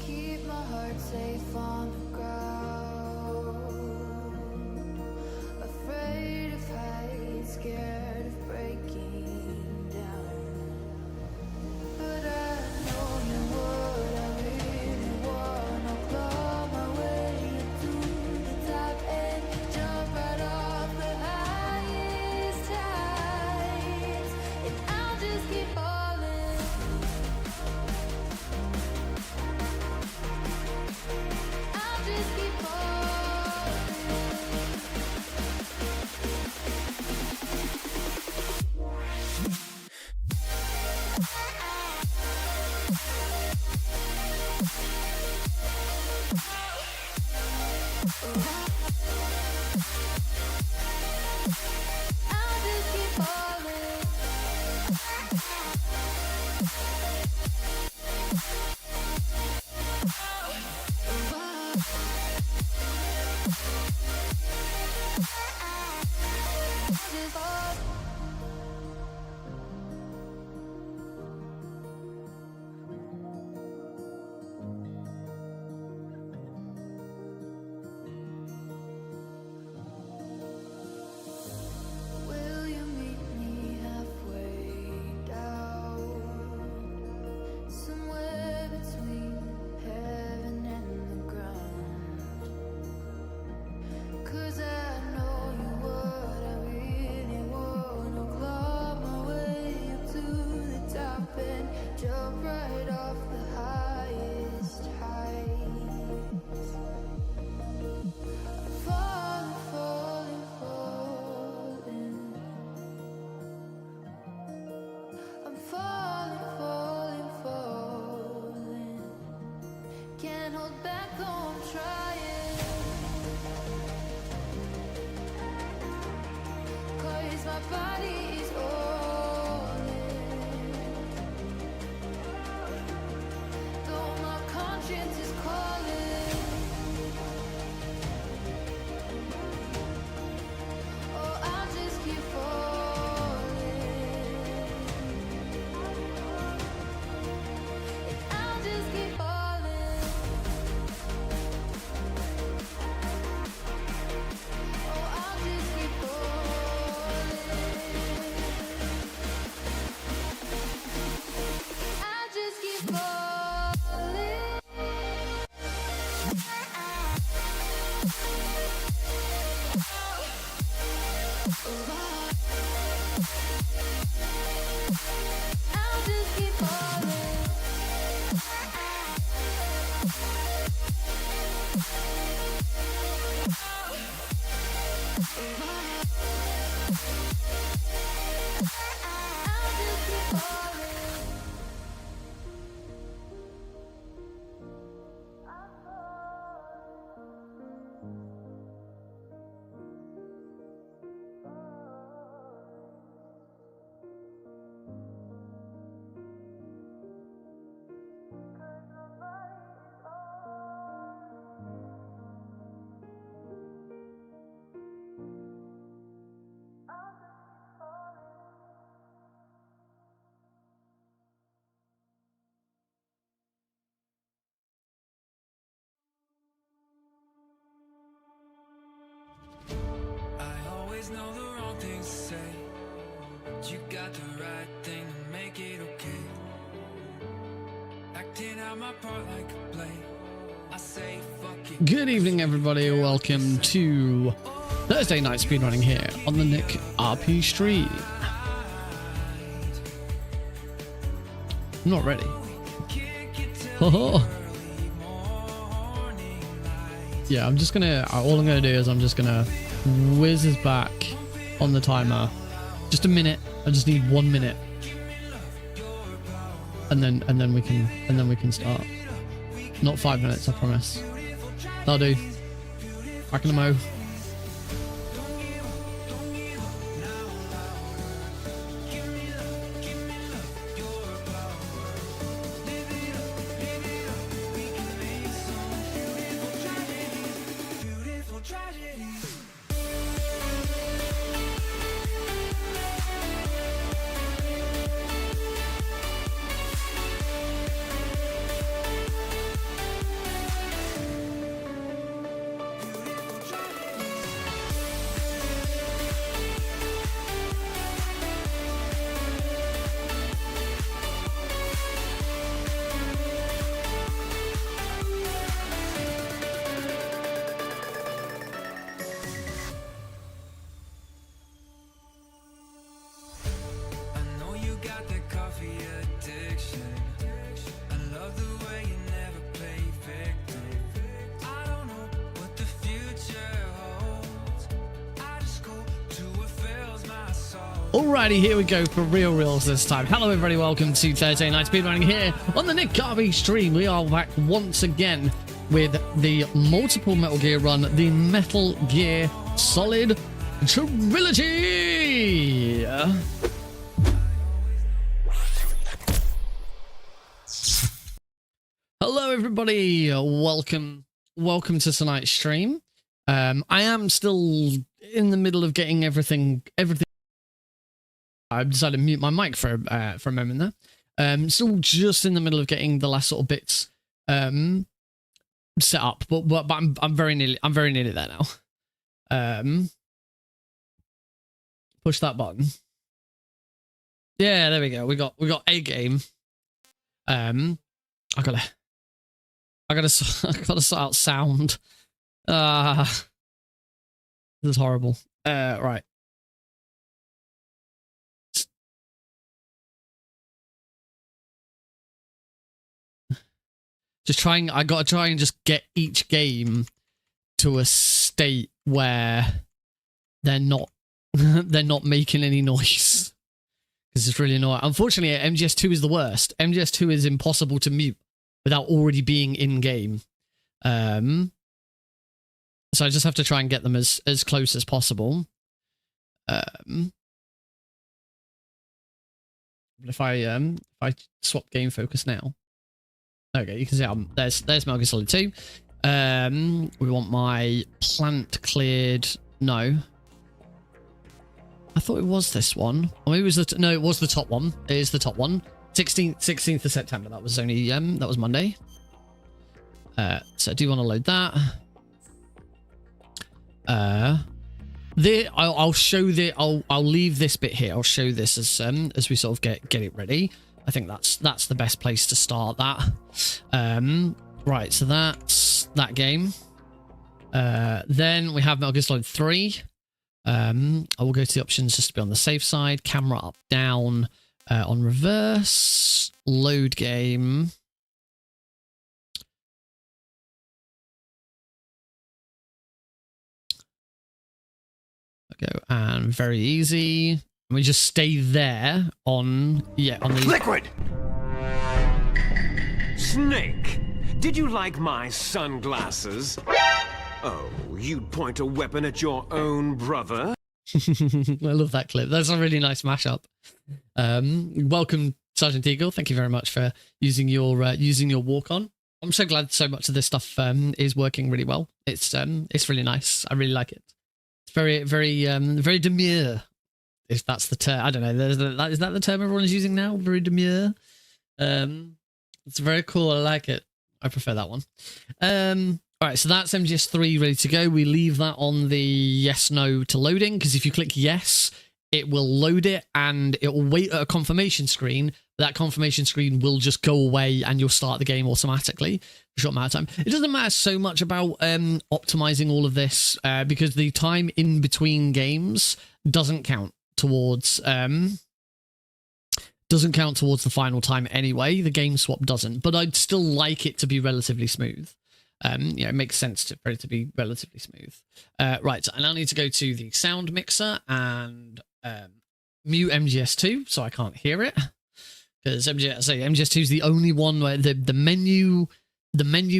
Keep my heart safe on the ground. Afraid of heights, scared of breaking down. But I know you would, I really wanna claw my way to the top and jump right off the highest heights. And I'll just keep falling. I'll just keep Will you meet me halfway down? Somewhere between heaven and the ground. 'Cause I know you would, I really wanna claw my way up to the top and jump right off the highest heights. Falling, falling, falling. I'm falling, falling, falling. Can't hold back, though I'm trying. 'Cause my body is all in. Though my conscience is calling. Oh, I'll just keep falling. I'll just keep falling. Oh, I'll just keep falling. I'll just keep falling. I'll just keep falling. I'll just keep falling. I always know the wrong things to say, but you got the right thing to make it okay. Acting out my part like a play. I say fuck it. Good evening, everybody. Welcome to Thursday night speedrunning here on the Nick RP stream. I'm not ready. Yeah, I'm just gonna. All I'm gonna do is I'm just gonna whiz us back on the timer. Just a minute. I just need 1 minute, and then we can start. Not 5 minutes, I promise. That'll do. Back in the mo. Alrighty, here we go for reals this time. Hello everybody, welcome to Thursday Night Speedrunning here on the Nick Garvey stream. We are back once again with the multiple Metal Gear run, the Metal Gear Solid Trilogy. Hello everybody, welcome to tonight's stream. I am still in the middle of getting everything. I decided to mute my mic for a moment there. Still just in the middle of getting the last sort of bits set up, but I'm very nearly there now. Push that button. Yeah, there we go. We got a game. I gotta sort out sound. This is horrible. Right. I gotta try and just get each game to a state where they're not making any noise. Because it's really annoying. Unfortunately, MGS2 is the worst. MGS2 is impossible to mute without already being in game. So I just have to try and get them as close as possible. But if I swap game focus now. Okay, you can see there's Metal Gear Solid 2. We want my plant cleared. No. I thought it was this one. Or maybe it was no, it was the top one. It is the top one. 16th of September. That was only that was Monday. So I do want to load that. I'll show I'll leave this bit here. I'll show this as we sort of get it ready. I think that's the best place to start that. Right, so that's that game. Then we have Metal Gear Solid 3. I will go to the options just to be on the safe side. Camera up, down, on reverse, load game. Go and very easy. We just stay there on the Liquid! Snake, did you like my sunglasses? Oh, you'd point a weapon at your own brother? I love that clip. That's a really nice mashup. Welcome, Sergeant Eagle. Thank you very much for using your walk on. I'm so glad so much of this stuff is working really well. It's really nice. I really like it. It's very demure. If that's the term, I don't know. Is that the term everyone is using now? Very demure. It's very cool. I like it. I prefer that one. All right, so that's MGS3 ready to go. We leave that on the yes/no to loading, because if you click yes, it will load it and it will wait at a confirmation screen. That confirmation screen will just go away and you'll start the game automatically for a short amount of time. It doesn't matter so much about optimizing all of this because the time in between games doesn't count towards the final time anyway. The game swap doesn't, but I'd still like it to be relatively smooth. It makes sense for it to be relatively smooth. Right, so I now need to go to the sound mixer and mute MGS2 so I can't hear it, because MGS2 is the only one where the menu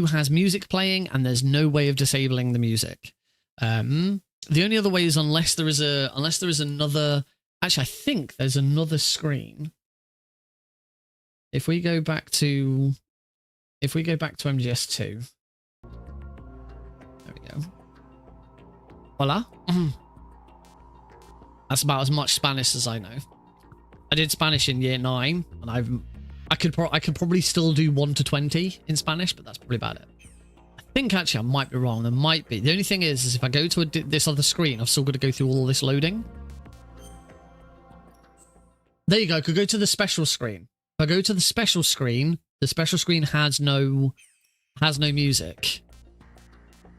has music playing and there's no way of disabling the music. The only other way is unless there is another. Actually, I think there's another screen. If we go back to MGS2, there we go. Voila. That's about as much Spanish as I know. I did Spanish in year 9, and I could probably still do 1 to 20 in Spanish, but that's probably about it. I think actually I might be wrong. There might be. The only thing is if I go to this other screen, I've still got to go through all this loading. There you go. I could go to the special screen. If I go to the special screen has no music.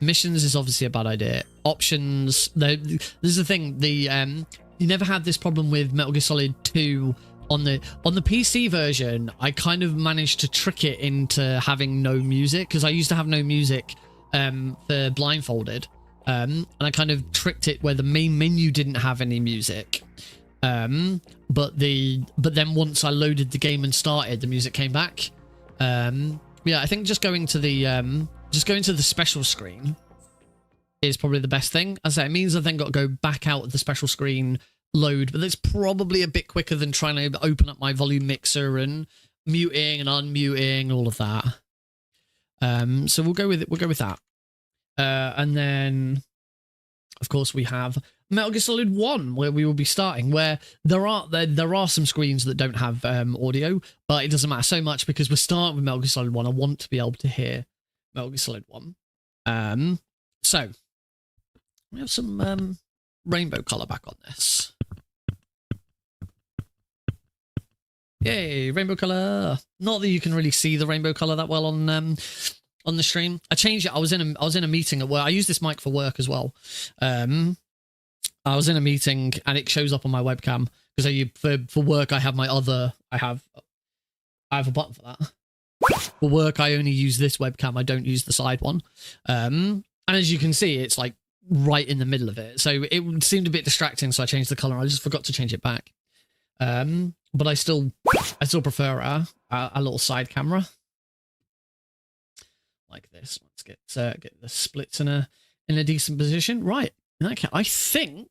Missions is obviously a bad idea. Options. This is the thing. You never had this problem with Metal Gear Solid 2 on the PC version. I kind of managed to trick it into having no music, because I used to have no music for Blindfolded, and I kind of tricked it where the main menu didn't have any music. But then once I loaded the game and started, the music came back. Yeah, I think just going to the special screen is probably the best thing. As I say, it means I've then got to go back out of the special screen, load, but that's probably a bit quicker than trying to open up my volume mixer and muting and unmuting, all of that. So we'll go with it. We'll go with that. And then, of course, we have Metal Gear Solid 1, where we will be starting, where there are some screens that don't have audio, but it doesn't matter so much because we're starting with Metal Gear Solid 1. I want to be able to hear Metal Gear Solid 1. So we have some rainbow color back on this. Yay, rainbow color. Not that you can really see the rainbow color that well on the stream. I changed it. I was in a meeting at work. I use this mic for work as well. I was in a meeting and it shows up on my webcam because for work I have I have a button for that. For work I only use this webcam. I don't use the side one. And as you can see, it's like right in the middle of it. So it seemed a bit distracting, so I changed the color. I just forgot to change it back. But I still prefer a little side camera like this. Let's get the splits in a decent position. Right. Okay. I think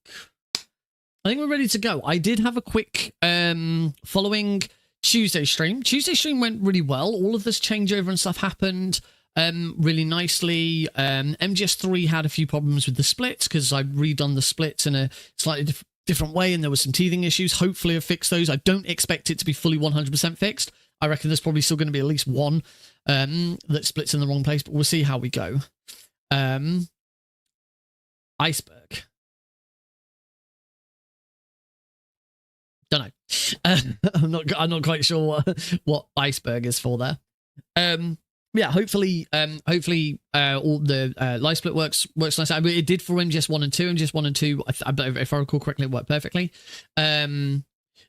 we're ready to go. I did have a quick following Tuesday stream. Tuesday stream went really well. All of this changeover and stuff happened really nicely. MGS3 had a few problems with the splits because I'd redone the splits in a slightly different way and there was some teething issues. Hopefully I've fixed those. I don't expect it to be fully 100% fixed. I reckon there's probably still going to be at least one that splits in the wrong place, but we'll see how we go. Iceberg. Don't know. I'm not quite sure what iceberg is for there. Yeah, hopefully all the light split works nice. I mean, it did for MGS1 and 2. MGS1 and 2, if I recall correctly, it worked perfectly. The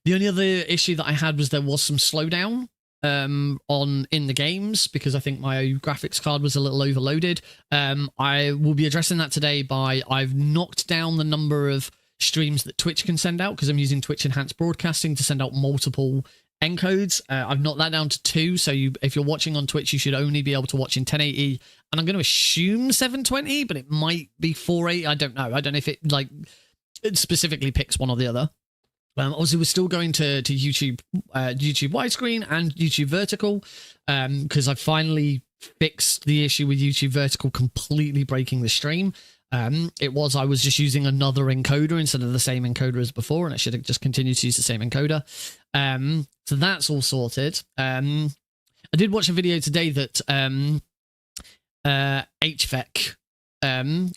only other issue that I had was there was some slowdown in the games because I think my graphics card was a little overloaded. I will be addressing that today I've knocked down the number of streams that Twitch can send out because I'm using Twitch enhanced broadcasting to send out multiple encodes. I've knocked that down to 2, so if you're watching on Twitch, you should only be able to watch in 1080, and I'm going to assume 720, but it might be 480. I don't know. I don't know if it specifically picks one or the other. Obviously, we're still going to YouTube widescreen and YouTube vertical because I finally fixed the issue with YouTube vertical completely breaking the stream. I was just using another encoder instead of the same encoder as before, and I should have just continued to use the same encoder. So that's all sorted. I did watch a video today that HVEC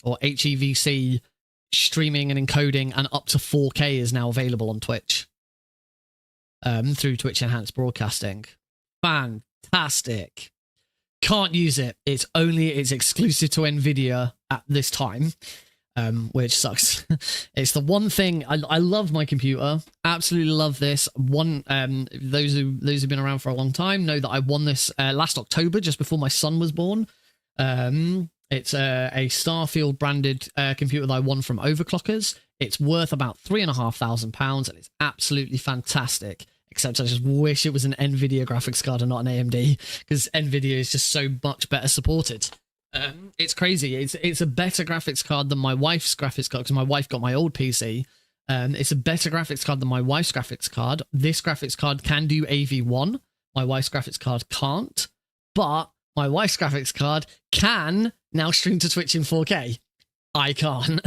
or HEVC streaming and encoding and up to 4K is now available on Twitch through Twitch enhanced broadcasting. Fantastic. Can't use it. It's exclusive to Nvidia at this time, which sucks. It's the one thing I love my computer. Absolutely love this one. Those who've been around for a long time know that I won this last October, just before my son was born. It's a Starfield branded computer that I won from Overclockers. It's worth about £3,500 and it's absolutely fantastic. Except I just wish it was an NVIDIA graphics card and not an AMD, because NVIDIA is just so much better supported. It's crazy. It's a better graphics card than my wife's graphics card, because my wife got my old PC. It's a better graphics card than my wife's graphics card. This graphics card can do AV1. My wife's graphics card can't. But my wife's graphics card can now stream to Twitch in 4K. I can't.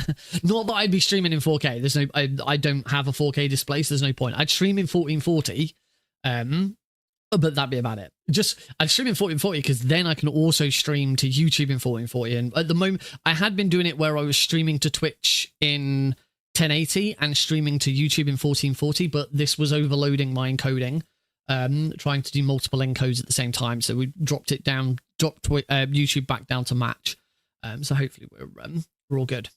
Not that I'd be streaming in 4K. There's no. I don't have a 4K display, so there's no point. I'd stream in 1440, but that'd be about it. I'd stream in 1440 because then I can also stream to YouTube in 1440. And at the moment, I had been doing it where I was streaming to Twitch in 1080 and streaming to YouTube in 1440, but this was overloading my encoding, trying to do multiple encodes at the same time. So we dropped YouTube back down to match. So hopefully we're all good.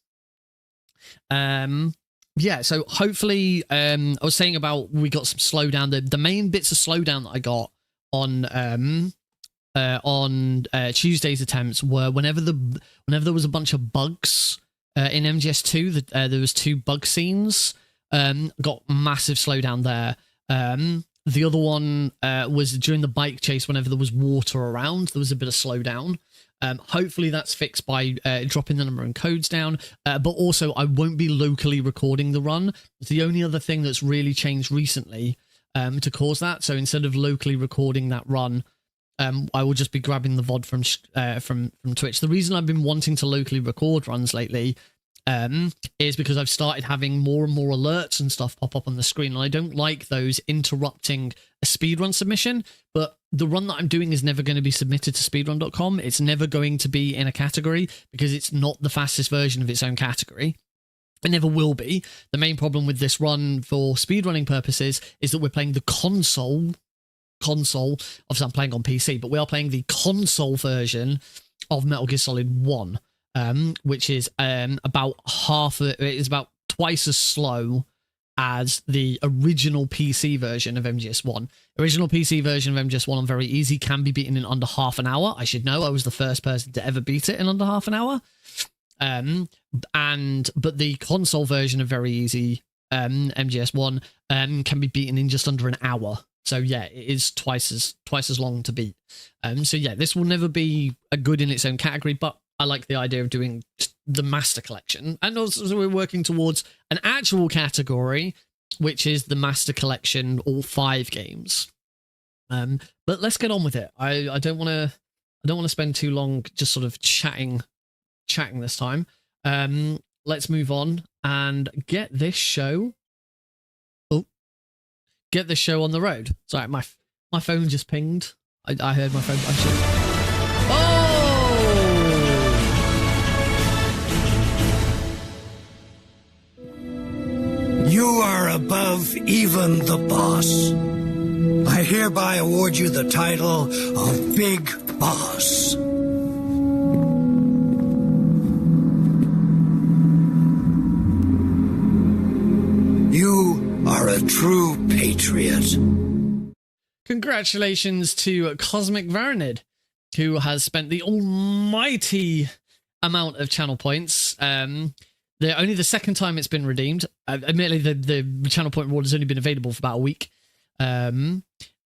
Yeah, so hopefully I was saying about we got some slowdown. The main bits of slowdown that I got on Tuesday's attempts were whenever there was a bunch of bugs in MGS2, there was 2 bug scenes got massive slowdown there. The other one was during the bike chase. Whenever there was water around, there was a bit of slowdown. Hopefully that's fixed by dropping the number and codes down. But also, I won't be locally recording the run. It's the only other thing that's really changed recently to cause that. So instead of locally recording that run, I will just be grabbing the VOD from Twitch. The reason I've been wanting to locally record runs lately is because I've started having more and more alerts and stuff pop up on the screen, and I don't like those interrupting a speedrun submission. But the run that I'm doing is never going to be submitted to speedrun.com. It's never going to be in a category because it's not the fastest version of its own category. It never will be. The main problem with this run for speedrunning purposes is that we're playing the console. Obviously I'm playing on PC, but we are playing the console version of Metal Gear Solid 1. Which is about twice as slow as the original PC version of MGS1. Original PC version of MGS1 on very easy can be beaten in under half an hour. I should know, I was the first person to ever beat it in under half an hour. But the console version of very easy MGS1 can be beaten in just under an hour. So yeah, it is twice as long to beat. So yeah, this will never be a good in its own category, but I like the idea of doing the Master Collection. And also we're working towards an actual category, which is the Master Collection, all 5 games. But let's get on with it. I don't want to spend too long just sort of chatting this time. Let's move on and get this show on the road. Sorry, my phone just pinged. I heard my phone. Oh! You are above even the boss. I hereby award you the title of Big Boss. You are a true patriot. Congratulations to Cosmic Varanid, who has spent the almighty amount of channel points. Only the second time it's been redeemed. Admittedly, the channel point reward has only been available for about a week, and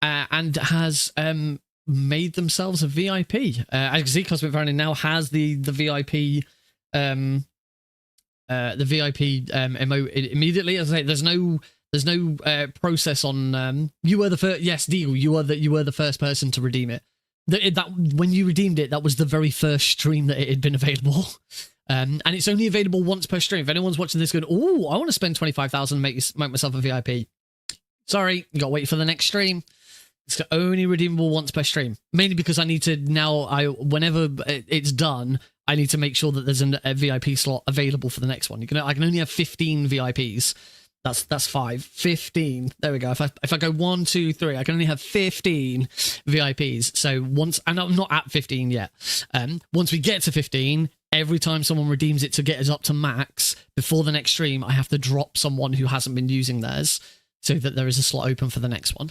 has made themselves a VIP. As you can see, Cosmic Varanid now has the VIP emote immediately. As I say, there's no process on. You were the first. Yes, Deagle, you were the first person to redeem it. That when you redeemed it, that was the very first stream that it had been available. And it's only available once per stream. If anyone's watching this going, oh, I want to spend 25,000 and make myself a VIP. Sorry, you got to wait for the next stream. It's only redeemable once per stream. Mainly because I need to whenever it's done, I need to make sure that there's a VIP slot available for the next one. I can only have 15 VIPs. That's 5. 15. There we go. If I go 1, 2, 3, I can only have 15 VIPs. So and I'm not at 15 yet. Once we get to 15, every time someone redeems it to get us up to max before the next stream, I have to drop someone who hasn't been using theirs so that there is a slot open for the next one.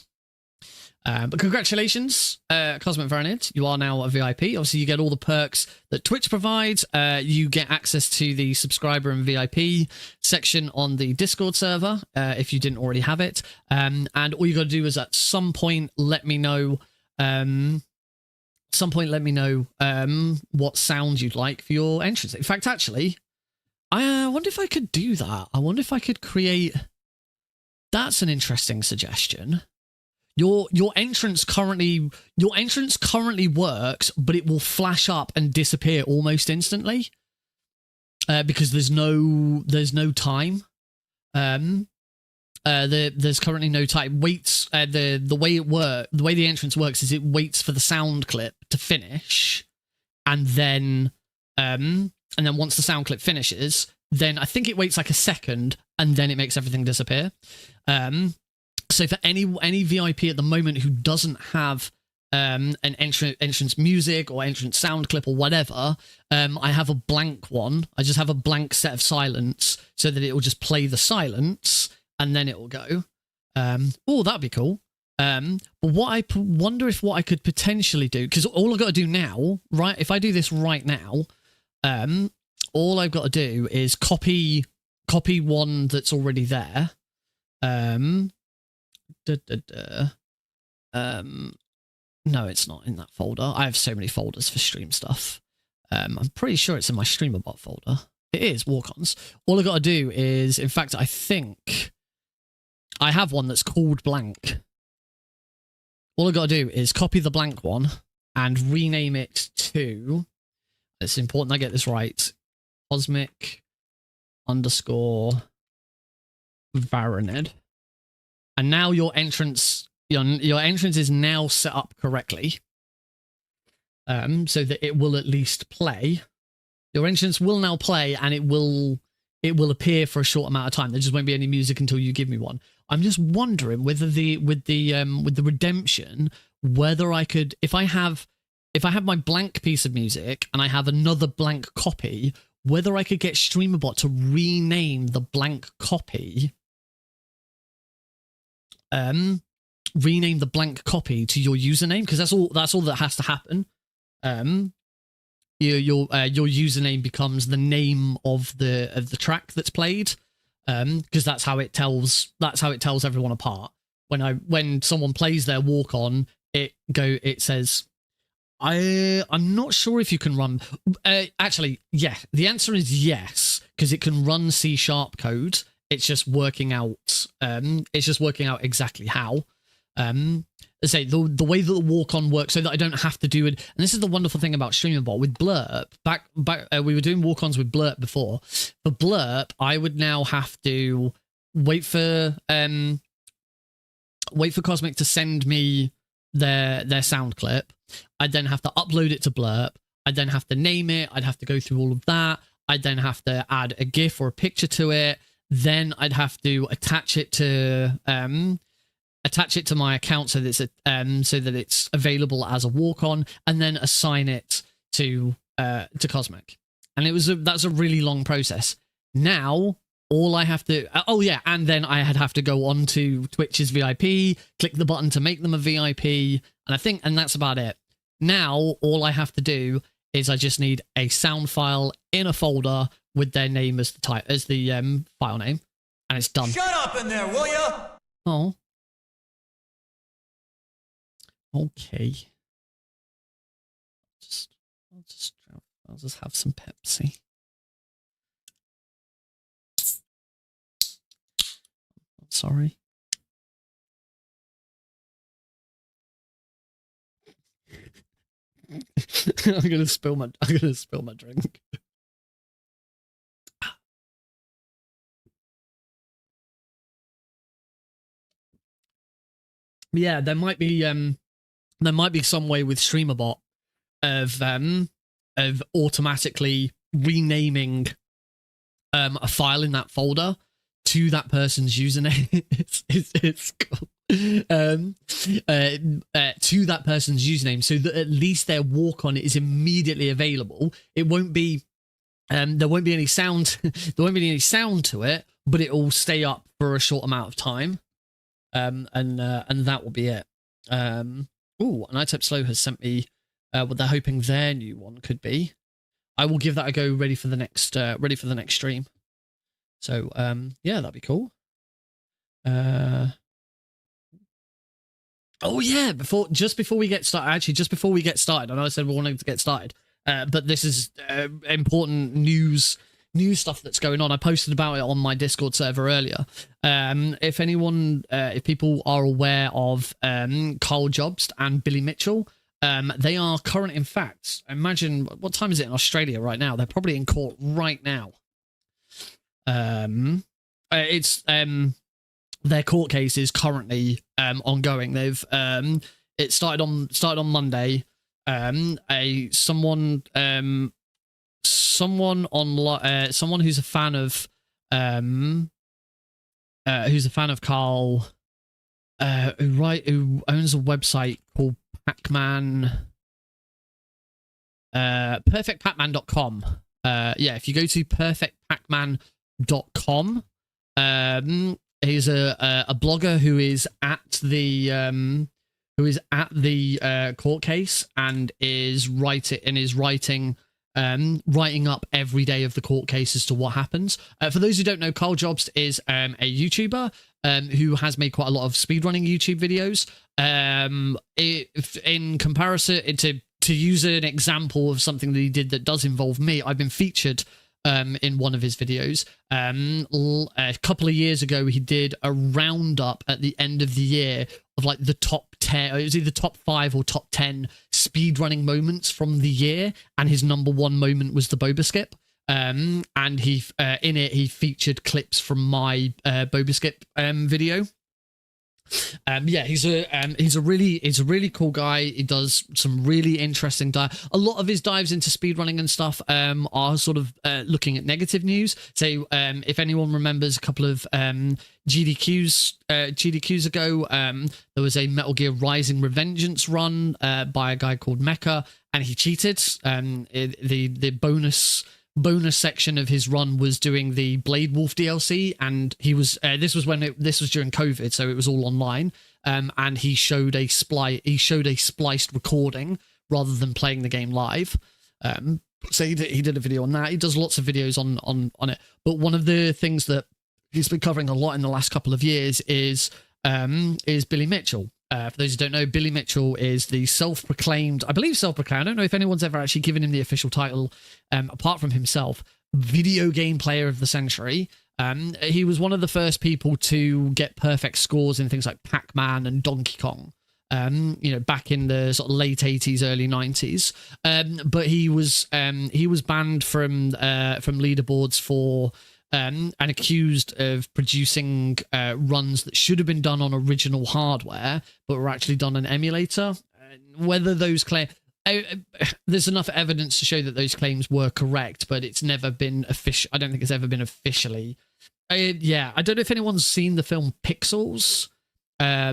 But congratulations, Cosmic Varanid. You are now a VIP. Obviously, you get all the perks that Twitch provides. You get access to the subscriber and VIP section on the Discord server if you didn't already have it. And all you got to do is at some point let me know. What sound you'd like for your entrance. In fact, actually, I wonder if I could do that. I wonder if I could create. That's an interesting suggestion. Your entrance currently works, but it will flash up and disappear almost instantly because there's no time. There's currently no time. Waits. The way the entrance works is it waits for the sound clip to finish, and then once the sound clip finishes, then I think it waits like a second, and then it makes everything disappear. So for any VIP at the moment who doesn't have an entrance music or entrance sound clip or whatever, I have a blank one. I just have a blank set of silence so that it will just play the silence and then it will go. Oh, that'd be cool. But what I wonder if what I could potentially do, because all I've got to do now, right? If I do this right now, all I've got to do is copy one that's already there. duh, duh, duh. No, it's not in that folder. I have so many folders for stream stuff. I'm pretty sure it's in my StreamerBot folder. It is walk-ons. All I got to do is, in fact, I think I have one that's called blank. All I got to do is copy the blank one and rename it to, it's important I get this right, cosmic _Varanid. And now your entrance, your entrance is now set up correctly. So that it will at least play. Your entrance will now play, and it will appear for a short amount of time. There just won't be any music until you give me one. I'm just wondering whether with the redemption, whether I could, if I have my blank piece of music and I have another blank copy, whether I could get StreamerBot to rename the blank copy, rename the blank copy to your username, because that's all that has to happen. Your username becomes the name of the track that's played, because that's how it tells everyone apart. When someone plays their walk on, it says, I'm not sure if you can run. Actually, yeah, the answer is yes, because it can run C# code. It's just working out. It's just working out exactly how. Say the way that the walk-on works, so that I don't have to do it. And this is the wonderful thing about StreamerBot with Blurp. Back we were doing walk-ons with Blurp before. For Blurp, I would now have to wait for Cosmic to send me their sound clip. I'd then have to upload it to Blurp. I'd then have to name it. I'd have to go through all of that. I'd then have to add a GIF or a picture to it. Then I'd have to attach it to my account so that it's available as a walk-on, and then assign it to Cosmic. And that's a really long process. Now all I have to and then I'd have to go on to Twitch's VIP, click the button to make them a VIP, and that's about it. Now all I have to do is I just need a sound file in a folder with their name as the file name, and it's done. Shut up in there, will ya? Oh. Okay. I'll just have some Pepsi. I'm sorry. I'm gonna spill my drink. Yeah, there might be some way with StreamerBot of automatically renaming a file in that folder to that person's username. it's cool. To that person's username, so that at least their walk-on is immediately available. It won't be there won't be any sound there won't be any sound to it, but it will stay up for a short amount of time. And that will be it. Ooh, and iType Slow has sent me what they're hoping their new one could be. I will give that a go, ready for the next stream. So yeah, that'd be cool. Oh yeah, just before we get started, I know I said we wanted to get started, but this is important news stuff that's going on. I posted about it on my Discord server earlier. If people are aware of Carl Jobst and Billy Mitchell, they are current. In fact, imagine what time is it in Australia right now? They're probably in court right now. It's their court case is currently ongoing. They've it started on Monday. Someone who's a fan of Carl, who owns a website called Pacman, perfectpacman.com. Yeah, if you go to perfectpacman.com, he's a blogger who is at the court case and is writing up every day of the court case as to what happens. For those who don't know, Carl Jobst is a YouTuber. who has made quite a lot of speedrunning YouTube videos. In comparison, to use an example of something that he did that does involve me, I've been featured in one of his videos. A couple of years ago, he did a roundup at the end of the year of like the top 10, it was either top 5 or top 10 speedrunning moments from the year, and his number 1 moment was the boba skip. And he in it he featured clips from my boba skip video. Yeah, he's a really cool guy. He does some really interesting dive. A lot of his dives into speedrunning and stuff are sort of looking at negative news. So if anyone remembers a couple of GDQs ago, there was a Metal Gear Rising Revengeance run by a guy called Mecha, and he cheated. The bonus section of his run was doing the Blade Wolf DLC, and he was this was during COVID, so it was all online, and he showed a spliced recording rather than playing the game live. So he did a video on that. He does lots of videos on it, but one of the things that he's been covering a lot in the last couple of years is Billy Mitchell. For those who don't know, Billy Mitchell is the self-proclaimed, I don't know if anyone's ever actually given him the official title, apart from himself, video game player of the century. He was one of the first people to get perfect scores in things like Pac-Man and Donkey Kong, back in the sort of late 80s, early 90s. But he was banned from leaderboards for and accused of producing runs that should have been done on original hardware, but were actually done on emulator. Whether those claims, there's enough evidence to show that those claims were correct, but it's never been official. I don't think it's ever been officially. I don't know if anyone's seen the film Pixels. I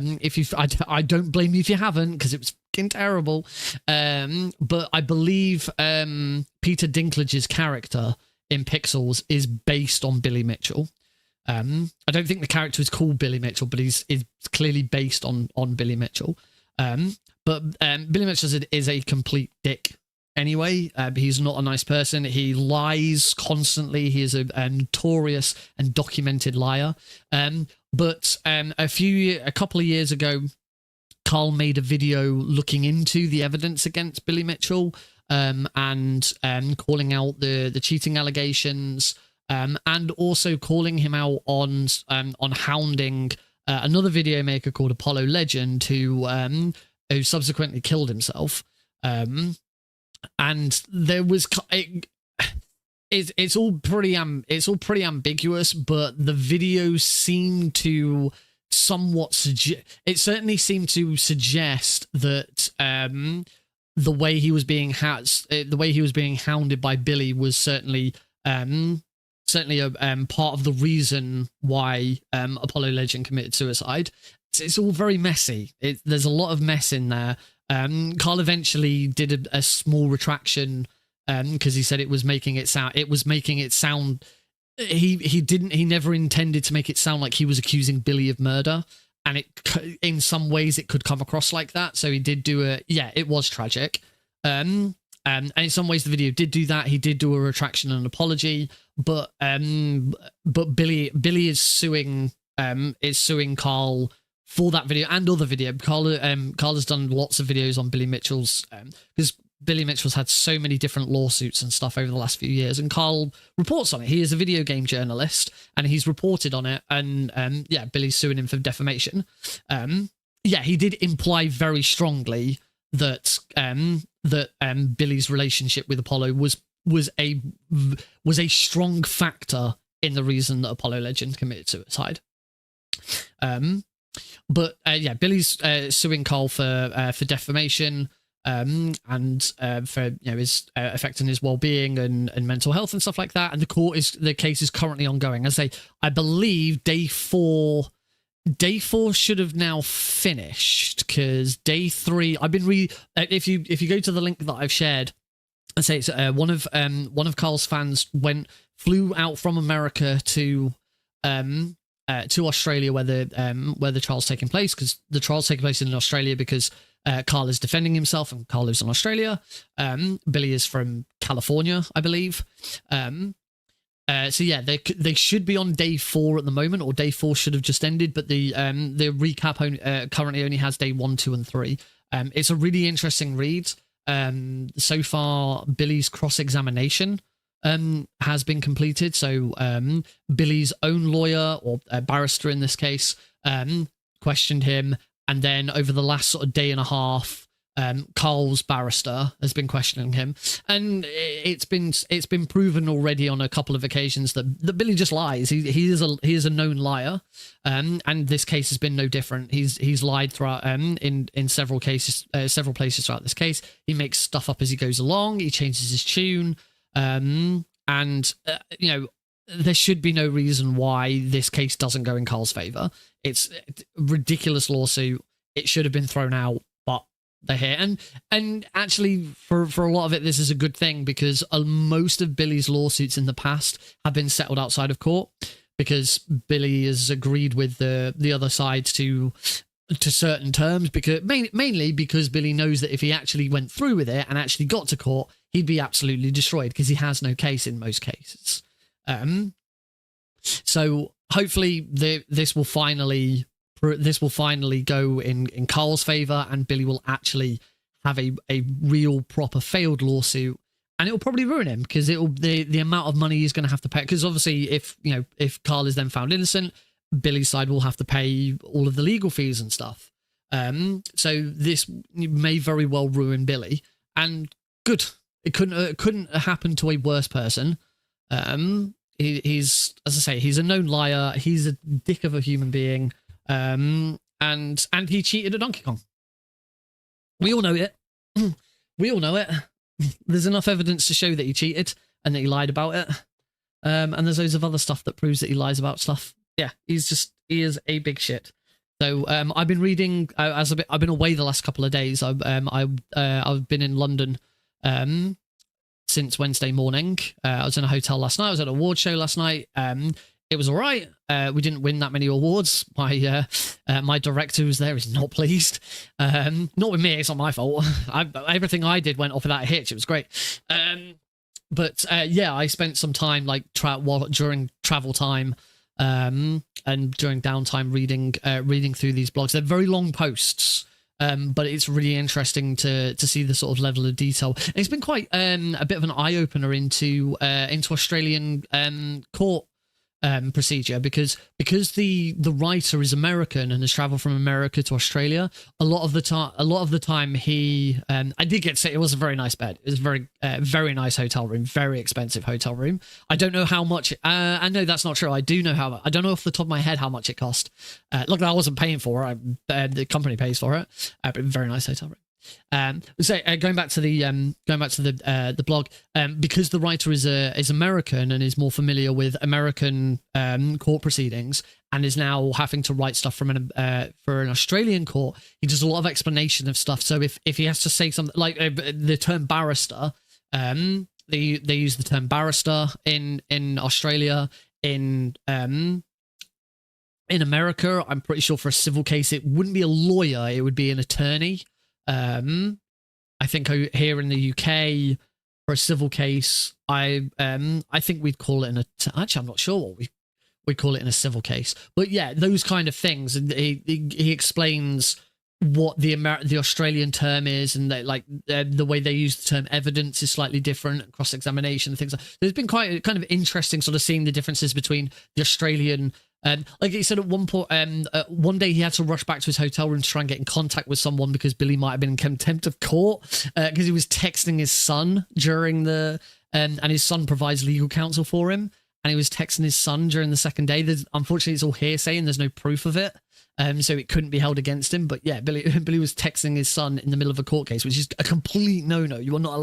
don't blame you if you haven't, because it was fucking terrible. But I believe Peter Dinklage's character in Pixels is based on Billy Mitchell. I don't think the character is called Billy Mitchell, but is clearly based on Billy Mitchell. But Billy Mitchell is a complete dick anyway. He's not a nice person. He lies constantly. He is a notorious and documented liar. But a couple of years ago, Carl made a video looking into the evidence against Billy Mitchell, and calling out the cheating allegations, and also calling him out on hounding another video maker called Apollo Legend, who subsequently killed himself. And there was it's all pretty ambiguous, but the video seemed to somewhat certainly seemed to suggest that the way he was being hounded by Billy was certainly a part of the reason why Apollo Legend committed suicide. It's all very messy. There's a lot of mess in there. Carl eventually did a small retraction because he said it was making it sound. He never intended to make it sound like he was accusing Billy of murder. And in some ways it could come across like that. So he did do it was tragic. And in some ways the video did do that. He did do a retraction and an apology, but Billy is suing Carl for that video and other video. Carl has done lots of videos on Billy Mitchell's, because Billy Mitchell's had so many different lawsuits and stuff over the last few years, and Carl reports on it. He is a video game journalist, and he's reported on it, and Billy's suing him for defamation. He did imply very strongly that Billy's relationship with Apollo was a strong factor in the reason that Apollo Legend committed suicide. Billy's suing Carl for defamation. And for his affecting his well-being and mental health and stuff like that, and the case is currently ongoing. I believe day four should have now finished, because day 3, I've been if you go to the link that I've shared, I say it's one of Carl's fans flew out from America to Australia where the trial's taking place, because the trial's taking place in Australia because Carl is defending himself, and Carl lives in Australia. Billy is from California, I believe. So yeah, they should be on day 4 at the moment, or day 4 should have just ended. But the recap currently only has day 1, 2, and 3. It's a really interesting read. So far, Billy's cross-examination has been completed. So Billy's own lawyer, or barrister in this case, questioned him, and then over the last sort of day and a half, Carl's barrister has been questioning him, and it's been proven already on a couple of occasions that Billy just lies. He is a known liar, and this case has been no different. He's lied throughout in several cases, several places throughout this case. He makes stuff up as he goes along. He changes his tune, and you know, there should be no reason why this case doesn't go in Carl's favor. It's a ridiculous lawsuit. It should have been thrown out. They're here, and actually for a lot of it, this is a good thing, because most of Billy's lawsuits in the past have been settled outside of court, because Billy has agreed with the other side to certain terms, because mainly because Billy knows that if he actually went through with it and actually got to court, he'd be absolutely destroyed, because he has no case in most cases. So hopefully this will finally go in Carl's favor, and Billy will actually have a real proper failed lawsuit, and it will probably ruin him, because the amount of money he's going to have to pay, because obviously if Carl is then found innocent, Billy's side will have to pay all of the legal fees and stuff. So this may very well ruin Billy, and good. It couldn't happen to a worse person. He's, as I say, he's a known liar. He's a dick of a human being. And he cheated at Donkey Kong. We all know it. We all know it. There's enough evidence to show that he cheated and that he lied about it. And there's loads of other stuff that proves that he lies about stuff. Yeah, he is a big shit. So I've been reading I've been away the last couple of days. I've been in London since Wednesday morning. I was in a hotel last night. I was at an award show last night. It was all right. We didn't win that many awards. My director who's there is not pleased. Not with me. It's not my fault. Everything I did went off without a hitch. It was great. But yeah, I spent some time during travel time and during downtime reading through these blogs. They're very long posts. But it's really interesting to see the sort of level of detail. And it's been quite a bit of an eye opener into Australian court procedure, because the writer is American and has traveled from America to Australia. A lot of the time he I did get to say it was a very nice bed. It was a very nice hotel room, very expensive hotel room. I don't know how much. I know that's not true. I don't know off the top of my head how much it cost. Look, I wasn't paying for it. The company pays for it. But very nice hotel room. So going back to the blog, because the writer is American and is more familiar with American court proceedings, and is now having to write stuff for an Australian court, he does a lot of explanation of stuff. So if he has to say something like the term barrister, they use the term barrister in Australia. In America, I'm pretty sure for a civil case it wouldn't be a lawyer, it would be an attorney. I think here in the UK for a civil case, I think we'd call it actually, I'm not sure what we call it in a civil case, but yeah, those kind of things. And he explains what the Australian term is, and the way they use the term evidence is slightly different, cross-examination and things like that. There's been quite kind of interesting sort of seeing the differences between the Australian. Like he said at one point, one day he had to rush back to his hotel room to try and get in contact with someone because Billy might have been in contempt of court because he was texting his son during and his son provides legal counsel for him, and he was texting his son during the second day. Unfortunately, it's all hearsay and there's no proof of it, so it couldn't be held against him. But yeah, Billy was texting his son in the middle of a court case, which is a complete no-no. You are not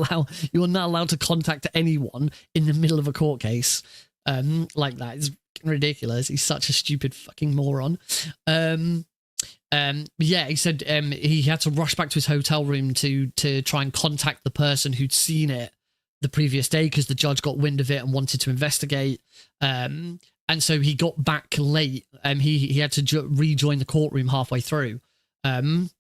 allowed to contact anyone in the middle of a court case like that. It's ridiculous. He's such a stupid fucking moron. Yeah, he said he had to rush back to his hotel room to try and contact the person who'd seen it the previous day because the judge got wind of it and wanted to investigate. And so he got back late. He had to rejoin the courtroom halfway through. And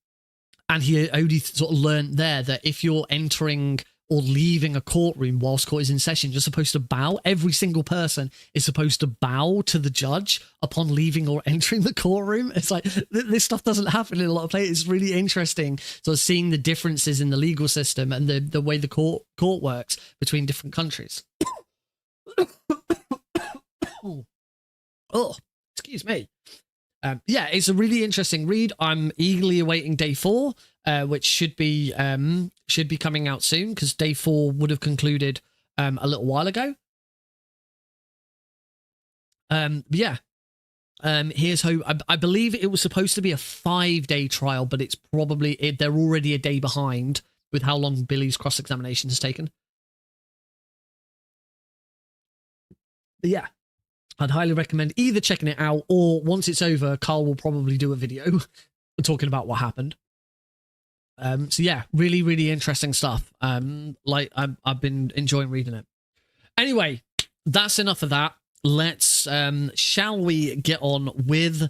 he only sort of learned there that if you're entering or leaving a courtroom whilst court is in session. You're supposed to bow. Every single person is supposed to bow to the judge upon leaving or entering the courtroom. It's like, this stuff doesn't happen in a lot of places. It's really interesting. So seeing the differences in the legal system and the way the court works between different countries. Oh, excuse me. Yeah, it's a really interesting read. I'm eagerly awaiting day 4, which should be coming out soon, because day 4 would have concluded a little while ago. Yeah. Here's hope. I believe it was supposed to be a 5-day trial, but it's probably they're already a day behind with how long Billy's cross-examination has taken. But yeah. I'd highly recommend either checking it out, or once it's over, Carl will probably do a video talking about what happened. So yeah, really, really interesting stuff. Like I've been enjoying reading it. Anyway, that's enough of that. Let's, shall we get on with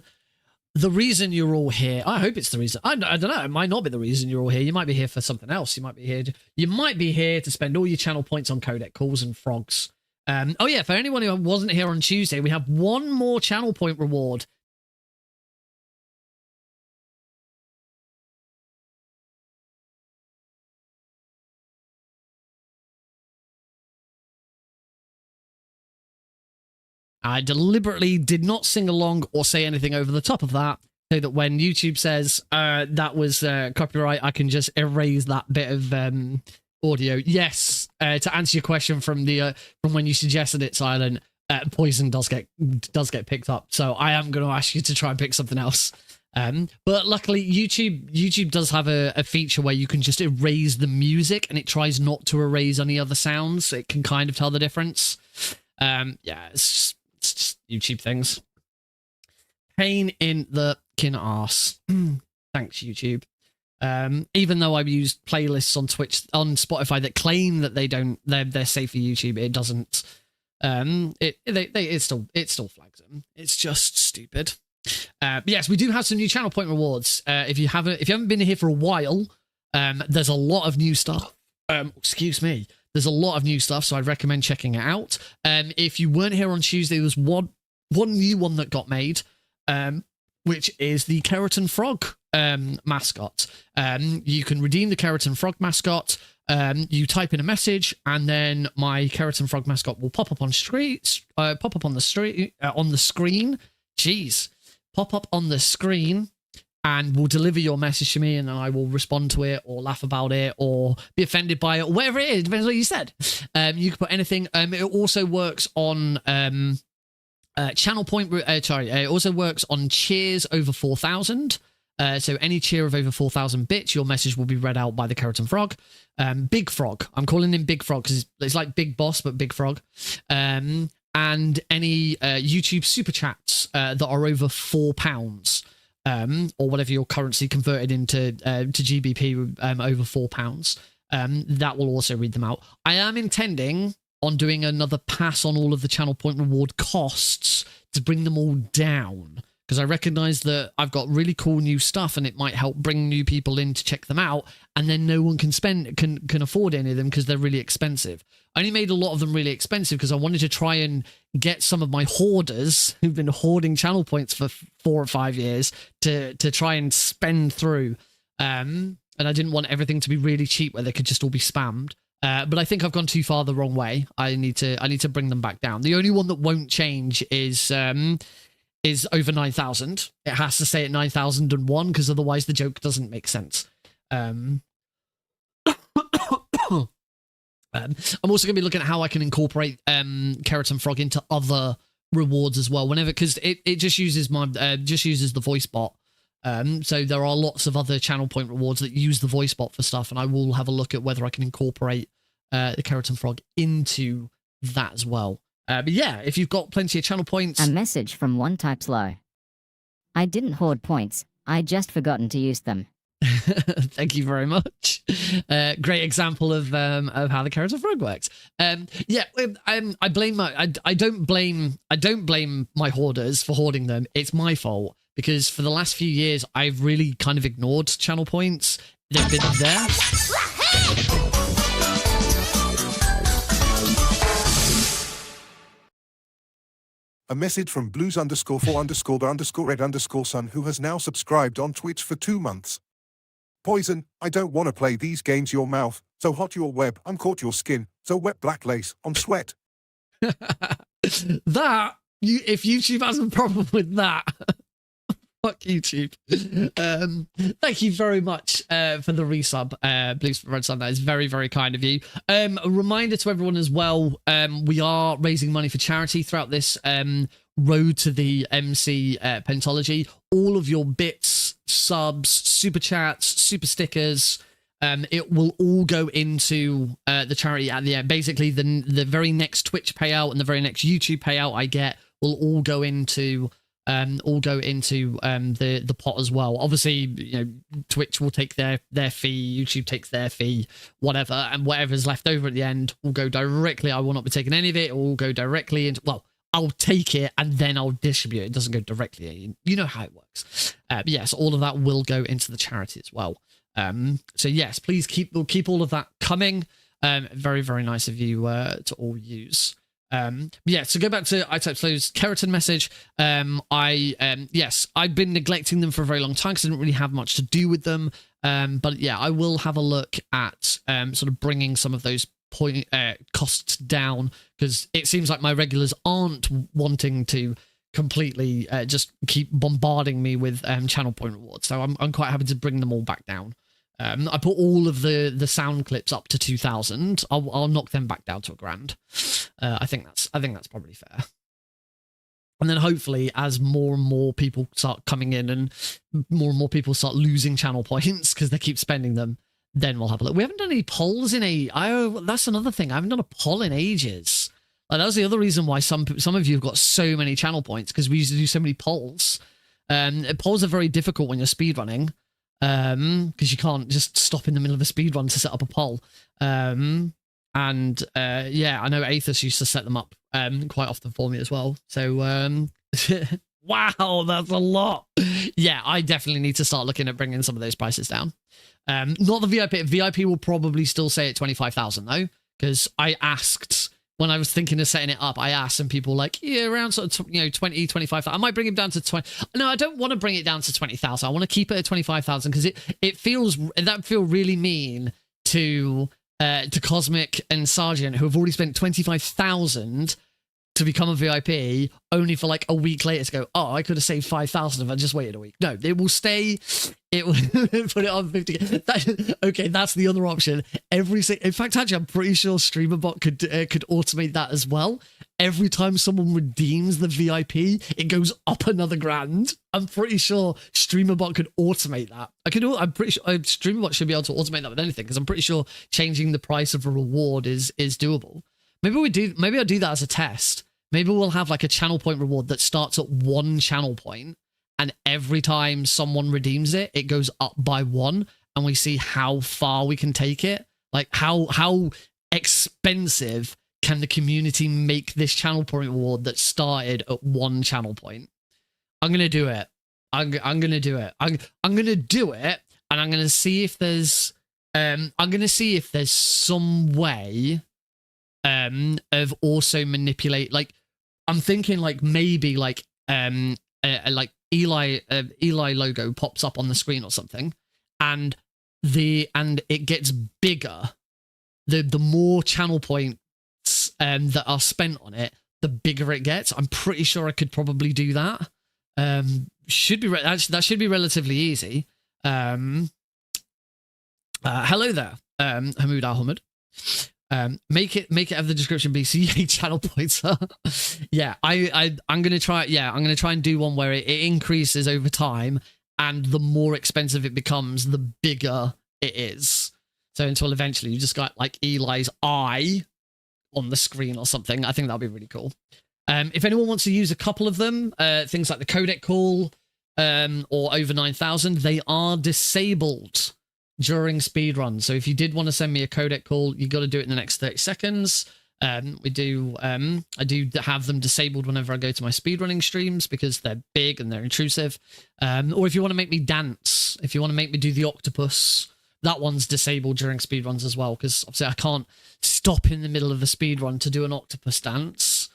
the reason you're all here? I hope it's the reason. I don't know. It might not be the reason you're all here. You might be here for something else. You might be here to spend all your channel points on codec calls and frogs. Oh yeah, for anyone who wasn't here on Tuesday, we have one more channel point reward. I deliberately did not sing along or say anything over the top of that, so that when YouTube says that was copyright, I can just erase that bit of audio. Yes, to answer your question from when you suggested it, Silent, poison does get picked up, so I am going to ask you to try and pick something else. But luckily YouTube does have a feature where you can just erase the music, and it tries not to erase any other sounds. It can kind of tell the difference. Yeah, it's just YouTube things. Pain in the kin arse. Thanks, YouTube. Even though I've used playlists on on Spotify that claim that they're safe for YouTube, it doesn't. It still flags them. It's just stupid. Yes, we do have some new channel point rewards. If you haven't been here for a while, there's a lot of new stuff. Excuse me. There's a lot of new stuff, so I'd recommend checking it out. If you weren't here on Tuesday, there was one new one that got made, which is the Keratin Frog mascot. You can redeem the Keratin Frog mascot. You type in a message, and then my Keratin Frog mascot will pop up on the screen. Jeez, pop up on the screen, and will deliver your message to me, and then I will respond to it, or laugh about it, or be offended by it, or whatever it is. Depends on what you said. You can put anything. It also works on channel point. It also works on cheers over 4,000. So any cheer of over 4,000 bits, your message will be read out by the Keratin Frog. Big Frog. I'm calling him Big Frog because it's like Big Boss, but Big Frog. And any YouTube super chats that are over £4, or whatever your currency converted into to GBP, over £4, that will also read them out. I am intending on doing another pass on all of the channel point reward costs to bring them all down, because I recognize that I've got really cool new stuff, and it might help bring new people in to check them out, and then no one can afford any of them because they're really expensive. I only made a lot of them really expensive because I wanted to try and get some of my hoarders who've been hoarding channel points for 4 or 5 years to try and spend through. And I didn't want everything to be really cheap where they could just all be spammed. But I think I've gone too far the wrong way. I need to bring them back down. The only one that won't change is over 9,000. It has to stay at 9,001 because otherwise the joke doesn't make sense. I'm also going to be looking at how I can incorporate Keratin Frog into other rewards as well. Because it just uses the voice bot. So there are lots of other channel point rewards that use the voice bot for stuff, and I will have a look at whether I can incorporate the Keratin Frog into that as well. But yeah, if you've got plenty of channel points... A message from One Types Low. I didn't hoard points. I just forgotten to use them. Thank you very much. Great example of how the Keratin Frog works. Yeah, I don't blame my hoarders for hoarding them. It's my fault, because for the last few years I've really kind of ignored channel points. They've been there. A message from blues_4_red_son who has now subscribed on Twitch for 2 months. Poison, I don't want to play these games your mouth, so hot your web, I'm caught your skin, so wet black lace, on sweat. That, if YouTube has a problem with that, fuck YouTube. Thank you very much for the resub, Blues for Red Sun. That is very, very kind of you. A reminder to everyone as well, we are raising money for charity throughout this road to the MC Pentalogy. All of your bits, subs, super chats, super stickers, it will all go into the charity at the end. Basically, the very next Twitch payout and the very next YouTube payout I get will all go into the pot as well. Obviously, you know, Twitch will take their fee, YouTube takes their fee, whatever, and whatever's left over at the end will go directly. I will not be taking any of it. It will go directly into, well, I'll take it and then I'll distribute it. It doesn't go directly. You know how it works. But yes, all of that will go into the charity as well. So yes, please keep all of that coming. Very, very nice of you to all use. Yeah, so go back to iTypeSlow's keratin message. Yes, I've been neglecting them for a very long time because I didn't really have much to do with them. But yeah, I will have a look at sort of bringing some of those costs down, because it seems like my regulars aren't wanting to completely just keep bombarding me with channel point rewards. So I'm quite happy to bring them all back down. I put all of the sound clips up to 2,000. I'll knock them back down to $1,000. I think that's probably fair. And then hopefully, as more and more people start coming in and more people start losing channel points because they keep spending them, then we'll have a look. We haven't done any polls in that's another thing. I haven't done a poll in ages. Like, that was the other reason why some of you have got so many channel points, because we used to do so many polls. Polls are very difficult when you're speedrunning, because you can't just stop in the middle of a speedrun to set up a poll. Yeah, I know Aethos used to set them up quite often for me as well. So wow, that's a lot. Yeah, I definitely need to start looking at bringing some of those prices down. Not the VIP. VIP will probably still say at 25,000 though, because I asked when I was thinking of setting it up. I asked, and people were like, yeah, around sort of 20, 25,000. I might bring it down to 20. No, I don't want to bring it down to 20,000. I want to keep it at 25,000 because it feels really mean to Cosmic and Sergeant, who have already spent 25,000 to become a VIP, only for like a week later to go, oh, I could have saved 5,000 if I just waited a week. No, it will stay. It will put it on 50. Okay, that's the other option. In fact, actually, I'm pretty sure StreamerBot could automate that as well. Every time someone redeems the VIP, it goes up another $1,000. I'm pretty sure StreamerBot could automate that. I'm pretty sure StreamerBot should be able to automate that with anything, because I'm pretty sure changing the price of a reward is doable. Maybe I'll do that as a test. Maybe we'll have like a channel point reward that starts at 1 channel point, and every time someone redeems it, it goes up by 1, and we see how far we can take it. Like how expensive can the community make this channel point reward that started at 1 channel point? I'm gonna do it. I'm gonna do it. I'm gonna do it, and I'm gonna see if there's some way of also manipulate, like, I'm thinking like maybe like Eli logo pops up on the screen or something, and it gets bigger. The more channel points that are spent on it, the bigger it gets. I'm pretty sure I could probably do that. That should be relatively easy. Hello there, Hamoud Ahmed. Make it have the description be CA channel points. Yeah, I'm gonna try. Yeah, I'm gonna try and do one where it increases over time, and the more expensive it becomes, the bigger it is. So until eventually you just got like Eli's eye on the screen or something. I think that'll be really cool. If anyone wants to use a couple of them, things like the codec call or over 9,000, they are disabled during speedrun. So if you did want to send me a codec call, you got to do it in the next 30 seconds. I do have them disabled whenever I go to my speedrunning streams because they're big and they're intrusive. Or if you want to make me dance, if you want to make me do the octopus, that one's disabled during speedruns as well, because obviously I can't stop in the middle of a speedrun to do an octopus dance.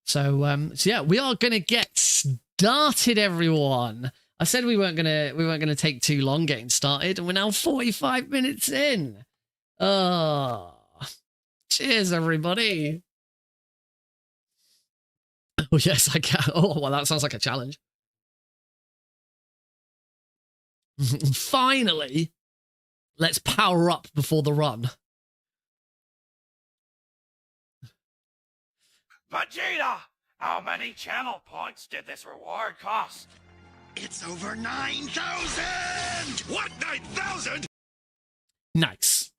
So yeah, we are gonna get started, everyone. I said we weren't gonna take too long getting started, and we're now 45 minutes in. Oh, cheers, everybody. Oh yes, I can. Oh well, that sounds like a challenge. Finally, let's power up before the run. Vegeta, how many channel points did this reward cost? It's over 9,000! What, 9,000? Nice.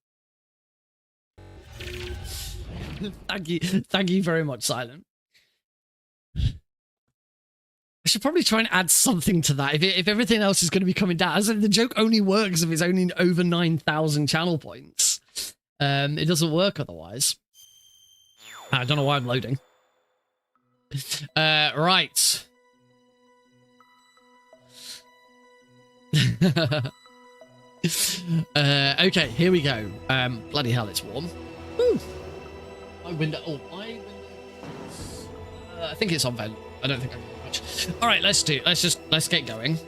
Thank you very much, Silent. I should probably try and add something to that. If everything else is going to be coming down, as if the joke only works if it's only over 9,000 channel points. It doesn't work otherwise. I don't know why I'm loading. Right. Okay, here we go. Bloody hell, it's warm. Woo. My window. Oh, my window. I think it's on vent. I don't think I can do much. All right, let's get going.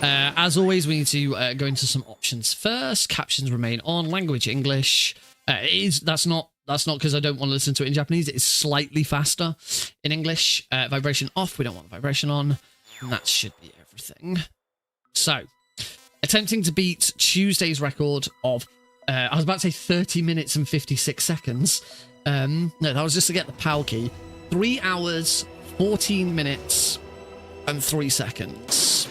As always, we need to go into some options first. Captions remain on. Language English. That's not because I don't want to listen to it in Japanese. It's slightly faster in English. Vibration off. We don't want vibration on. And that should be everything. So, attempting to beat Tuesday's record of, I was about to say 30 minutes and 56 seconds. No, that was just to get the PAL key. 3 hours, 14 minutes, and 3 seconds.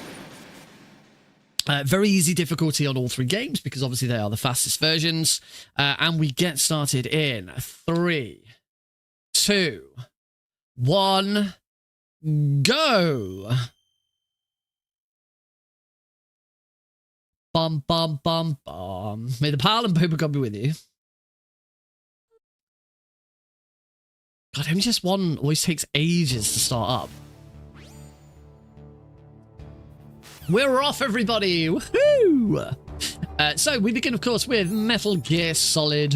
Very easy difficulty on all 3 games because obviously they are the fastest versions. And we get started in 3, 2, 1, go! Bum, bum, bum, bum. May the PAL and Boba God be with you. God, MGS1 always takes ages to start up. We're off, everybody! Woohoo! So we begin, of course, with Metal Gear Solid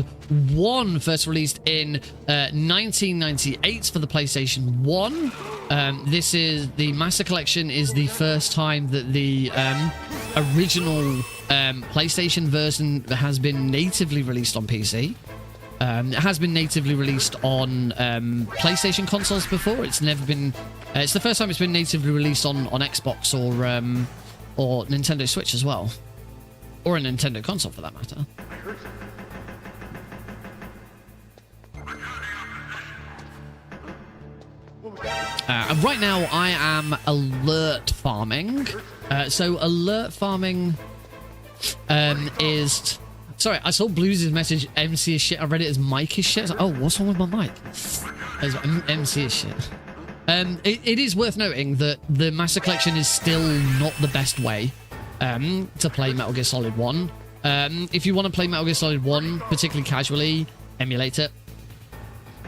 1, first released in 1998 for the PlayStation 1. This is the Master Collection. Is the first time that the original PlayStation version has been natively released on PC. It has been natively released on PlayStation consoles before. It's never been. It's the first time it's been natively released on Xbox or Nintendo Switch as well, or a Nintendo console for that matter. And right now I am alert farming. So alert farming is. Sorry, I saw Blues' message, MC is shit. I read it as Mike is shit. Like, oh, what's wrong with my mic? MC is shit. It is worth noting that the Master Collection is still not the best way to play Metal Gear Solid 1. If you want to play Metal Gear Solid 1, particularly casually, emulate it.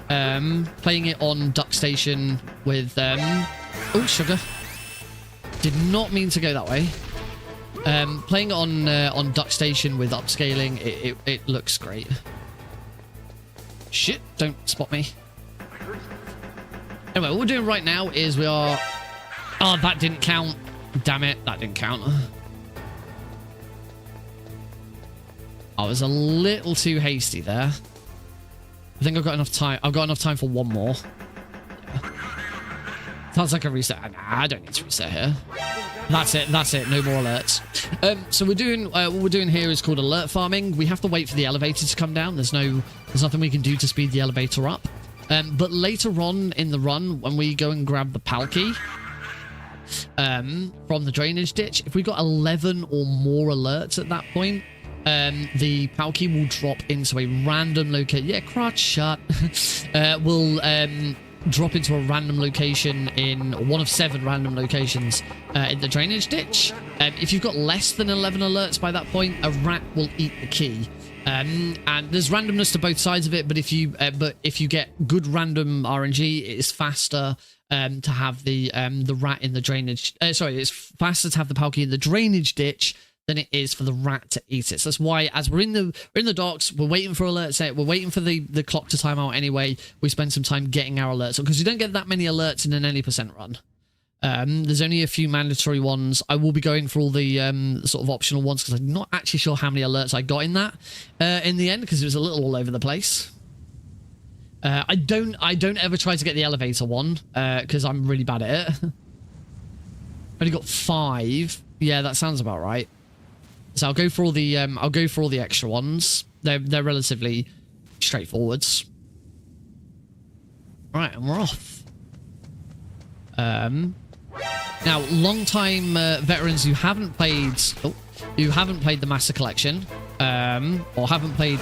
Playing it on DuckStation with... oh, sugar. Did not mean to go that way. Playing it on DuckStation with upscaling, it looks great. Shit, don't spot me. Anyway, what we're doing right now is we are... Oh, that didn't count. Damn it, that didn't count. I was a little too hasty there. I think I've got enough time. I've got enough time for one more. Yeah. Sounds like a reset. Nah, I don't need to reset here. That's it. That's it. No more alerts. So we're doing what we're doing here is called alert farming. We have to wait for the elevator to come down. There's nothing we can do to speed the elevator up. But later on in the run, when we go and grab the PAL key from the drainage ditch, if we got 11 or more alerts at that point, the PAL key will drop into a random location. Yeah, crotch shut. Will drop into a random location in one of 7 random locations in the drainage ditch. If you've got less than 11 alerts by that point, a rat will eat the key. And there's randomness to both sides of it, but if you get good random RNG, it is faster to have the rat in the drainage. Sorry, it's faster to have the PAL key in the drainage ditch than it is for the rat to eat it. So that's why, as we're in the docks, we're waiting for alerts. We're waiting for the clock to time out anyway. We spend some time getting our alerts because you don't get that many alerts in an any percent run. There's only a few mandatory ones. I will be going for all the sort of optional ones because I'm not actually sure how many alerts I got in that in the end because it was a little all over the place. I don't ever try to get the elevator one because I'm really bad at it. Only got 5. Yeah, that sounds about right. So I'll go for all the extra ones. They're relatively straightforwards. All right, and we're off. Now, long-time veterans who haven't played the Master Collection, or haven't played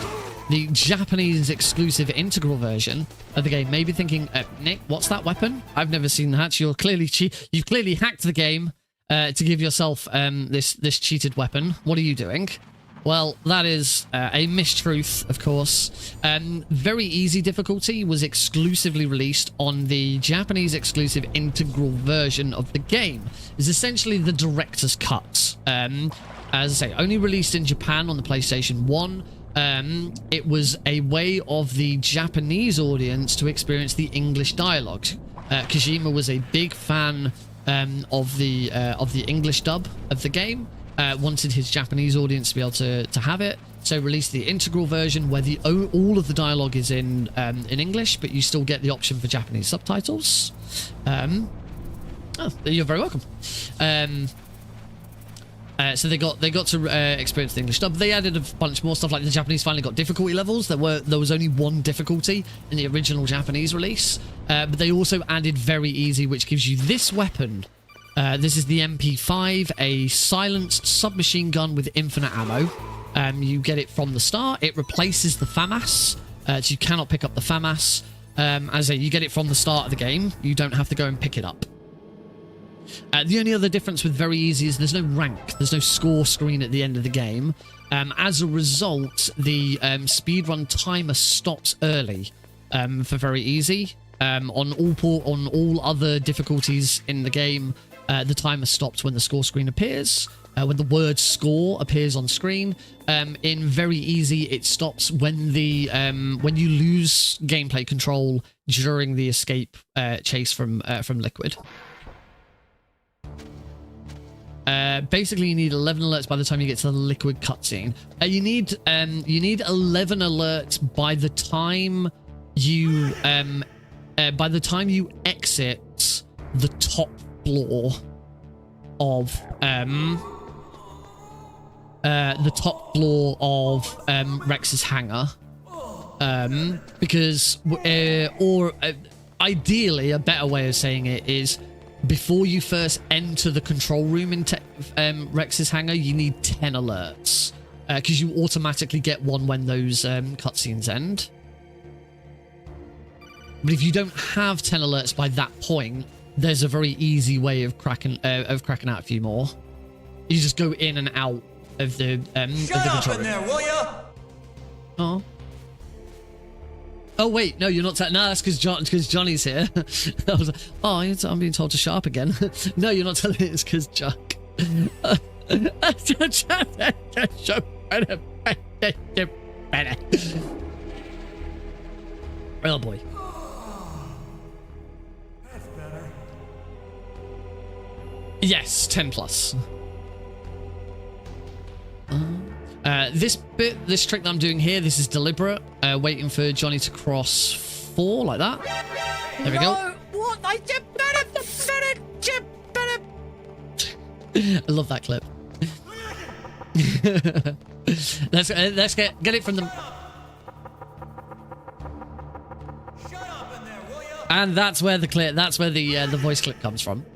the Japanese exclusive integral version of the game, may be thinking, Nick, what's that weapon? I've never seen that. You've clearly hacked the game to give yourself this cheated weapon. What are you doing? Well, that is a mistruth, of course. Very easy difficulty was exclusively released on the Japanese exclusive integral version of the game. It's essentially the director's cut. As I say, only released in Japan on the PlayStation 1. It was a way of the Japanese audience to experience the English dialogue. Kojima was a big fan of the English dub of the game. Wanted his Japanese audience to be able to have it, so released the integral version where all of the dialogue is in English, but you still get the option for Japanese subtitles. You're very welcome. So they got to experience the English dub. They added a bunch more stuff, like the Japanese finally got difficulty levels. There was only 1 difficulty in the original Japanese release, but they also added very easy, which gives you this weapon. This is the MP5, a silenced submachine gun with infinite ammo. You get it from the start. It replaces the FAMAS, so you cannot pick up the FAMAS. As I say, you get it from the start of the game. You don't have to go and pick it up. The only other difference with very easy is there's no rank. There's no score screen at the end of the game. As a result, the speedrun timer stops early for very easy. On all other difficulties in the game, the timer stops when the score screen appears, when the word score appears on screen. In very easy, it stops when you lose gameplay control during the escape chase from Liquid. Basically, you need 11 alerts by the time you get to the Liquid cutscene. You need 11 alerts by the time you exit the top floor of Rex's hangar, because ideally a better way of saying it is before you first enter the control room into Rex's hangar, you need 10 alerts because you automatically get one when those cutscenes end. But if you don't have 10 alerts by that point, there's a very easy way of cracking out a few more. You just go in and out of the control room. There, will ya? Oh. Oh wait, no, you're not. No, that's because Johnny's here. I was like, oh, I'm being told to shut up again. No, you're not telling me it's because Chuck. Oh boy. That's better. Yes, 10 plus. This trick that I'm doing here, this is deliberate. Waiting for Johnny to cross 4 like that. There we go. What? I love that clip. let's get it from the. Shut up in there, will ya? And that's where the voice clip comes from.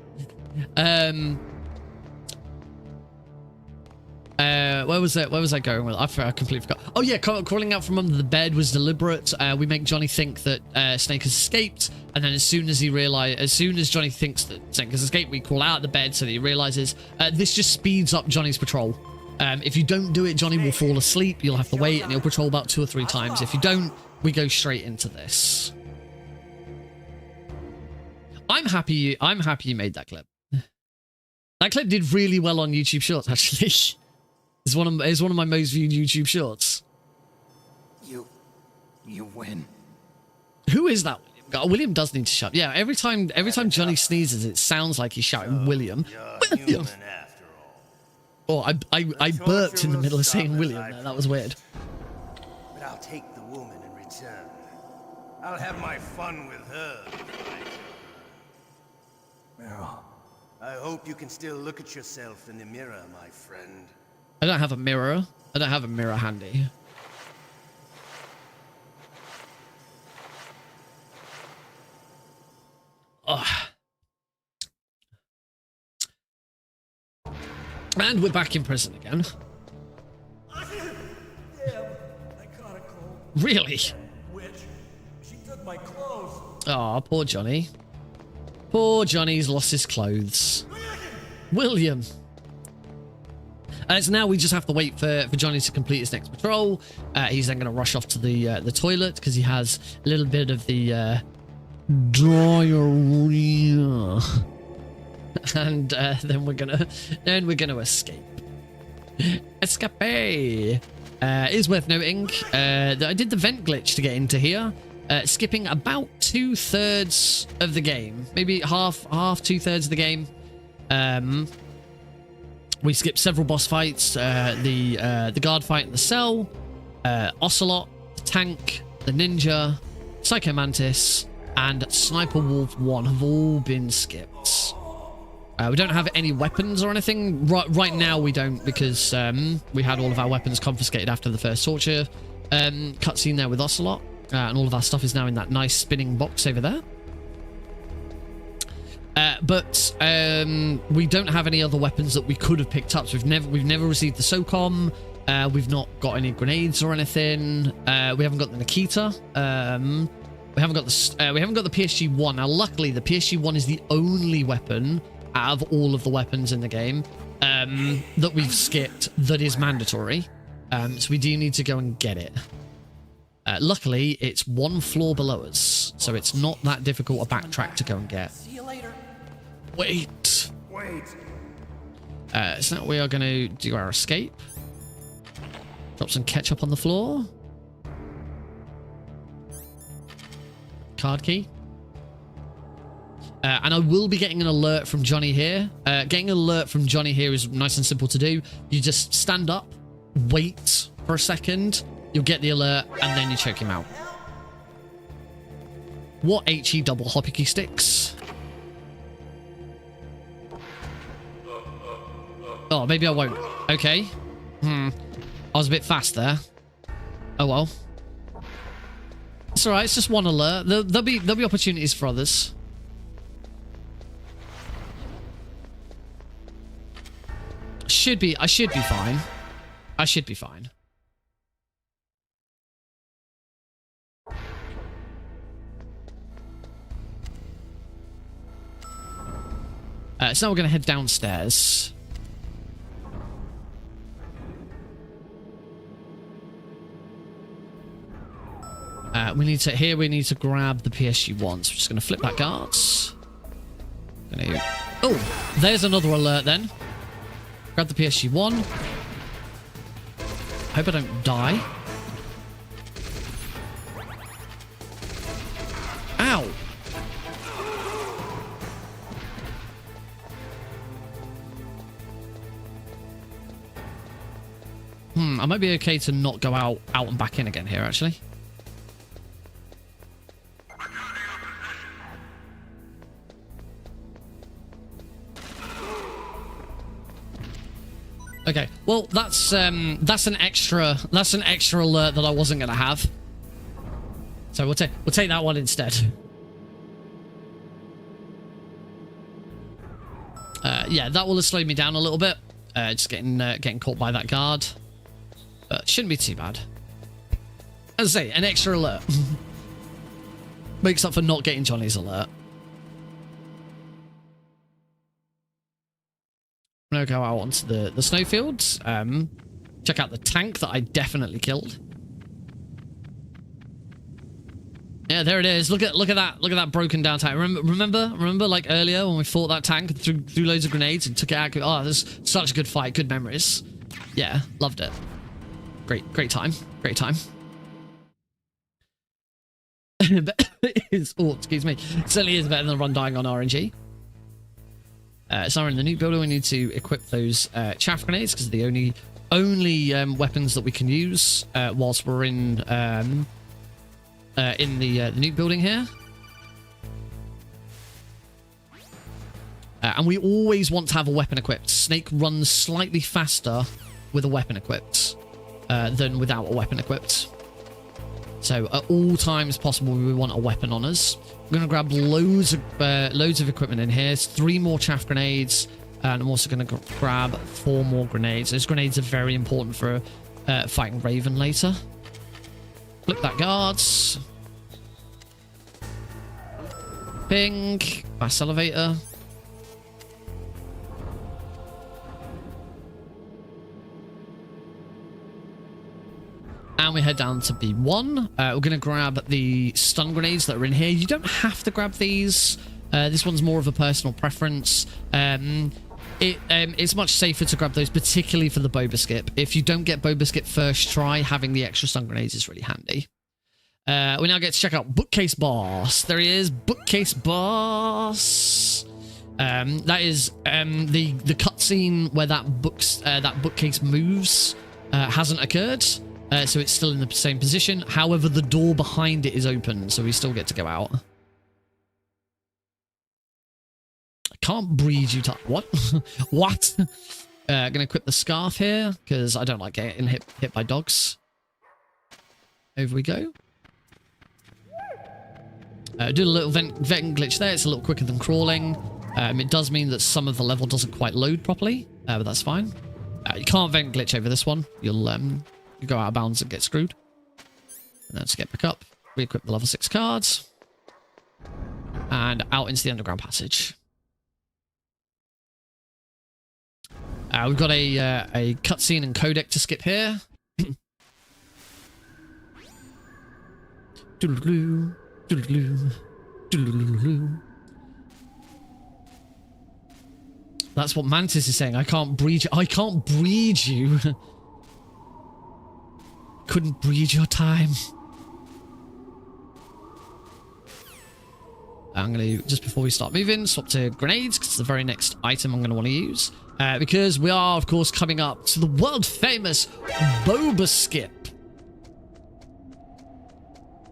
Where was I going with? I completely forgot. Oh yeah, crawling out from under the bed was deliberate. We make Johnny think that Snake has escaped, and then as soon as Johnny thinks that Snake has escaped, we crawl out of the bed so that he realizes. This just speeds up Johnny's patrol. If you don't do it, Johnny will fall asleep. You'll have to wait, and he'll patrol about 2 or 3 times. If you don't, we go straight into this. I'm happy you made that clip. That clip did really well on YouTube Shorts, actually. It's one of my most viewed YouTube shorts. You win. Who is that? William does need to shout. Yeah, every time Johnny sneezes, it sounds like he's shouting William. William. Oh, I burped in the middle of saying William there. That was weird. But I'll take the woman in return. I'll have my fun with her. Well, I hope you can still look at yourself in the mirror, my friend. I don't have a mirror. I don't have a mirror handy. Oh. And we're back in prison again. Damn, I caught a cold. Really? Witch, she took my clothes. Oh, poor Johnny. Poor Johnny's lost his clothes. William. So now we just have to wait for Johnny to complete his next patrol. He's then going to rush off to the toilet because he has a little bit of the diarrhea. And then we're gonna escape. Escape. It is worth noting that I did the vent glitch to get into here, skipping about 2/3 of the game, maybe half 2/3 of the game. We skipped several boss fights, the guard fight in the cell, Ocelot, the tank, the ninja, Psycho Mantis, and Sniper Wolf 1 have all been skipped. We don't have any weapons or anything. Right now we don't, because we had all of our weapons confiscated after the first torture cutscene there with Ocelot. And all of our stuff is now in that nice spinning box over there. But we don't have any other weapons that we could have picked up. So we've never received the SOCOM. We've not got any grenades or anything. We haven't got the Nikita. We haven't got the PSG-1. Now, luckily, the PSG-1 is the only weapon out of all of the weapons in the game that we've skipped that is mandatory. So we do need to go and get it. Luckily, it's one floor below us, so it's not that difficult a backtrack to go and get. See you later. Wait. So now we are going to do our escape. Drop some ketchup on the floor. Card key. And I will be getting an alert from Johnny here. Getting an alert from Johnny here is nice and simple to do. You just stand up, wait for a second, you'll get the alert, and then you choke him out. What HE double hoppy sticks? Oh, maybe I won't. Okay. I was a bit fast there. Oh well. It's alright, it's just one alert. There'll be opportunities for others. I should be fine. I should be fine. So now we're going to head downstairs. We need to grab the PSG-1. So we're just going to flip that guards. Oh, there's another alert then. Grab the PSG-1. Hope I don't die. Ow! I might be okay to not go out and back in again here, actually. Okay, well that's an extra alert that I wasn't gonna have. So we'll take that one instead. Yeah, that will have slowed me down a little bit. Just getting caught by that guard, but shouldn't be too bad. As I say, an extra alert makes up for not getting Johnny's alert. I'm gonna go out onto the snowfields. Check out the tank that I definitely killed. Yeah, there it is. Look at that broken down tank. Remember like earlier when we fought that tank and threw loads of grenades and took it out. Oh, this is such a good fight. Good memories. Yeah, loved it. Great time. Great time. Oh, excuse me. Certainly is better than run dying on RNG. So in the nuke builder, we need to equip those chaff grenades because they're the only weapons that we can use whilst we're in the nuke building here. And we always want to have a weapon equipped. Snake runs slightly faster with a weapon equipped than without a weapon equipped. So at all times possible, we want a weapon on us. We're going to grab loads of equipment in here. 3 more chaff grenades. And I'm also going to grab 4 more grenades. Those grenades are very important for fighting Raven later. Flip that guards. Ping. Fast elevator. And we head down to B1. We're going to grab the stun grenades that are in here. You don't have to grab these. This one's more of a personal preference. It's much safer to grab those, particularly for the Boba Skip. If you don't get Boba Skip first try, having the extra stun grenades is really handy. We now get to check out Bookcase Boss. There he is, Bookcase Boss. That is the cutscene where that bookcase moves hasn't occurred. So it's still in the same position. However, the door behind it is open, so we still get to go out. I can't breed you to... What? What? Gonna equip the scarf here, because I don't like getting hit by dogs. Over we go. Do a little vent glitch there. It's a little quicker than crawling. It does mean that some of the level doesn't quite load properly, but that's fine. You can't vent glitch over this one. You'll you go out of bounds and get screwed. And then just get back up. Re-equip the level 6 cards. And out into the underground passage. We've got a cutscene and codec to skip here. Doodle-doo, doodle-doo, doodle-doo. That's what Mantis is saying. I can't breed you. I can't breed you. Couldn't breed your time. I'm going to, just before we start moving, swap to grenades, because it's the very next item I'm going to want to use. Because we are, of course, coming up to the world-famous Boba Skip.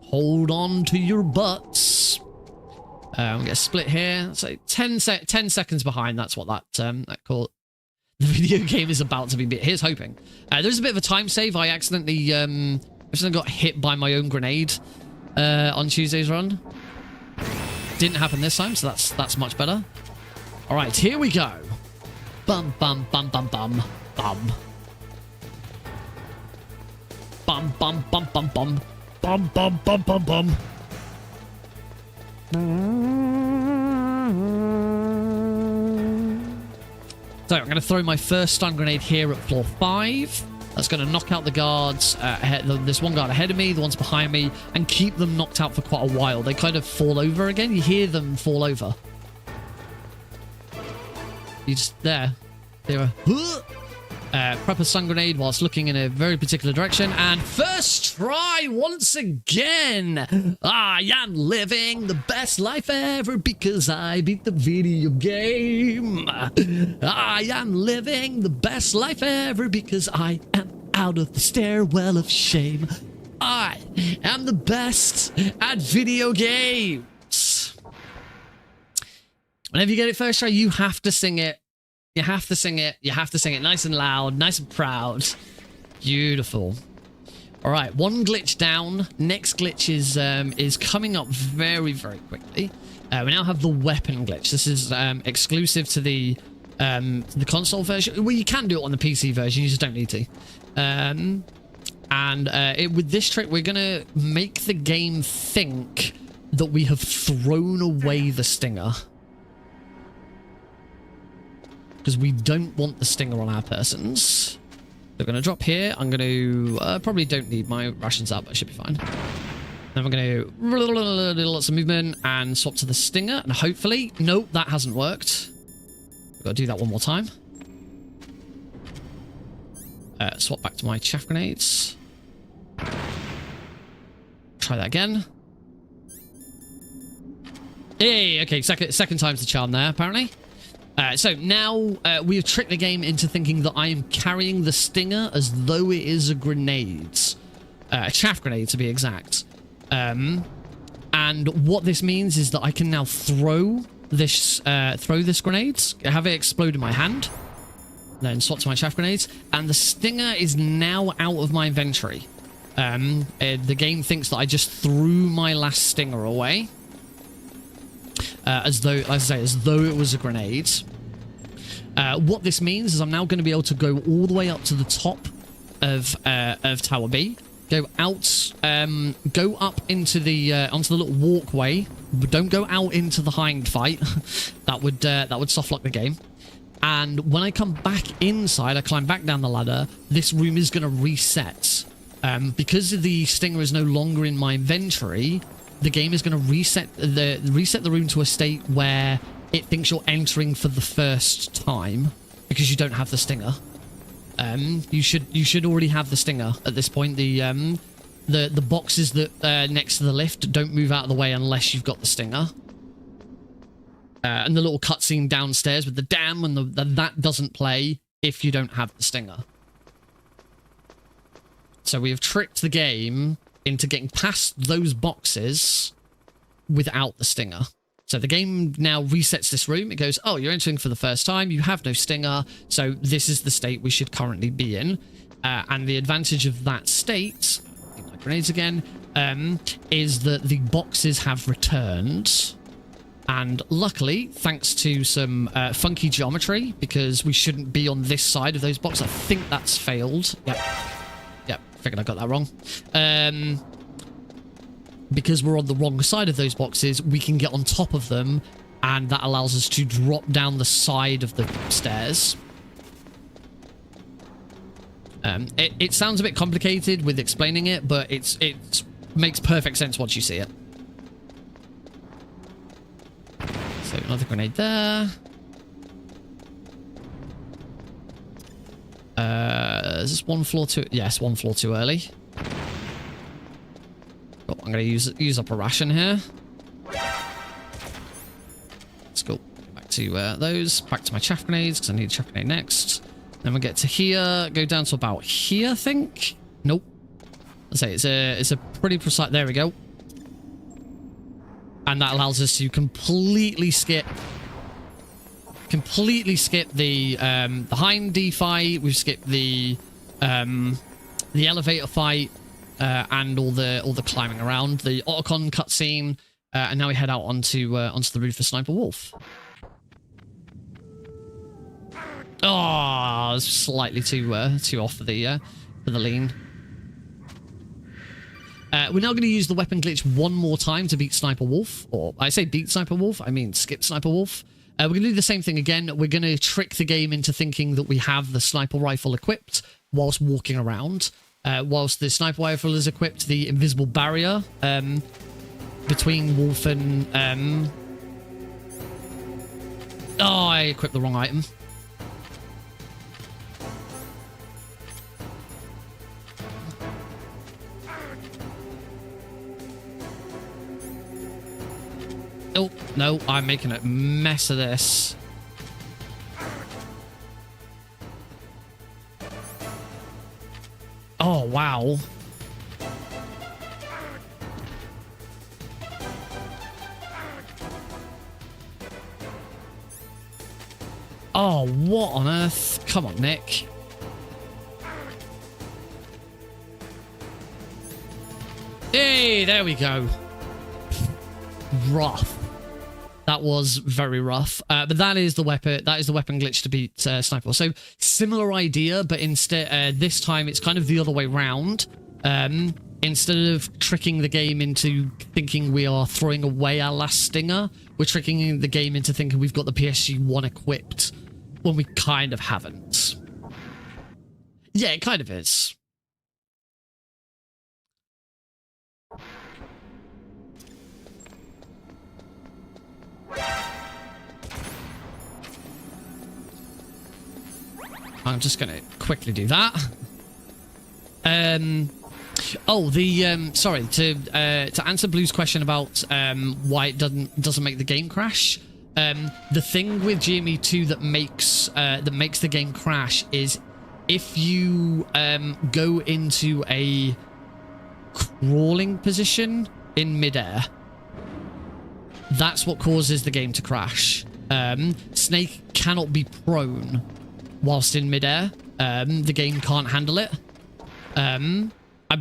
Hold on to your butts. We get a split here. So 10 seconds behind. That's what that call. The video game is about to be bit. Here's hoping. There's a bit of a time save. I accidentally got hit by my own grenade on Tuesday's run. Didn't happen this time, so that's much better. All right, here we go. Bum bum bum bum bum bum. Bum bum bum bum bum bum bum bum bum bum. So I'm going to throw my first stun grenade here at floor 5. That's going to knock out the guards. There's one guard ahead of me, the ones behind me, and keep them knocked out for quite a while. They kind of fall over again. You hear them fall over. You just there. They were. Prep a stun grenade whilst looking in a very particular direction. And first try once again. I am living the best life ever because I beat the video game. I am living the best life ever because I am out of the stairwell of shame. I am the best at video games. Whenever you get it first try, you have to sing it. You have to sing it. You have to sing it nice and loud, nice and proud. Beautiful. All right, one glitch down. Next glitch is coming up very, very quickly. We now have the weapon glitch. This is exclusive to the console version. Well, you can do it on the PC version. You just don't need to. With this trick, we're gonna make the game think that we have thrown away the stinger. Because we don't want the stinger on our persons. They're going to drop here. I'm going to... probably don't need my rations up, but I should be fine. Then we're going to do lots of movement and swap to the stinger. And hopefully... Nope, that hasn't worked. We've got to do that one more time. Swap back to my chaff grenades. Try that again. Hey, okay, second time's the charm there, apparently. So now we have tricked the game into thinking that I am carrying the stinger as though it is a grenade. A chaff grenade, to be exact. And what this means is that I can now throw this grenade, have it explode in my hand, then swap to my chaff grenades, and the stinger is now out of my inventory. The game thinks that I just threw my last stinger away. As though it was a grenade. What this means is I'm now going to be able to go all the way up to the top of Tower B, go out, go up into the onto the little walkway, but don't go out into the hind fight. that would softlock the game. And when I come back inside, I climb back down the ladder. This room is going to reset because the stinger is no longer in my inventory. The game is going to reset the room to a state where it thinks you're entering for the first time because you don't have the stinger. You should already have the stinger at this point. The boxes that next to the lift don't move out of the way unless you've got the stinger. And the little cutscene downstairs with the dam and that doesn't play if you don't have the stinger. So we have tricked the game into getting past those boxes without the stinger. So the game now resets this room. It goes, oh, you're entering for the first time. You have no stinger. So this is the state we should currently be in. And the advantage of that state, I think my grenades again, is that the boxes have returned. And luckily, thanks to some funky geometry, because we shouldn't be on this side of those boxes. I think that's failed. Yep. Figured I got that wrong. Because we're on the wrong side of those boxes, we can get on top of them, and that allows us to drop down the side of the stairs. It sounds a bit complicated with explaining it, but it makes perfect sense once you see it. So another grenade there. Is this one floor too? Yes, one floor too early. Oh, I'm going to use up a ration here. Let's go back to those. Back to my chaff grenades because I need a chaff grenade next. Then we'll get to here. Go down to about here, I think. Nope. Let's say it's a pretty precise. There we go. And that allows us to completely skip the hind D fight. We've skipped the elevator fight and all the climbing around, the Otacon cutscene, and now we head out onto the roof of Sniper Wolf. Oh, slightly too off for the lean. We're now going to use the weapon glitch one more time to beat Sniper Wolf. Or I say beat Sniper Wolf, I mean skip Sniper Wolf. We're going to do the same thing again. We're going to trick the game into thinking that we have the sniper rifle equipped whilst walking around. Whilst the sniper rifle is equipped, the invisible barrier between Wolf and... Oh, I equipped the wrong item. Oh, no, I'm making a mess of this. Oh, wow. Oh, what on earth? Come on, Nick. Hey, there we go. Rough. That was very rough, but that is the weapon. That is the weapon glitch to beat Sniper. So similar idea, but instead this time it's kind of the other way round. Instead of tricking the game into thinking we are throwing away our last stinger, we're tricking the game into thinking we've got the PSG1 equipped when we kind of haven't. Yeah, it kind of is. I'm just going to quickly do that. Oh, the sorry, to answer Blue's question about why it doesn't make the game crash. The thing with GME2 that makes the game crash is if you go into a crawling position in midair. That's what causes the game to crash. Snake cannot be prone whilst in midair. The game can't handle it. I'm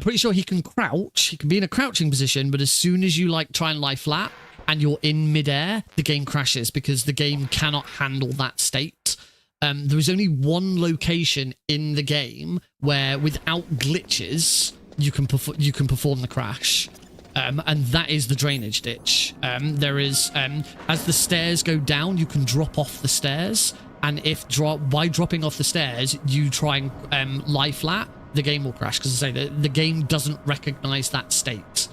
pretty sure he can crouch. He can be in a crouching position, but as soon as you like try and lie flat and you're in midair, the game crashes because the game cannot handle that state. There is only one location in the game where, without glitches, you can perform the crash, and that is the drainage ditch. There is, as the stairs go down, you can drop off the stairs, and by dropping off the stairs, you try and lie flat, the game will crash because I say the game doesn't recognize that state.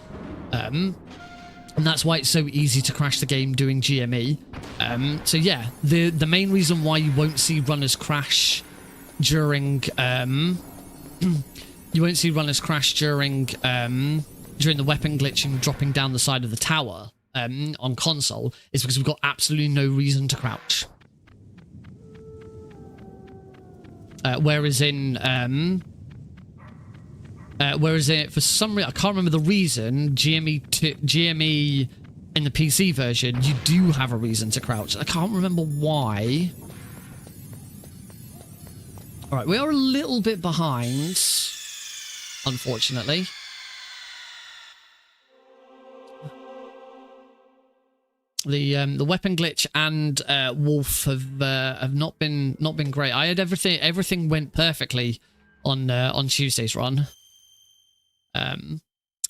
And that's why it's so easy to crash the game doing GME. So yeah, the main reason why you won't see runners crash during during the weapon glitching dropping down the side of the tower on console is because we've got absolutely no reason to crouch. Whereas for some reason, I can't remember the reason, GME in the PC version, you do have a reason to crouch. I can't remember why. All right, we are a little bit behind, unfortunately. The weapon glitch and Wolf have not been great. I had everything went perfectly on Tuesday's run.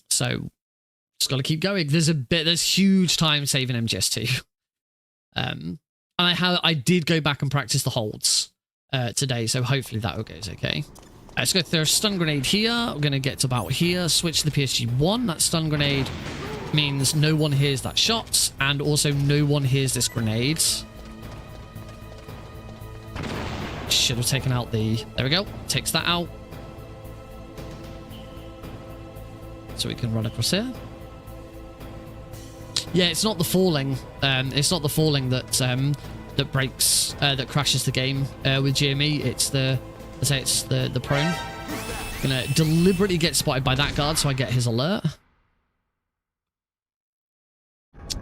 So just got to keep going. There's huge time saving MGS2. And I did go back and practice the holds today, so hopefully that goes okay. Let's go through a stun grenade here. We're going to get to about here. Switch to the PSG1. That stun grenade means no one hears that shot, and also no one hears this grenade. Should have taken out the... There we go. Takes that out. So we can run across here. Yeah, it's not the falling. It's not the falling that that breaks, that crashes the game with GME. It's the prone. Gonna deliberately get spotted by that guard, so I get his alert.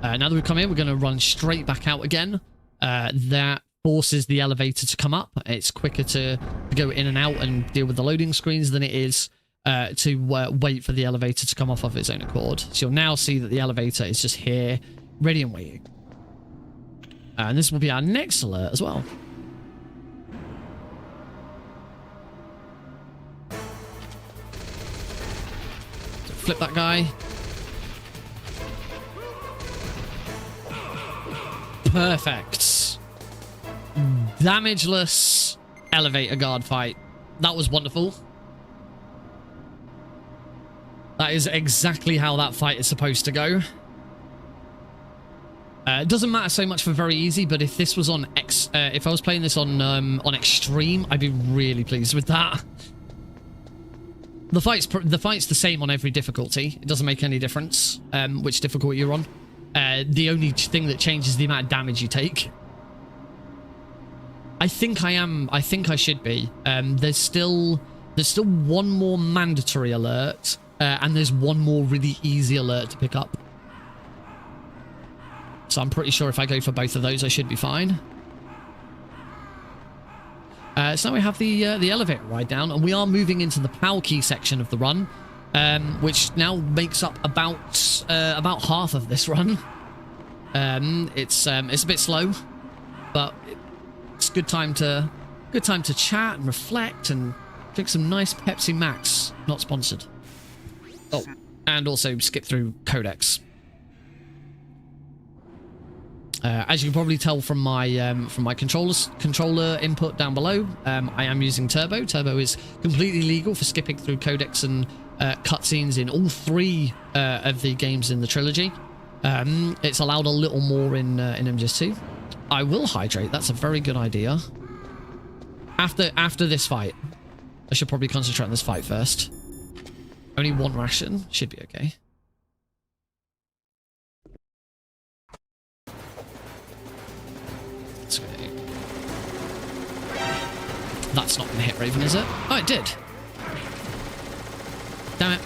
Now that we've come in, we're gonna run straight back out again. That forces the elevator to come up. It's quicker to go in and out and deal with the loading screens than it is to wait for the elevator to come off of its own accord. So you'll now see that the elevator is just here, ready and waiting. And this will be our next alert as well. So flip that guy. Perfect. Damageless elevator guard fight. That was wonderful. That is exactly how that fight is supposed to go. It doesn't matter so much for very easy, but if this was on if I was playing this on extreme, I'd be really pleased with that. The fight's the same on every difficulty. It doesn't make any difference which difficulty you're on. The only thing that changes is the amount of damage you take. I think I should be. There's still one more mandatory alert. And there's one more really easy alert to pick up. So I'm pretty sure if I go for both of those, I should be fine. So now we have the elevator ride down, and we are moving into the POW key section of the run, which now makes up about half of this run. It's a bit slow, but it's good time to chat and reflect and drink some nice Pepsi Max. Not sponsored. Oh, and also skip through codecs. As you can probably tell from my controller input down below, I am using Turbo. Turbo is completely legal for skipping through codecs and cutscenes in all 3 of the games in the trilogy. It's allowed a little more in MGS2. I will hydrate. That's a very good idea. After this fight, I should probably concentrate on this fight first. Only one ration. Should be okay. Let's go. That's not going to hit Raven, is it? Oh, it did. Damn it.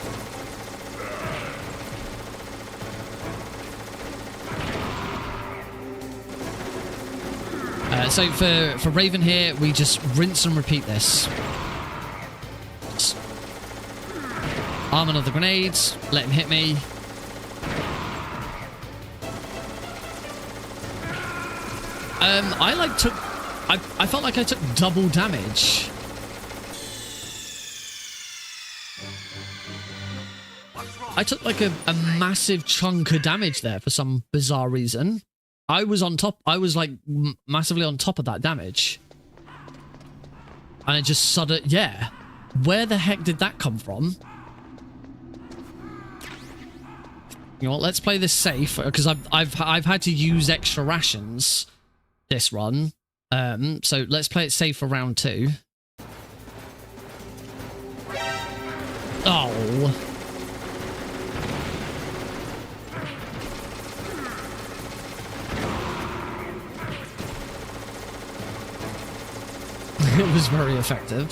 So for Raven here, we just rinse and repeat this. Just arm another grenades, let him hit me. I felt like I took double damage. I took like a massive chunk of damage there for some bizarre reason. I was on top. I was like massively on top of that damage. And it just suddenly, yeah. Where the heck did that come from? You know what? Let's play this safe because I've had to use extra rations this run. So let's play it safe for round 2. Oh. It was very effective.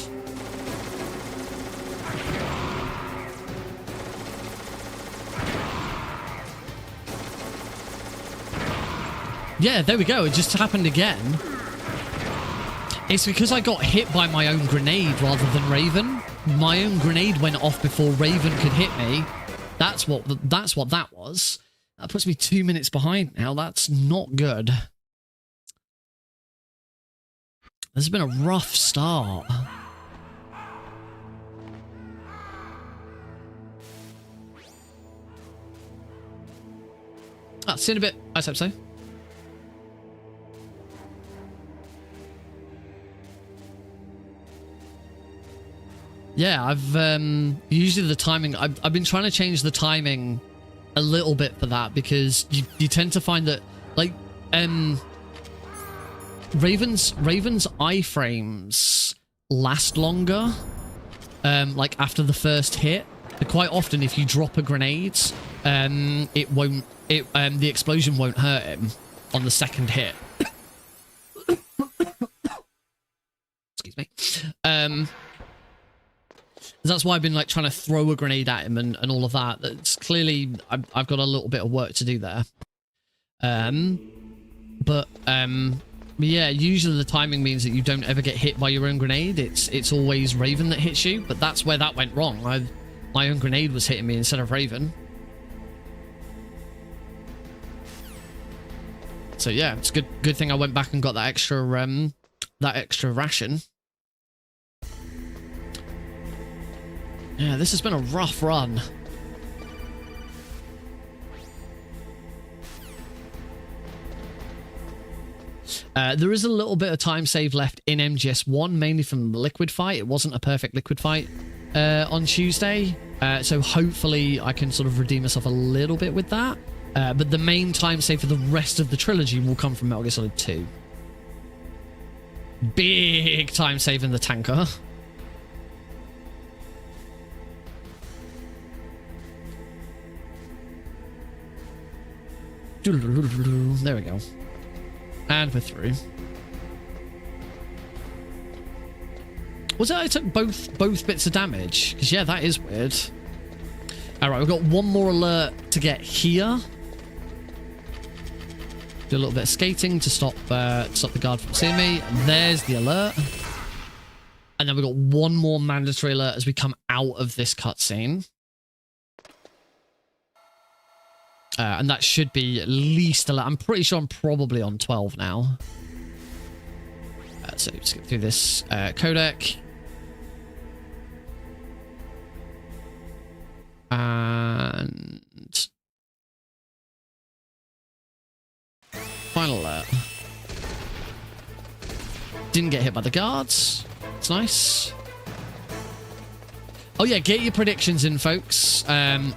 Yeah, there we go. It just happened again. It's because I got hit by my own grenade rather than Raven. My own grenade went off before Raven could hit me. That's what that was. That puts me 2 minutes behind now. That's not good. This has been a rough start. See you in a bit. I hope so. Yeah, I've usually the timing. I've been trying to change the timing a little bit for that because you tend to find that like Raven's iframes last longer, like after the first hit. But quite often, if you drop a grenade, the explosion won't hurt him on the second hit. Excuse me. That's why I've been like trying to throw a grenade at him and all of that. That's clearly I've got a little bit of work to do there. But yeah, usually the timing means that you don't ever get hit by your own grenade. It's always Raven that hits you, but that's where that went wrong. My own grenade was hitting me instead of Raven. So yeah, it's good thing I went back and got that extra ration. Yeah, this has been a rough run. There is a little bit of time save left in MGS1, mainly from the liquid fight. It wasn't a perfect liquid fight on Tuesday, so hopefully I can sort of redeem myself a little bit with that. But the main time save for the rest of the trilogy will come from Metal Gear Solid 2. Big time save in the tanker. There we go. And we're through. Was it I took both bits of damage? Because yeah, that is weird. Alright, we've got one more alert to get here. Do a little bit of skating to stop the guard from seeing me. And there's the alert. And then we've got one more mandatory alert as we come out of this cutscene. And that should be at least 11. I'm pretty sure I'm probably on 12 now. So skip through this codec. And final alert. Didn't get hit by the guards. It's nice. Oh yeah, get your predictions in, folks.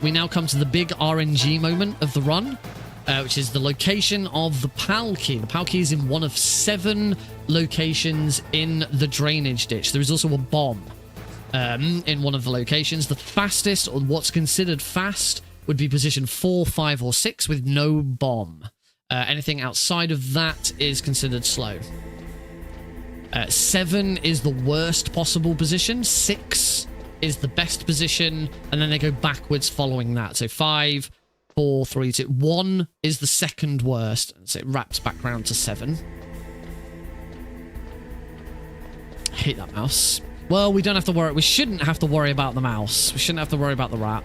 We now come to the big RNG moment of the run, which is the location of the PAL key. The PAL key is in one of 7 locations in the drainage ditch. There is also a bomb in one of the locations. The fastest, or what's considered fast, would be position 4, 5, or 6 with no bomb. Anything outside of that is considered slow. 7 is the worst possible position. 6 is the best position, and then they go backwards following that. So 5, 4, 3, 2, 1 is the second worst. So it wraps back round to 7. I hate that mouse. Well, we don't have to worry. We shouldn't have to worry about the mouse. We shouldn't have to worry about the rat.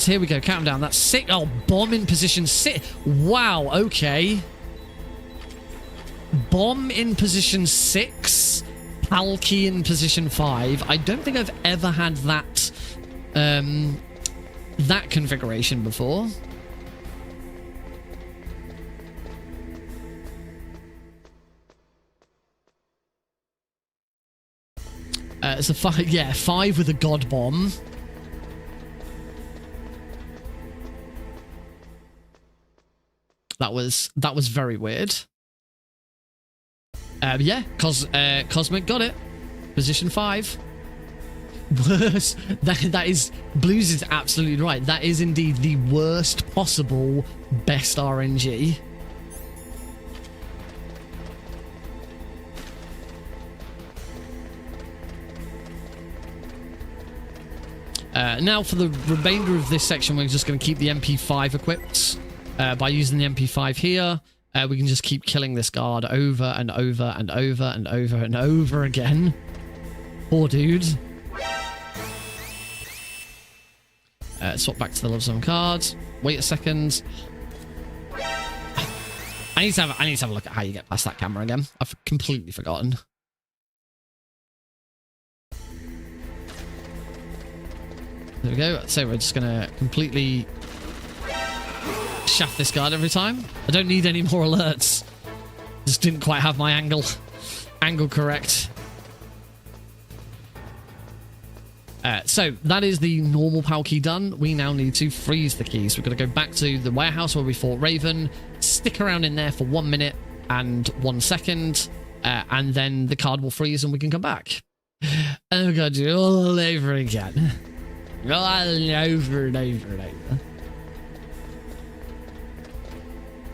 So here we go. Count down. That's 6. Oh, bomb in position 6. Wow. Okay. Bomb in position 6. Palkey in position 5. I don't think I've ever had that that configuration before. It's a 5. Yeah, 5 with a god bomb. That was very weird. Yeah, Cosmic got it. Position 5. Worst. That is... Blues is absolutely right. That is indeed the worst possible best RNG. Now for the remainder of this section, we're just going to keep the MP5 equipped. By using the MP5 here, we can just keep killing this guard over and over and over and over and over again. Poor dude. Swap back to the Love Zone card. Wait a second. I need to have a look at how you get past that camera again. I've completely forgotten. There we go. So we're just going to completely shaft this guard every time. I don't need any more alerts. Just didn't quite have my angle correct. So that is the normal PAL key done. We now need to freeze the keys. We're going to go back to the warehouse where we fought Raven, stick around in there for 1 minute and 1 second, and then the card will freeze and we can come back. And we're going to do it all over again. All over and over and over.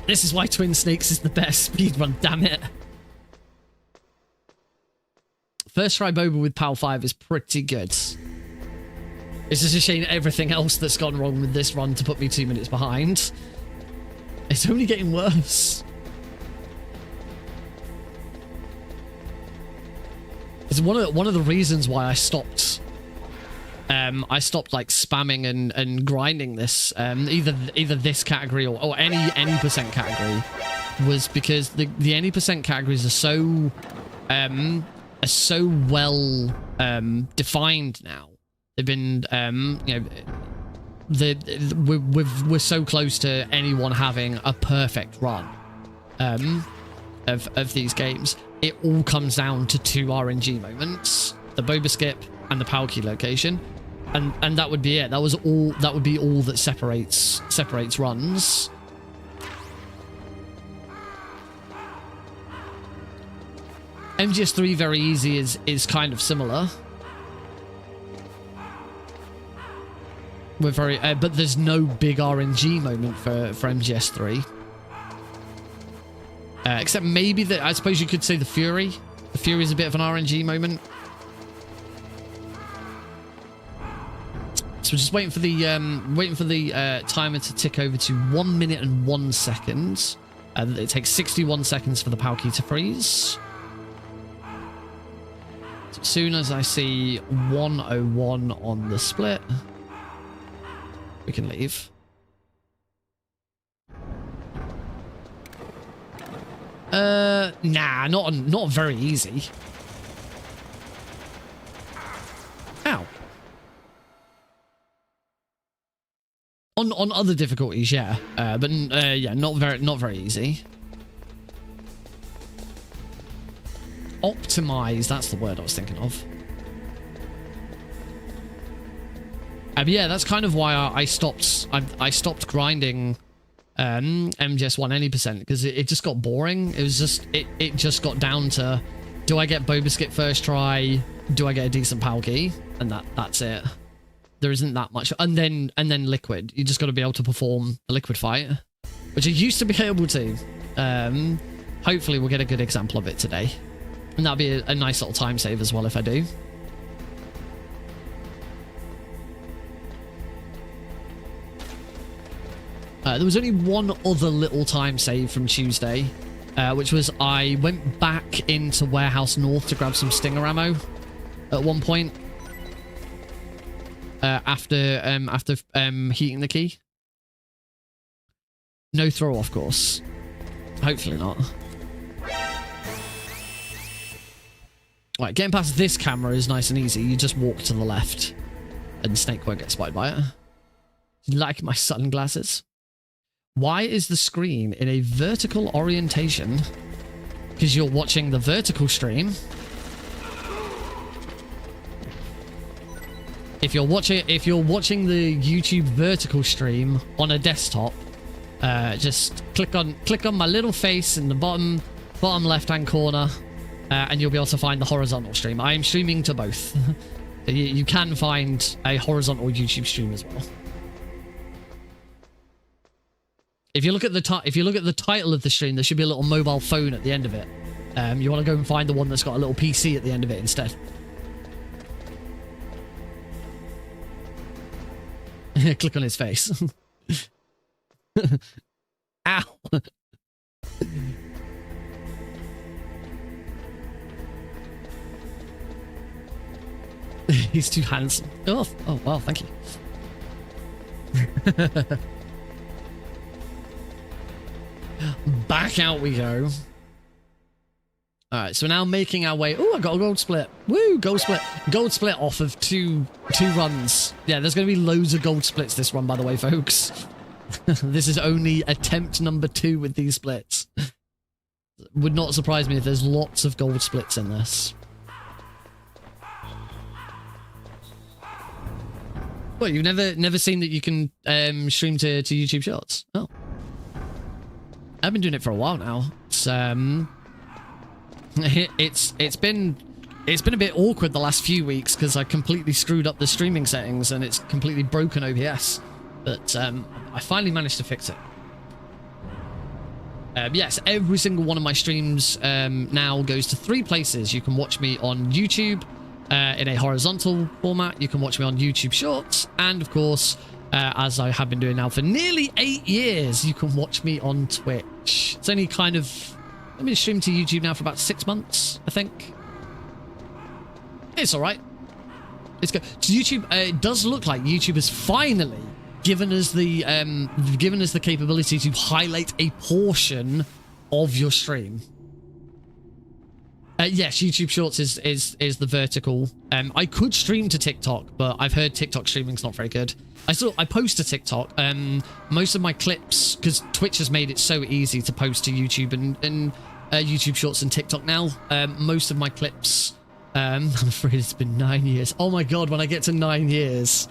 This is why Twin Snakes is the best speedrun, damn it. First try Boba with PAL 5 is pretty good. It's just a shame everything else that's gone wrong with this run to put me 2 minutes behind. It's only getting worse. It's one of the reasons why I stopped like spamming and grinding this, either this category or any percent category, was because the any percent categories are so well defined now. They've been you know, we're so close to anyone having a perfect run of these games. It all comes down to 2 RNG moments: the Boba skip and the PAL key location. And that would be it. That would be all that separates runs. MGS3 very easy is kind of similar. We're very but there's no big RNG moment for MGS3. Except maybe that, I suppose you could say the Fury. The Fury is a bit of an RNG moment. So we're just waiting for the timer to tick over to 1 minute and 1 second. It takes 61 seconds for the PAL key to freeze. So as soon as I see 101 on the split, we can leave. Nah, not very easy. Ow. On other difficulties, yeah, but yeah, not very easy. Optimize, that's the word I was thinking of. Yeah, that's kind of why I stopped grinding MGS1 any percent, because it just got boring. It was just it just got down to, do I get Boba skip first try? Do I get a decent PAL key? and that's it. There isn't that much. And then liquid. You just got to be able to perform a liquid fight, which I used to be able to. Hopefully we'll get a good example of it today. And that'll be a nice little time save as well if I do. There was only one other little time save from Tuesday, which was I went back into Warehouse North to grab some Stinger ammo at one point. After heating the key. No throw off course. Hopefully not. Right, getting past this camera is nice and easy. You just walk to the left and Snake won't get spotted by it. Like my sunglasses. Why is the screen in a vertical orientation? Because you're watching the vertical stream. If you're watching the YouTube vertical stream on a desktop, just click on my little face in the bottom left-hand corner, and you'll be able to find the horizontal stream. I am streaming to both. You can find a horizontal YouTube stream as well. If you look at the title of the stream, there should be a little mobile phone at the end of it. You want to go and find the one that's got a little PC at the end of it instead. Click on his face. Ow. He's too handsome. Oh, wow, thank you. Back out we go. All right, so we're now making our way. Oh, I got a gold split. Woo, gold split. Gold split off of two runs. Yeah, there's going to be loads of gold splits this run, by the way, folks. This is only attempt number 2 with these splits. Would not surprise me if there's lots of gold splits in this. What, you've never seen that you can stream to YouTube Shorts? Oh. I've been doing it for a while now. It's been a bit awkward the last few weeks because I completely screwed up the streaming settings and it's completely broken OBS. But I finally managed to fix it. Yes, every single one of my streams now goes to 3 places. You can watch me on YouTube in a horizontal format. You can watch me on YouTube Shorts. And of course, as I have been doing now for nearly 8 years, you can watch me on Twitch. It's only kind of... I've been streaming to YouTube now for about 6 months, I think. It's all right. It's good. To YouTube, it does look like YouTube has finally given us the capability to highlight a portion of your stream. Yes, YouTube Shorts is the vertical. I could stream to TikTok, but I've heard TikTok streaming's not very good. I post to TikTok. Most of my clips, because Twitch has made it so easy to post to YouTube and YouTube Shorts and TikTok now. Most of my clips, I'm afraid it's been 9 years. Oh my god, when I get to 9 years,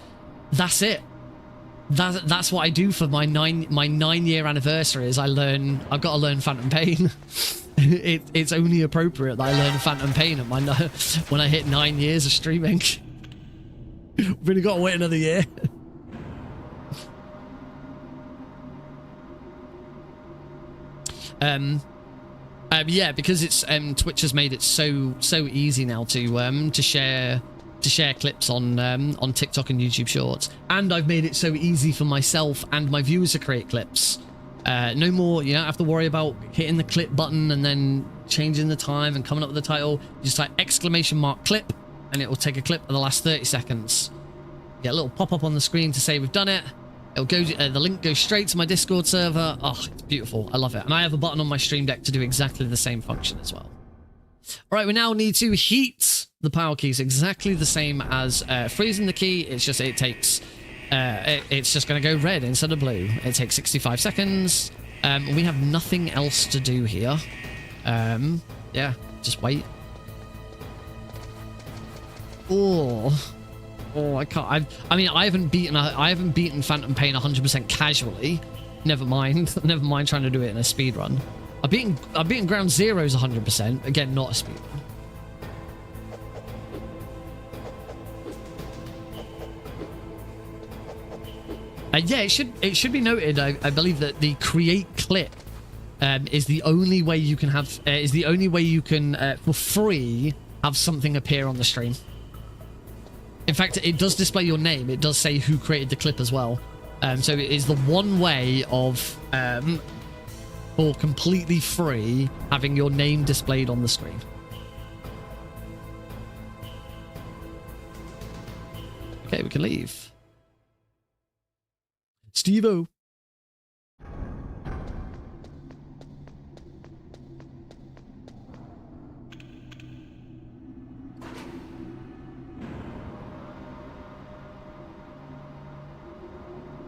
that's it. That's what I do for my 9-year anniversary. Is I've got to learn Phantom Pain. It's only appropriate that I learn Phantom Pain at when I hit 9 years of streaming. We've really got to wait another year. Yeah, because it's Twitch has made it so easy now to share clips on TikTok and YouTube Shorts, and I've made it so easy for myself and my viewers to create clips. No more, you don't have to worry about hitting the clip button and then changing the time and coming up with the title. You just type !clip and it will take a clip of the last 30 seconds. You get a little pop-up on the screen to say we've done it. It'll go. The link goes straight to my Discord server. Oh, it's beautiful. I love it. And I have a button on my Stream Deck to do exactly the same function as well. All right, we now need to heat the power keys exactly the same as freezing the key. It's just it takes. It's just going to go red instead of blue. It takes 65 seconds. We have nothing else to do here. Yeah, just wait. Oh, I can't. I mean, I haven't beaten Phantom Pain 100% casually. Never mind trying to do it in a speed run. I've beaten Ground Zeroes 100%. Again, not a speed run. Yeah, it should be noted. I believe that the create clip is the only way you can have for free have something appear on the stream. In fact, it does display your name. It does say who created the clip as well. So it is the one way of for completely free having your name displayed on the screen. Okay, we can leave. Steve-O.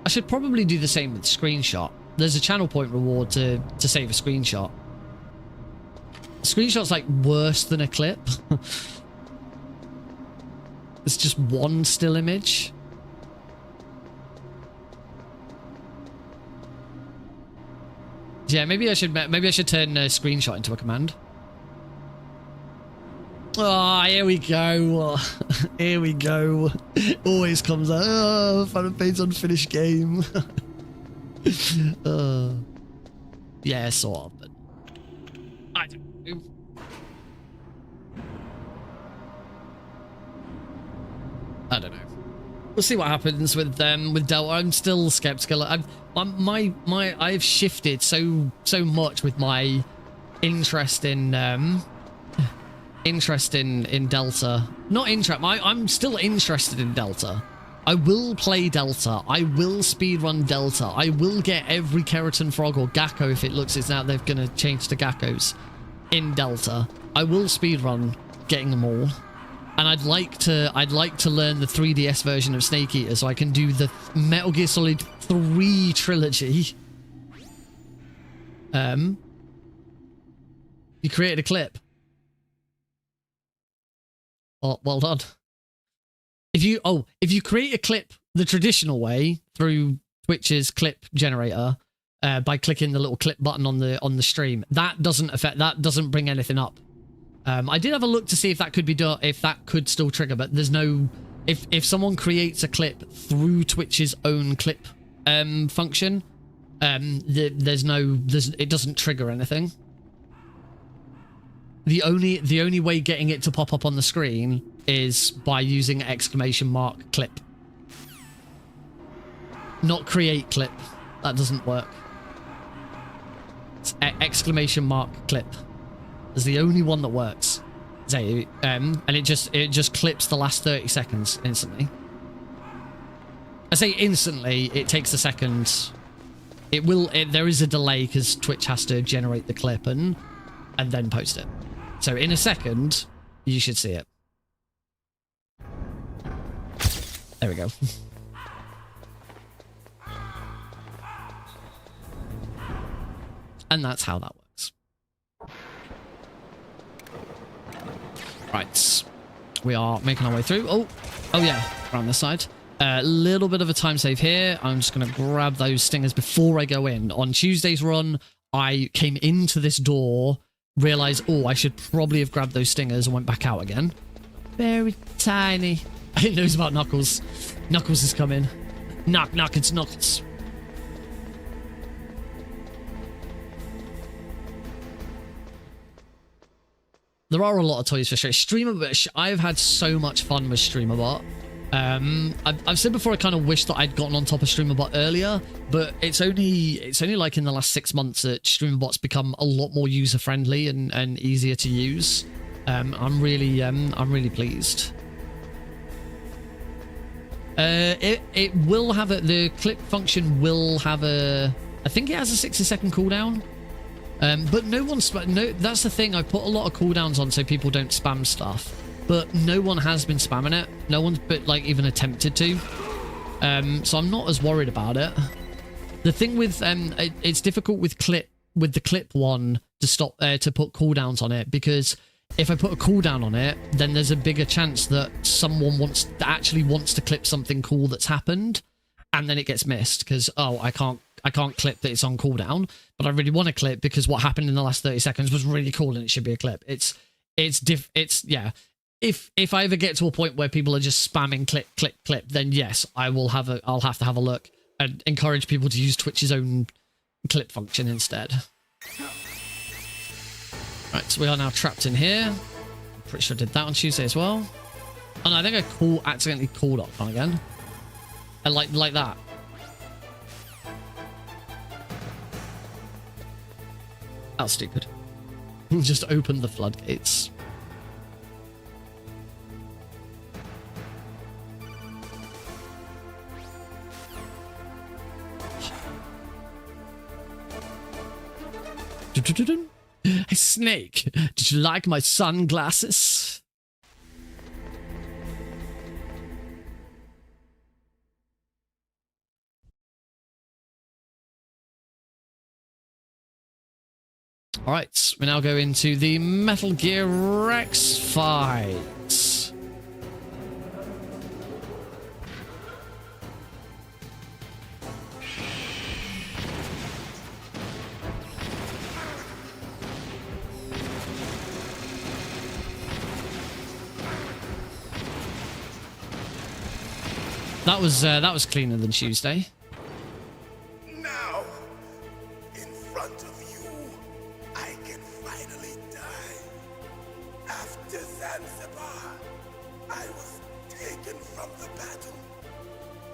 I should probably do the same with screenshot. There's a channel point reward to save a screenshot. A screenshot's like worse than a clip. It's just one still image. Yeah, maybe I should turn a screenshot into a command. Oh, here we go. Here we go. Always comes out. Oh, Final Fantasy unfinished game. Yeah, sort of, but I don't know. I don't know. We'll see what happens with Delta. I'm still skeptical. I've shifted so much with my interest in Delta. Not interest. I'm still interested in Delta. I will play Delta. I will speedrun Delta. I will get every Keratin Frog or Gakko if it looks as now they're going to change to Gakkos in Delta. I will speedrun getting them all. And I'd like to learn the 3DS version of Snake Eater so I can do the Metal Gear Solid 3 trilogy. You created a clip. Oh, well done. If you create a clip the traditional way through Twitch's clip generator by clicking the little clip button on the stream, that doesn't bring anything up. I did have a look to see if that could be done, if that could still trigger, but there's no. If someone creates a clip through Twitch's own clip function, it doesn't trigger anything. The only way getting it to pop up on the screen is by using !clip. Not create clip. That doesn't work. It's !clip. Is the only one that works. And it just clips the last 30 seconds instantly. I say instantly, it takes a second. There is a delay because Twitch has to generate the clip and then post it. So in a second, you should see it. There we go. And that's how that works. Right. We are making our way through. Oh yeah, around this side. A little bit of a time save here. I'm just going to grab those stingers before I go in. On Tuesday's run, I came into this door, realized, oh, I should probably have grabbed those stingers and went back out again. Very tiny. I didn't know about Knuckles. Knuckles is coming. Knock, it's Knuckles. There are a lot of toys for sure. StreamerBot, I've had so much fun with StreamerBot. I've said before I kind of wish that I'd gotten on top of StreamerBot earlier, but it's only like in the last 6 months that StreamerBot's become a lot more user friendly and easier to use. I'm really pleased. It will have the clip function will have I think it has a 60-second cooldown. But that's the thing. I put a lot of cooldowns on so people don't spam stuff, but no one has been spamming it. No one's even attempted to. So I'm not as worried about it. The thing with it's difficult with the clip one to put cooldowns on it, because if I put a cooldown on it, then there's a bigger chance that someone actually wants to clip something cool that's happened, and then it gets missed because, oh, I can't clip that it's on cooldown, but I really want to clip because what happened in the last 30 seconds was really cool and it should be a clip. Yeah. If I ever get to a point where people are just spamming clip, then yes, I'll have to have a look. and encourage people to use Twitch's own clip function instead. Right, so we are now trapped in here. Pretty sure I did that on Tuesday as well. Oh no, I think I accidentally called Octon again. And like that. That was stupid. Just open the floodgates. Hey Snake, did you like my sunglasses? Alright, we now go into the Metal Gear Rex fight. That was cleaner than Tuesday. Now, in front of you, I can finally die. After Zanzibar, I was taken from the battle,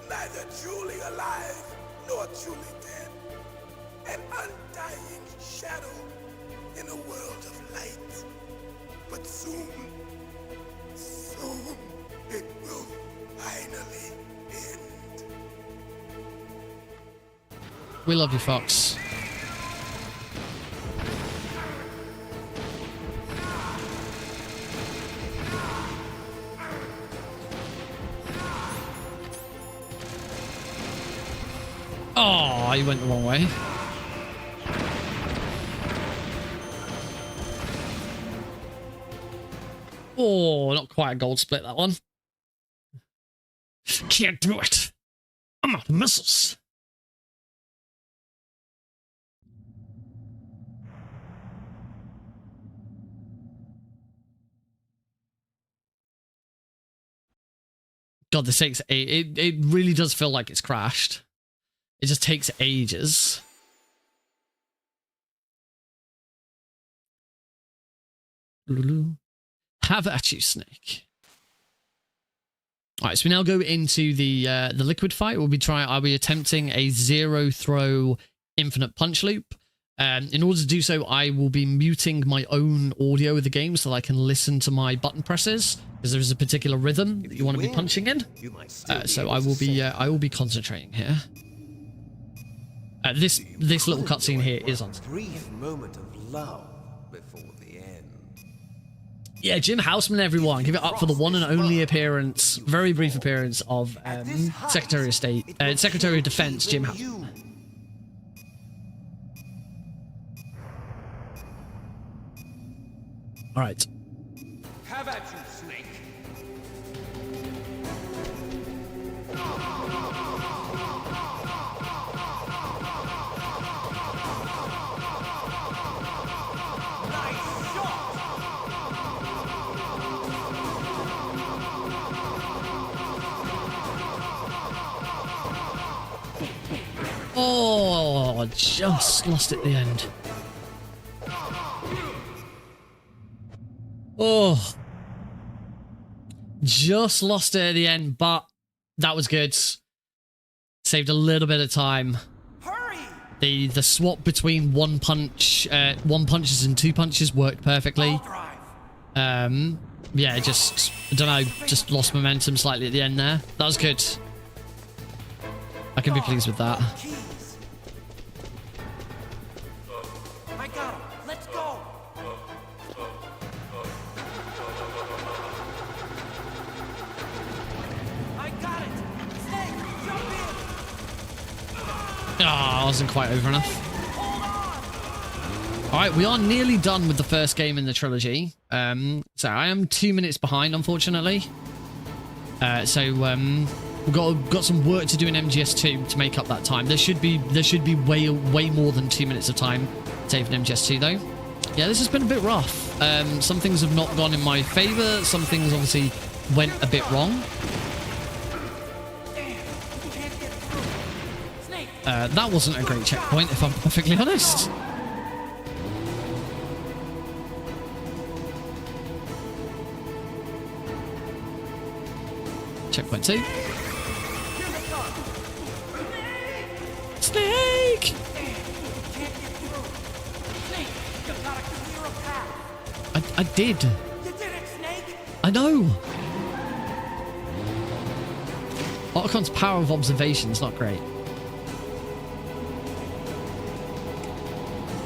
neither truly alive nor truly dead. An undying shadow in a world of light. But soon it will finally end. We love you, Fox. Oh, you went the wrong way. Oh, not quite a gold split, that one. Can't do it. I'm out of missiles. God, this takes it really does feel like it's crashed. It just takes ages. Have at you, Snake. All right, so we now go into the liquid fight. I'll be attempting a zero throw infinite punch loop. In order to do so, I will be muting my own audio of the game so that I can listen to my button presses, because there is a particular rhythm that you want to be punching in. So I will be concentrating here. This little cutscene here is on. Brief moment of love before the end. Yeah, Jim Houseman, everyone, give it up for the one and only appearance, very brief appearance of Secretary of State, Secretary of Defense, Jim Houseman. All right. Have at you, Snake. Oh, just lost at the end. Oh, just lost it at the end, but that was good. Saved a little bit of time. Hurry! The swap between one punches and two punches worked perfectly. Yeah, just I don't know, just lost momentum slightly at the end there. That was good. I can be pleased with that. I got him. Let's go. I got it. Snake, jump in. I wasn't quite over enough. All right, we are nearly done with the first game in the trilogy. So I am 2 minutes behind, unfortunately. We've got some work to do in MGS2 to make up that time. There should be way more than 2 minutes of time saved in MGS2 though. Yeah, this has been a bit rough. Some things have not gone in my favor. Some things obviously went a bit wrong. That wasn't a great checkpoint, if I'm perfectly honest. Checkpoint 2. Snake! I did. You did it, Snake! I know. Ottocon's power of observation is not great.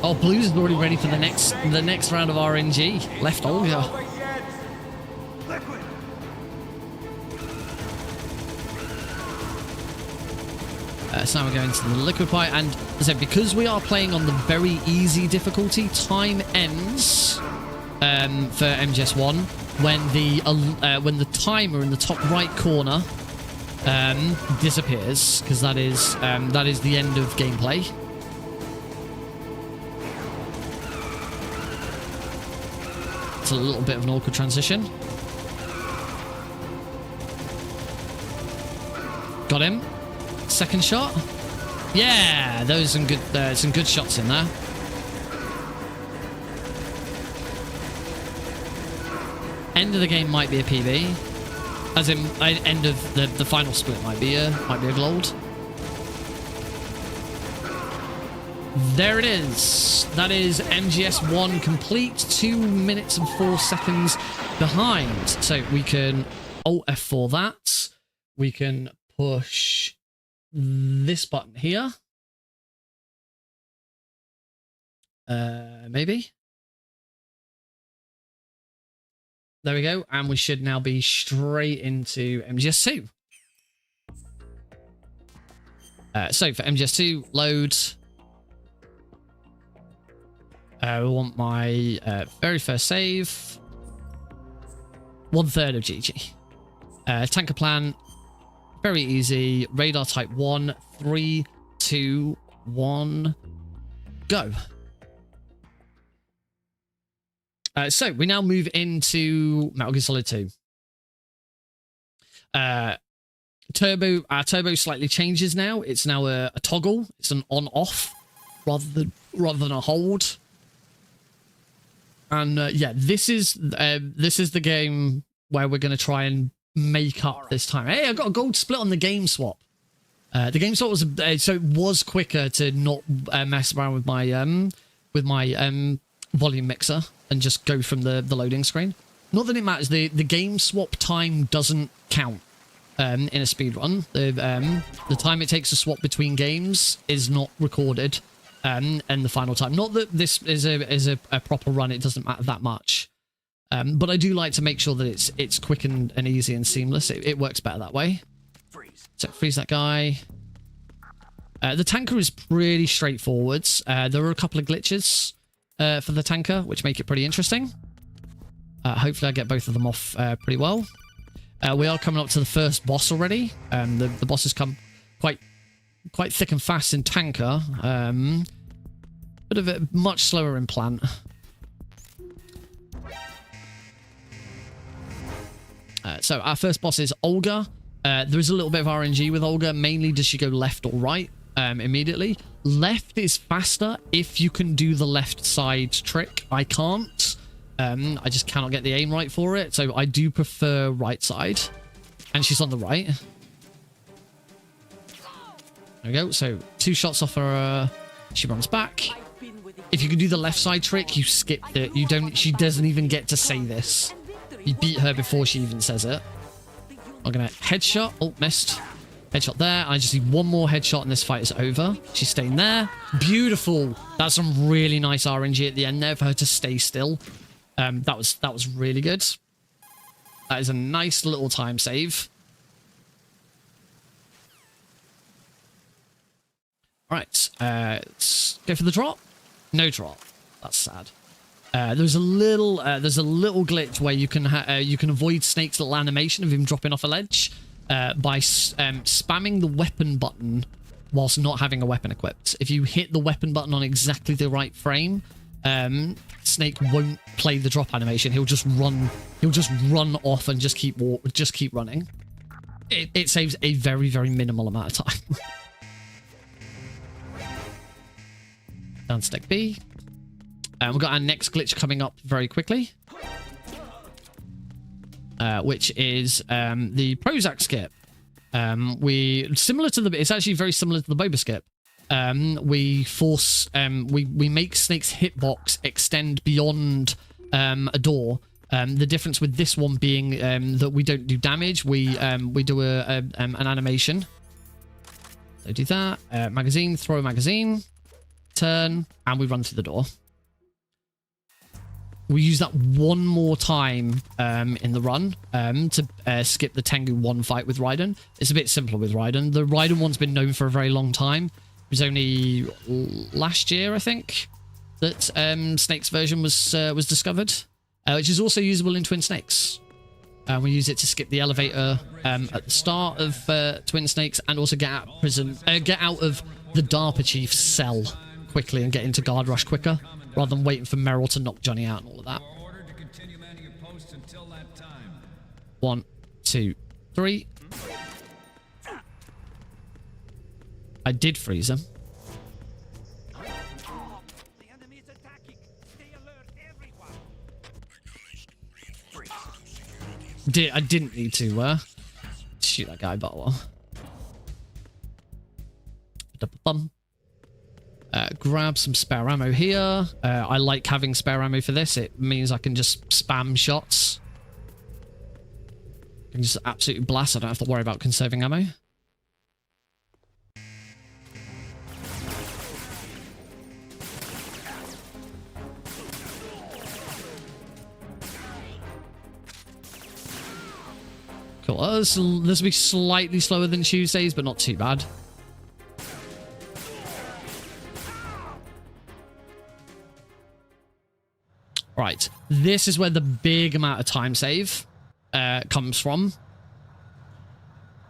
Oh, Blue's is already ready for the next round of RNG. Left Olga. Liquid! So now we're going to the liquid pipe, and as I said, because we are playing on the very easy difficulty, time ends for MGS1 when the timer in the top right corner disappears, because that is the end of gameplay. It's a little bit of an awkward transition. Got him. Second shot. Yeah, those are some good shots in there. End of the game might be a PB, as in end of the final split might be a gold. There it is. That is MGS1 complete. 2 minutes and 4 seconds behind. So we can Alt F4 that. We can push this button here. Maybe. There we go. And we should now be straight into MGS2. So for MGS2, load. We want my very first save. 1/3 of GG. Tanker plan. Very easy. Radar type 1. 3, 2, 1. Go. So we now move into Metal Gear Solid 2. Our turbo slightly changes now. It's now a toggle. It's an on-off rather than a hold. And yeah, this is the game where we're going to try and make up this time. Hey, I got a gold split on the game swap. The game swap was so it was quicker to not mess around with my volume mixer and just go from the loading screen. Not that it matters. The game swap time doesn't count in a speedrun. The time it takes to swap between games is not recorded. And the final time. Not that this is a proper run, it doesn't matter that much. But I do like to make sure that it's quick and easy and seamless. It works better that way. Freeze. So freeze that guy. The tanker is pretty straightforward. There are a couple of glitches for the tanker, which make it pretty interesting. Hopefully I get both of them off pretty well. We are coming up to the first boss already. The bosses come quite thick and fast in tanker. Bit of a much slower in plant. So our first boss is Olga. There is a little bit of RNG with Olga. Mainly does she go left or right immediately. Left is faster if you can do the left side trick. I can't. I just cannot get the aim right for it. So I do prefer right side. And she's on the right. There we go. So 2 shots off her. She runs back. If you can do the left side trick, you skipped it. You don't. She doesn't even get to say this. You beat her before she even says it. I'm gonna headshot. Oh, missed. Headshot there. I just need one more headshot and this fight is over. She's staying there. Beautiful. That's some really nice RNG at the end there for her to stay still. That was really good. That is a nice little time save. Right, let's go for the drop. No drop. That's sad. There's a little glitch where you can avoid Snake's little animation of him dropping off a ledge by spamming the weapon button whilst not having a weapon equipped. If you hit the weapon button on exactly the right frame, Snake won't play the drop animation. He'll just run off and just keep running. It saves a very, very minimal amount of time. Down to deck B. And we've got our next glitch coming up very quickly. Which is the Prozac skip. It's actually very similar to the Boba skip. We make Snake's hitbox extend beyond a door. The difference with this one being that we don't do damage. We do an animation. So do that. Magazine, throw a magazine, turn, and we run through the door. We use that one more time in the run to skip the Tengu 1 fight with Raiden. It's a bit simpler with Raiden. The Raiden one's been known for a very long time. It was only last year, I think, that Snake's version was discovered, which is also usable in Twin Snakes. We use it to skip the elevator at the start of Twin Snakes, and also get out of prison, get out of the DARPA chief's cell quickly and get into Guard Rush quicker, rather than waiting for Meryl to knock Johnny out and all of that. 1, 2, 3. I did freeze him. The enemy is attacking. Stay alert, everyone. I didn't need to shoot that guy, but well. Grab some spare ammo here. I like having spare ammo for this. It means I can just spam shots. I can just absolutely blast. I don't have to worry about conserving ammo. Cool. This will be slightly slower than Tuesdays, but not too bad. Right, this is where the big amount of time save comes from.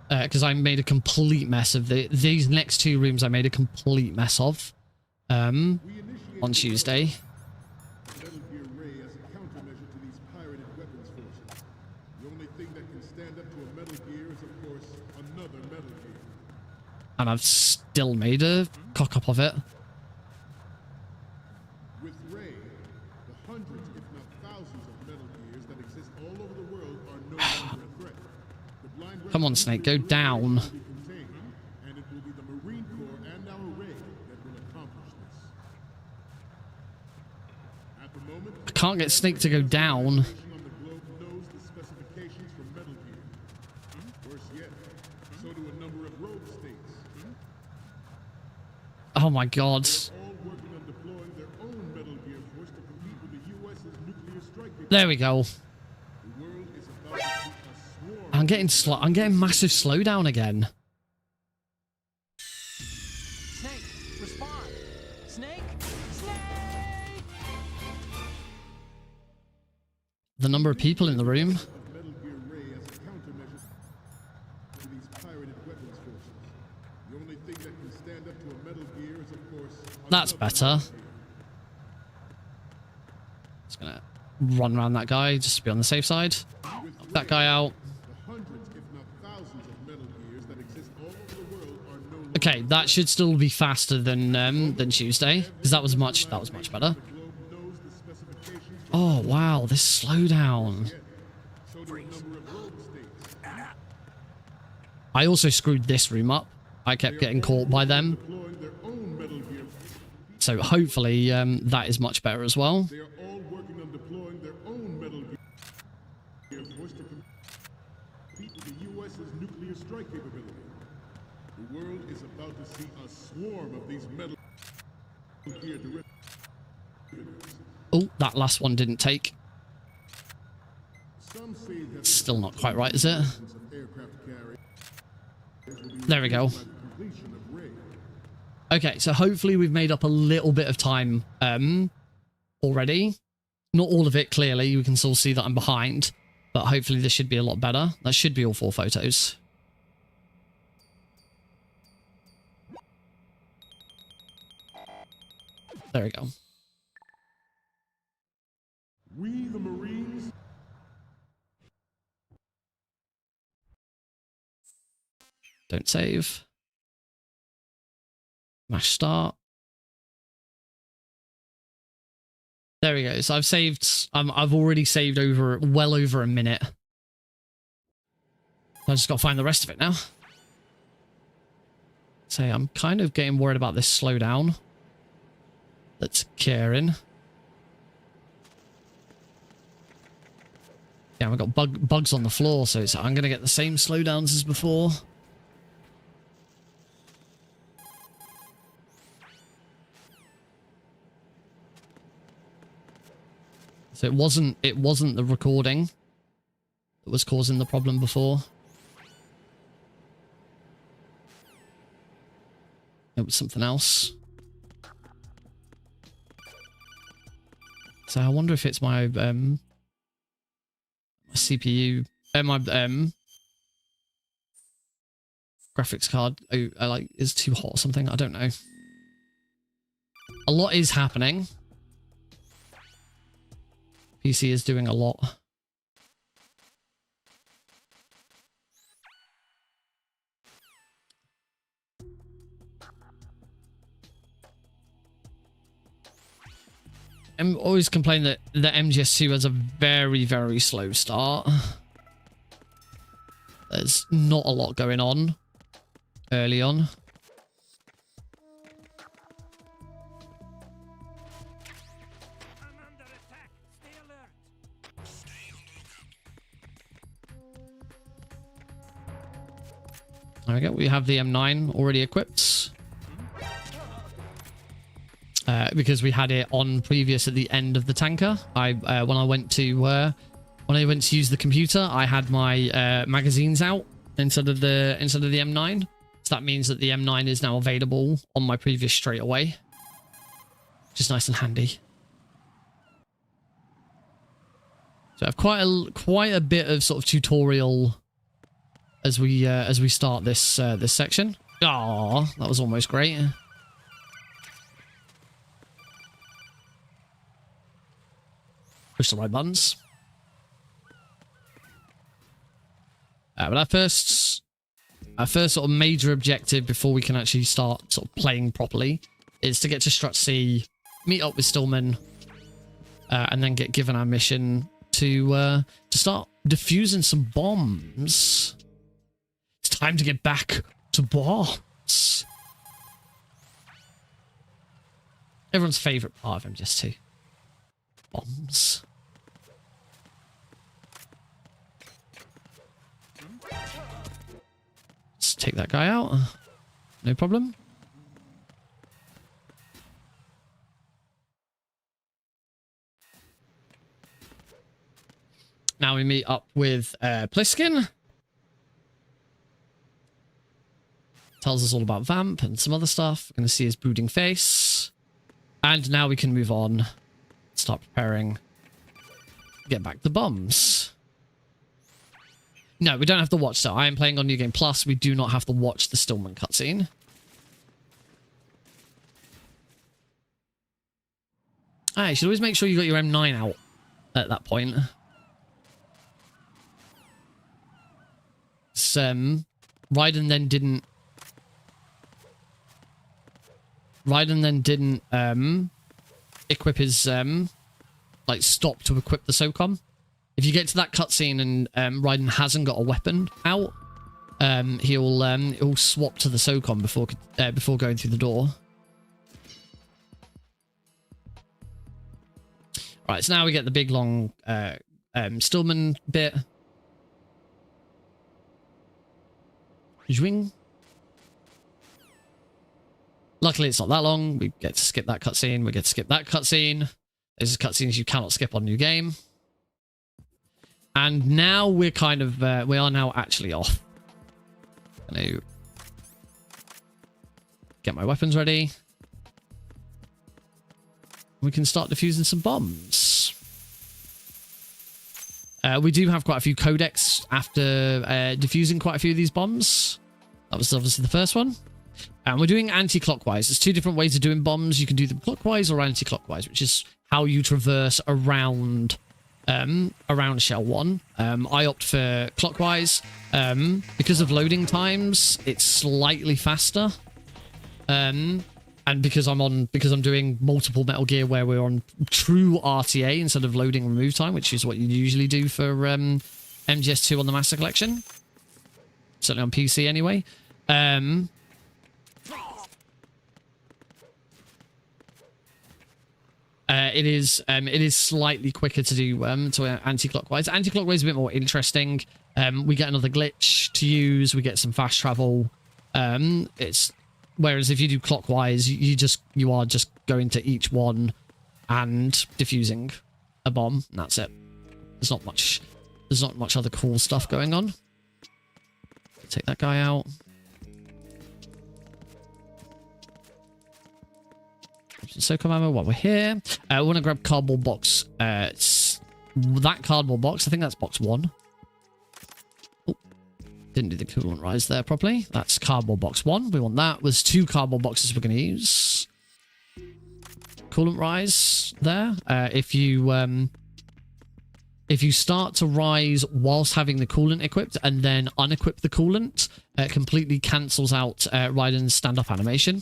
Because I made a complete mess of these next 2 rooms. I made a complete mess of on Tuesday. Metal Gear Ray as a countermeasure to these pirated weapons forces. The only thing that can stand up to a Metal Gear is, of course, another Metal Gear. And I've still made a cock up of it. With Ray, the hundreds, if not thousands, of Metal Gears that exist all over the world are no longer a threat. The blind Come on, Snake, go down. will be contained, and it will be the Marine Corps and our Ray that will accomplish this. At the moment, I can't get Snake to go down. on the globe knows the specifications for Metal Gear. Worse yet, so do a number of rogue states. Oh my god. All working on deploying their own Metal Gear force to compete with the US's nuclear strike. There we go. The world is about to see a swarm. I'm getting massive slowdown again. Snake, respond. Snake? Snake! The number of people in the room. Metal Gear Ray as a countermeasure to these pirated weapons forces. The only thing that can stand up to a Metal Gear is, of course, That's better. Just gonna run around that guy just to be on the safe side. Knock that guy out. the hundreds, if not thousands, of Metal Gears that exist all over the world are no longer. Okay, that should still be faster than Tuesday, because that was much better. The globe knows the specifications for Oh wow, this slowdown. so do a number of rogue states. I also screwed this room up. I kept getting caught by them, Deploying their own Metal Gear. so hopefully that is much better as well. They are all working on deploying their own Metal Gear force to compete with the US's nuclear strike capability. The world is about to see a swarm of these Metal Gear derivatives. Oh, that last one didn't take. Some say that Still not quite right, is it? of aircraft carriers will be There we go. by the completion of Ray. Okay, so hopefully we've made up a little bit of time already. Not all of it, clearly. You can still see that I'm behind. But hopefully this should be a lot better. That should be all 4 photos. There we go. We, the Marines, Don't save. Mash start. There we go. So I've saved, I've already saved well over a minute. I just got to find the rest of it now. So I'm kind of getting worried about this slowdown that's occurring. Yeah, we've got bugs on the floor, so I'm going to get the same slowdowns as before. So it wasn't the recording that was causing the problem before. It was something else. So I wonder if it's my CPU, my graphics card is too hot or something. I don't know. A lot is happening. PC is doing a lot. I'm always complaining that the MGS2 has a very, very slow start. There's not a lot going on early on. There we go. We have the M9 already equipped. Because we had it on previous at the end of the tanker. When I went to use the computer, I had my magazines out instead of the M9. So that means that the M9 is now available on my previous straight away, which is nice and handy. So I have quite a bit of sort of tutorial as we start this section. Oh, that was almost great. Push the right buttons. But our first sort of major objective before we can actually start sort of playing properly is to get to Strut C, meet up with Stillman, and then get given our mission to start defusing some bombs. It's time to get back to bombs. Everyone's favorite part of MGS2. Bombs. Let's take that guy out. No problem. Now we meet up with Pliskin. Tells us all about Vamp and some other stuff. We're going to see his brooding face. And now we can move on. Start preparing. Get back the bombs. No, we don't have to watch that. I am playing on New Game Plus. We do not have to watch the Stillman cutscene. Ah, you should always make sure you got your M9 out at that point. Raiden then didn't equip his like stop to equip the SOCOM. If you get to that cutscene and Raiden hasn't got a weapon out, he'll swap to the SOCOM before going through the door. Right, so now we get the big long Stillman bit. Zwing. Luckily, it's not that long. We get to skip that cutscene. We get to skip that cutscene. Those are cutscenes you cannot skip on New Game. And now we're kind of... we are now actually off. I'm going to get my weapons ready. We can start defusing some bombs. We do have quite a few codecs after defusing quite a few of these bombs. That was obviously the first one. And we're doing anti-clockwise. There's two different ways of doing bombs. You can do them clockwise or anti-clockwise, which is how you traverse around Shell 1. I opt for clockwise. Because of loading times, it's slightly faster. and because I'm doing multiple Metal Gear where we're on true RTA instead of loading remove time, which is what you usually do for MGS2 on the Master Collection, certainly on PC anyway. It is slightly quicker to do to anti-clockwise. Anti-clockwise is a bit more interesting. We get another glitch to use. We get some fast travel. Whereas if you do clockwise, you are just going to each one and defusing a bomb, and that's it. There's not much other cool stuff going on. Take that guy out. SOCOM ammo while we're here. I want to grab cardboard box. That cardboard box, I think that's box 1. Oh, didn't do the coolant rise there properly. That's cardboard box 1. We want that. There's 2 cardboard boxes we're going to use. Coolant rise there. If you start to rise whilst having the coolant equipped and then unequip the coolant, it completely cancels out Raiden's stand-up animation.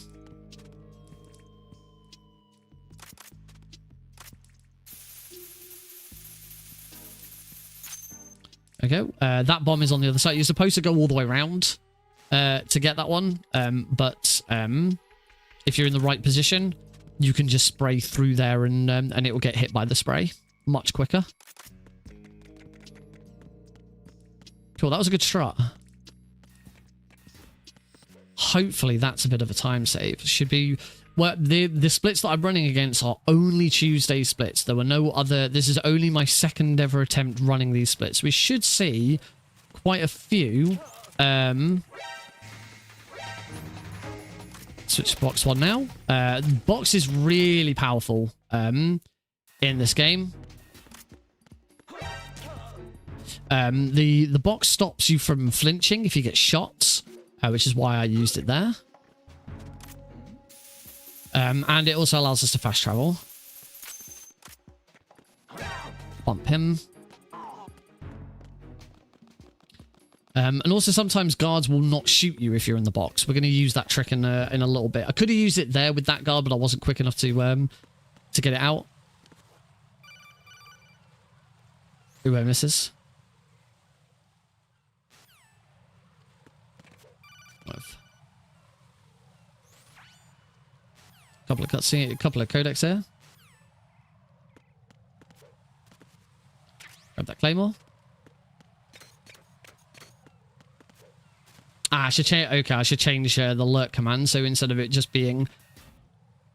Okay, that bomb is on the other side. You're supposed to go all the way around to get that one, but if you're in the right position, you can just spray through there and it will get hit by the spray much quicker. Cool, that was a good strut. Hopefully that's a bit of a time save. Should be... Well, the splits that I'm running against are only Tuesday splits. There were no other... This is only my second ever attempt running these splits. We should see quite a few. Switch to box 1 now. Box is really powerful in this game. The box stops you from flinching if you get shot, which is why I used it there. And it also allows us to fast travel. Bump him. And also sometimes guards will not shoot you if you're in the box. We're going to use that trick in a little bit. I could have used it there with that guard, but I wasn't quick enough to get it out. Ooh, misses. Couple of cutscenes, a couple of codecs there. Grab that claymore. I should change. Okay, I should change the lurk command. So instead of it just being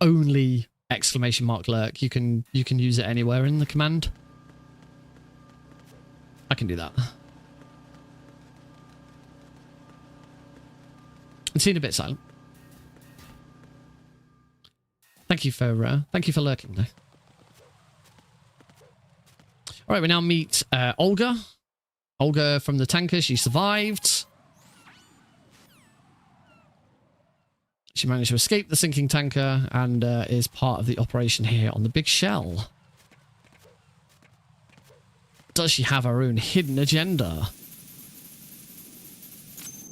only !lurk, you can use it anywhere in the command. I can do that. It's seen a bit silent. Thank you for lurking though. All right, we now meet Olga. Olga from the tanker. She survived. She managed to escape the sinking tanker and is part of the operation here on the big shell. Does she have her own hidden agenda?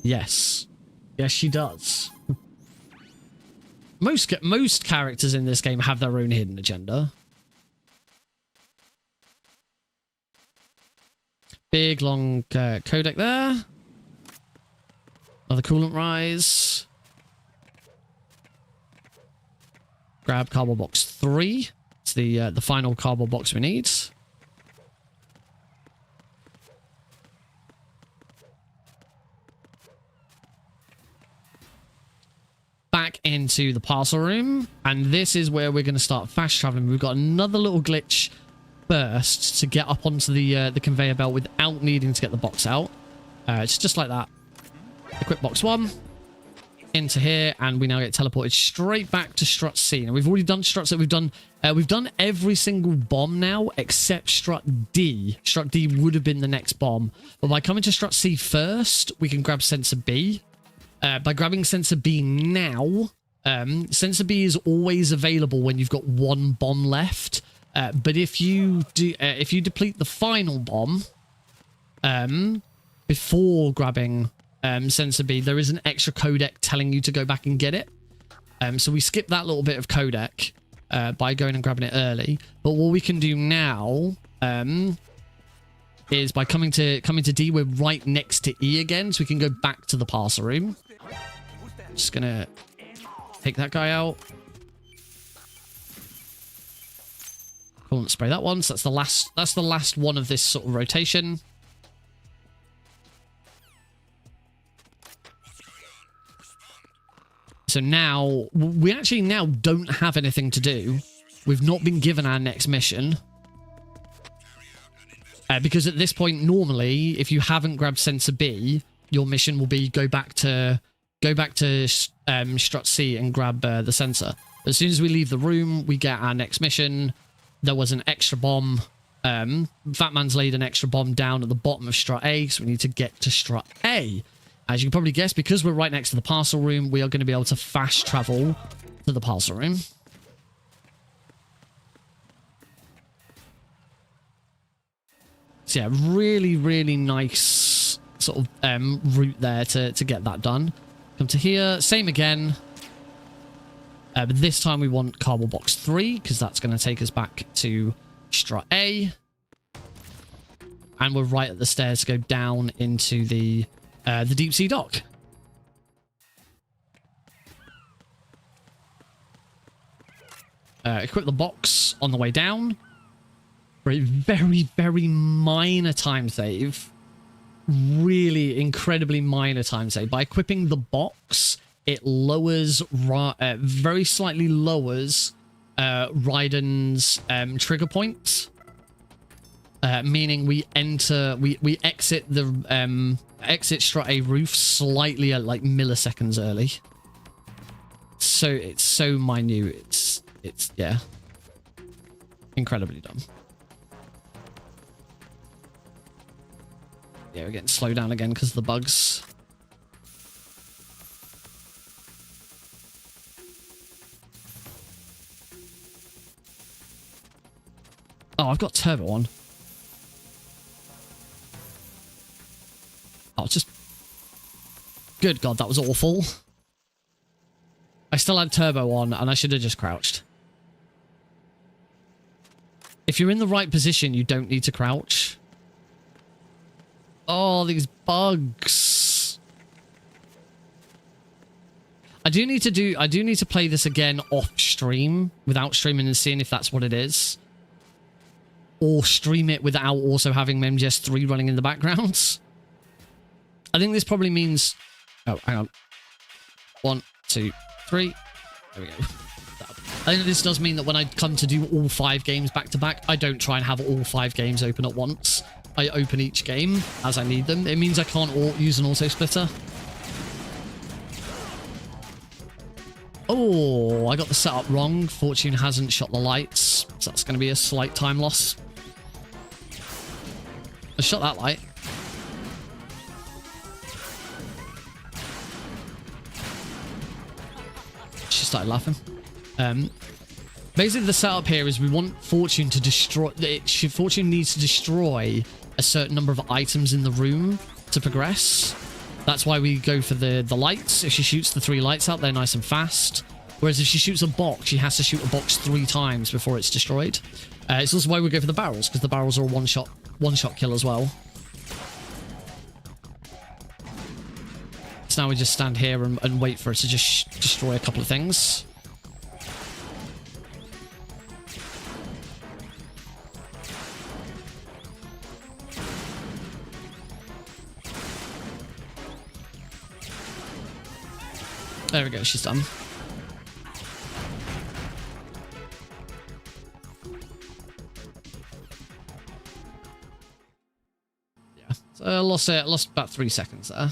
Yes. Yes, she does. Most characters in this game have their own hidden agenda. Big, long codec there. Another coolant rise. Grab cardboard box 3. It's the final cardboard box we need. Back into the parcel room, and this is where we're going to start fast traveling. We've got another little glitch first to get up onto the conveyor belt without needing to get the box out. It's just like that. Equip box 1 into here, and we now get teleported straight back to strut C. Now we've already done struts that we've done every single bomb now except strut D. Strut D would have been the next bomb, but by coming to strut C first, we can grab sensor B. By grabbing sensor B now, sensor B is always available when you've got one bomb left. But if you deplete the final bomb before grabbing sensor B, there is an extra codec telling you to go back and get it. So we skip that little bit of codec by going and grabbing it early. But what we can do now is by coming to D, we're right next to E again, so we can go back to the parser room. Just gonna take that guy out. Cool, let's spray that one. So that's the last one of this sort of rotation. So now we actually now don't have anything to do. We've not been given our next mission. Because at this point, normally, if you haven't grabbed sensor B, your mission will be go back to strut C and grab the sensor. As soon as we leave the room, we get our next mission. There was an extra bomb. Fat Man's laid an extra bomb down at the bottom of strut A, so we need to get to strut A. As you can probably guess, because we're right next to the parcel room, we are going to be able to fast travel to the parcel room. So yeah, really, really nice sort of route there to get that done. Come to here, same again. But this time we want cardboard box 3, because that's going to take us back to strut A. And we're right at the stairs to go down into the deep sea dock. Equip the box on the way down. For a very, very minor time save. Really incredibly minor time save. By equipping the box, it lowers, very slightly lowers Raiden's trigger point. Meaning we exit the exit strut A roof slightly at like milliseconds early. So it's so minute. It's yeah, incredibly dumb. Yeah, we're getting slowed down again because of the bugs. Oh, I've got turbo on. Oh, just... Good God, that was awful. I still had turbo on, and I should have just crouched. If you're in the right position, you don't need to crouch. Oh, these bugs. I do need to play this again off stream without streaming and seeing if that's what it is. Or stream it without also having MGS3 running in the background. I think this probably means... Oh, hang on. 1, 2, 3. There we go. I think this does mean that when I come to do all 5 games back to back, I don't try and have all 5 games open at once. I open each game as I need them. It means I can't use an auto splitter. Oh, I got the setup wrong. Fortune hasn't shot the lights, so that's going to be a slight time loss. I shot that light. She started laughing. Basically, the setup here is we want Fortune to destroy... Fortune needs to destroy a certain number of items in the room to progress. That's why we go for the lights. If she shoots the 3 lights out, they're nice and fast. Whereas if she shoots a box, she has to shoot a box 3 times before it's destroyed. It's also why we go for the barrels, because the barrels are a one-shot kill as well. So now we just stand here and wait for it to just destroy a couple of things. There we go, she's done. Yeah, so I lost about 3 seconds there.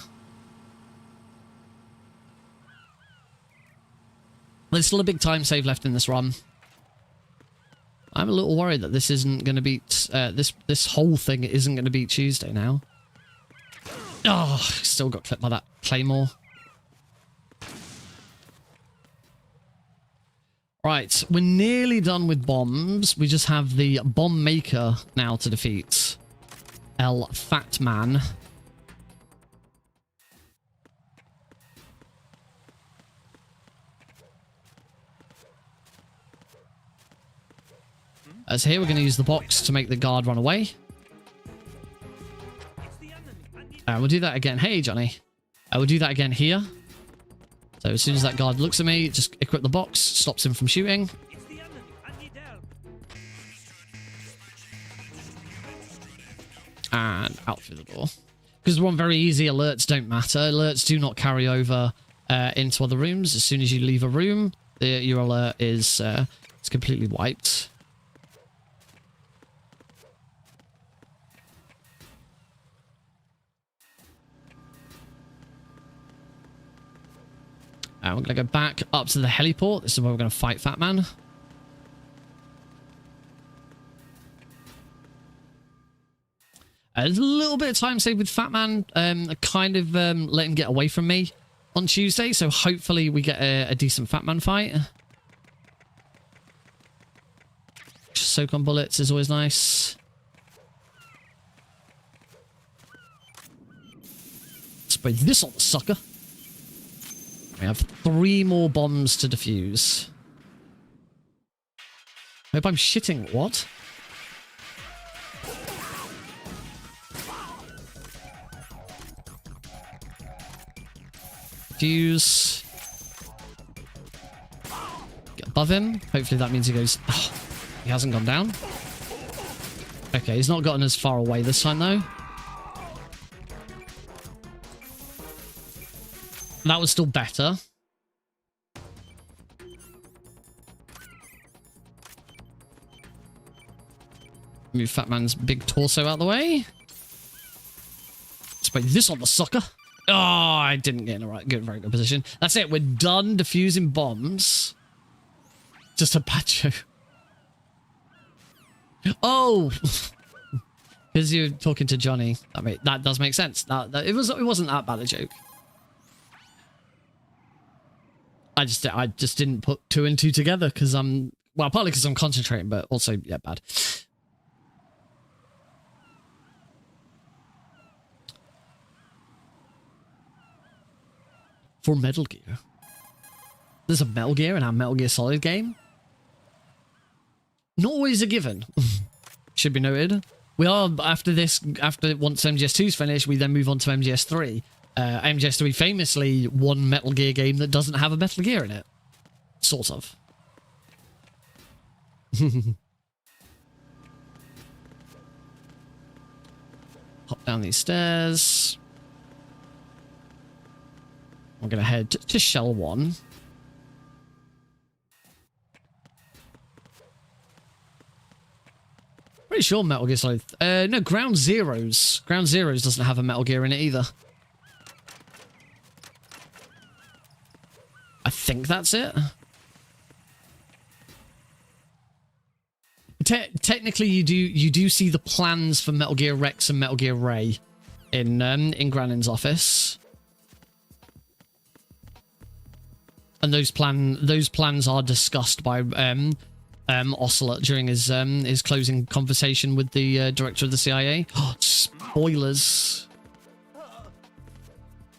There's still a big time save left in this run. I'm a little worried that this isn't going to beat... this whole thing isn't going to beat Tuesday now. Oh, still got clipped by that claymore. Right, we're nearly done with bombs. We just have the bomb maker now to defeat. El Fat Man. So here we're going to use the box to make the guard run away. We'll do that again. Hey, Johnny. We'll do that again here. So as soon as that guard looks at me, just equip the box, stops him from shooting. And out through the door. Because one very easy, alerts don't matter. Alerts do not carry over into other rooms. As soon as you leave a room, your alert is it's completely wiped. And we're going to go back up to the heliport. This is where we're going to fight Fat Man. There's a little bit of time saved with Fat Man. I kind of let him get away from me on Tuesday, so hopefully we get a decent Fat Man fight. Soak on bullets is always nice. Spray this on the sucker. We have 3 more bombs to defuse. Hope I'm shitting. What? Defuse. Get above him. Hopefully that means he goes... Oh, he hasn't gone down. Okay, he's not gotten as far away this time though. That was still better. Move Fat Man's big torso out of the way. Spray this on the sucker. Oh, I didn't get in a very good position. That's it. We're done defusing bombs. Just a bad joke. Oh, because you're talking to Johnny. I mean, that does make sense. It wasn't that bad a joke. I just didn't put 2 and 2 together because well, partly because I'm concentrating, but also, yeah, bad. For Metal Gear. There's a Metal Gear in our Metal Gear Solid game. Not always a given. Should be noted. We are, once MGS2 is finished, we then move on to MGS3. MGS3 famously one Metal Gear game that doesn't have a Metal Gear in it. Sort of. Hop down these stairs. We're going to head to Shell 1. Pretty sure Metal Gear Solid... no, Ground Zeroes. Ground Zeroes doesn't have a Metal Gear in it either. I think that's it. Technically, you do see the plans for Metal Gear Rex and Metal Gear Ray in Granin's office. And those plans are discussed by Ocelot during his closing conversation with the director of the CIA. Spoilers.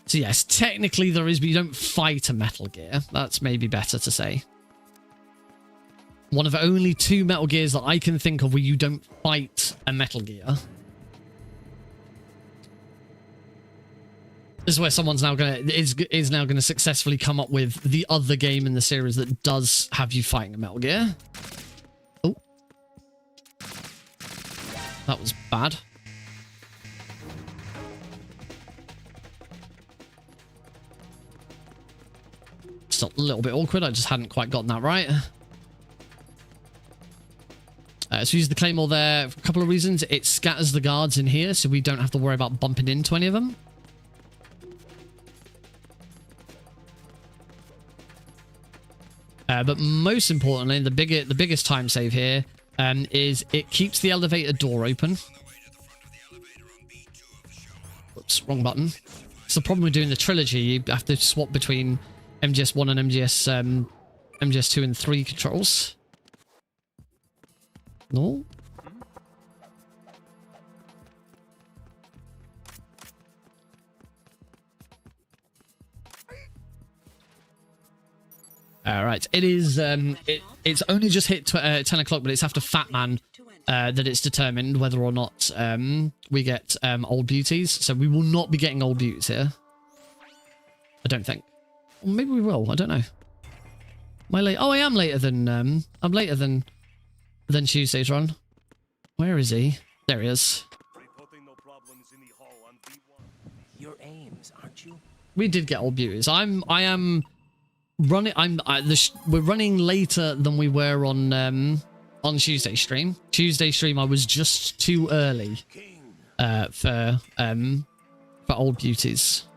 So yes, technically there is, but you don't fight a Metal Gear. That's maybe better to say. One of only 2 Metal Gears that I can think of where you don't fight a Metal Gear. This is where someone's now is now gonna successfully come up with the other game in the series that does have you fighting a Metal Gear. Oh, that was bad. Just a little bit awkward. I just hadn't quite gotten that right. So use the Claymore there for a couple of reasons. It scatters the guards in here, so we don't have to worry about bumping into any of them. But most importantly, the biggest time save here is it keeps the elevator door open. Whoops, wrong button. It's the problem with doing the trilogy. You have to swap between MGS1 and MGS2 and 3 controls. No. Right, it is. It's only just hit 10 o'clock, but it's after Fat Man that it's determined whether or not we get old beauties. So we will not be getting old beauties here. I don't think. Or maybe we will. I don't know. Am I late? Oh, I am later than. I'm later than Tuesday's run. Where is he? There he is. Your aims, aren't you? We did get old beauties. I am running. We're running later than we were on Tuesday stream. Tuesday stream, I was just too early for old beauties.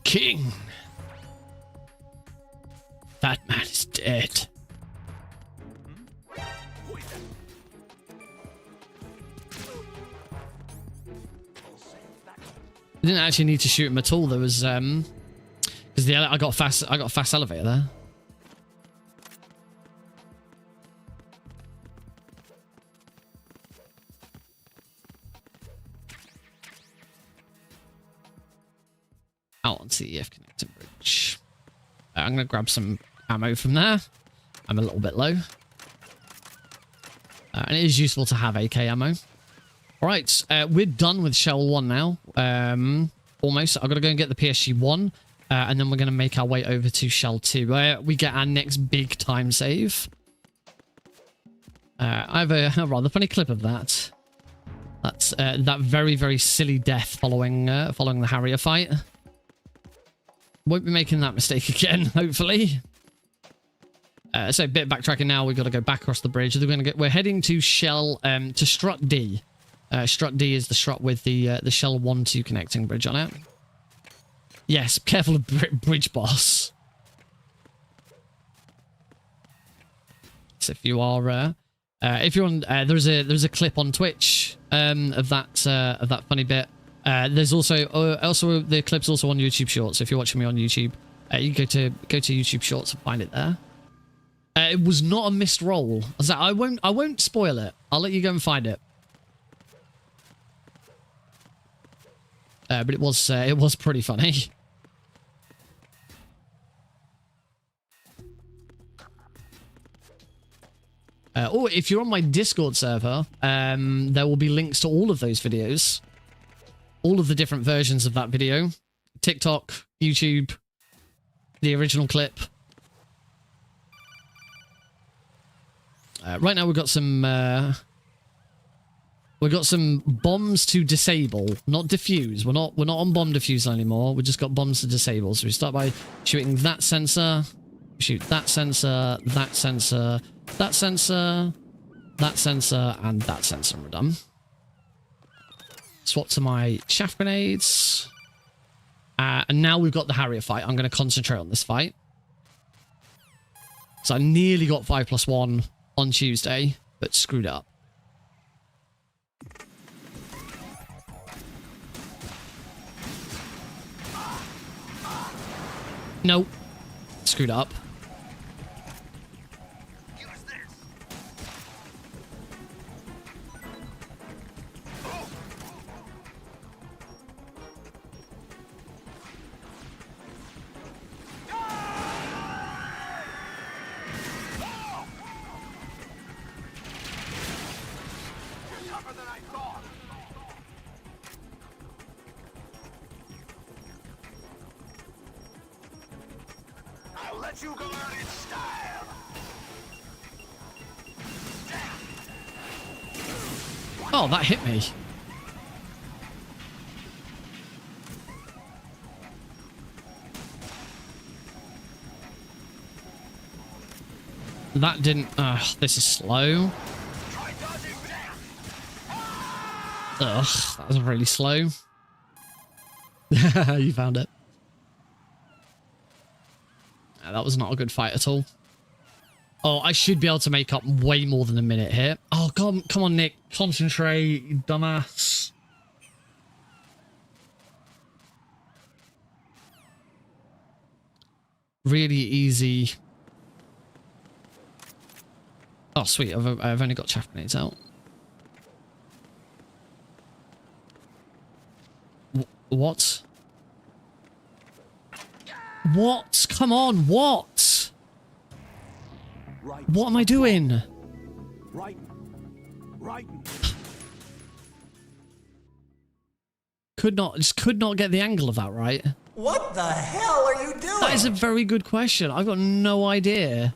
King. That man is dead. I didn't actually need to shoot him at all. There was because I got fast elevator there. Out onto the EF connecting bridge. I'm gonna grab some ammo from there. I'm a little bit low, and it is useful to have AK ammo. All right, we're done with Shell 1 now. Almost. I've got to go and get the PSG-1, and then we're going to make our way over to Shell 2, where we get our next big time save. I have a rather funny clip of that. That's that very, very silly death following the Harrier fight. Won't be making that mistake again, hopefully. So a bit of backtracking now. We've got to go back across the bridge. We're heading to Shell to Strut D. Strut D is the strut with the Shell 1-2 connecting bridge on it. Yes, careful of bridge boss. So if you are, if you're on, there's a clip on Twitch of that funny bit. There's also the clip's also on YouTube Shorts. So if you're watching me on YouTube, you can go to YouTube Shorts and find it there. It was not a missed roll. I won't spoil it. I'll let you go and find it. But it was pretty funny. Or if you're on my Discord server, there will be links to all of those videos. All of the different versions of that video. TikTok, YouTube, the original clip. Right now we've got some bombs to disable, not defuse. We're not on bomb defusal anymore. We just got bombs to disable. So we start by shooting that sensor, shoot that sensor, that sensor, that sensor, that sensor, and that sensor, and we're done. Swap to my shaft grenades. And now we've got the Harrier fight. I'm going to concentrate on this fight. So I nearly got 5+1 on Tuesday, but screwed up. Nope. Screwed up. You go out in style. Oh, that hit me. That didn't... this is slow. Ugh, that was really slow. You found it. That was not a good fight at all. Oh, I should be able to make up way more than a minute here. Oh, come on, Nick. Concentrate, you dumbass. Really easy. Oh, sweet. I've only got chaff grenades out. What? What? Come on, what? Right. What am I doing? Right. Right. Just could not get the angle of that right. What the hell are you doing? That is a very good question. I've got no idea.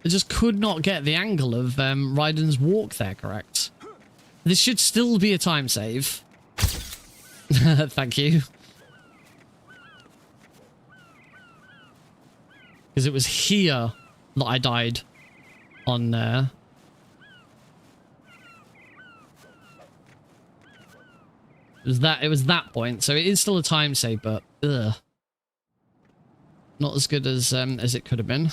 I just could not get the angle of Raiden's walk there correct. This should still be a time save. Thank you. Because it was here that I died on there. It was that point, so it is still a time save, but ugh. Not as good as it could have been.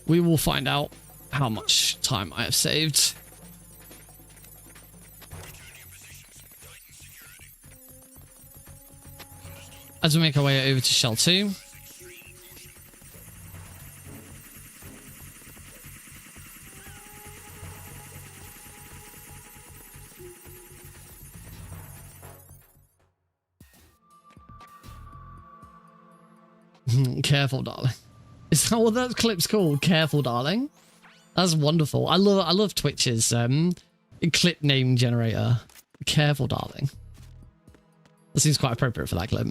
We will find out how much time I have saved. As we make our way over to Shell 2. Careful, darling. Is that what that clip's called? Careful, darling. That's wonderful. I love Twitch's clip name generator. Careful, darling. That seems quite appropriate for that clip.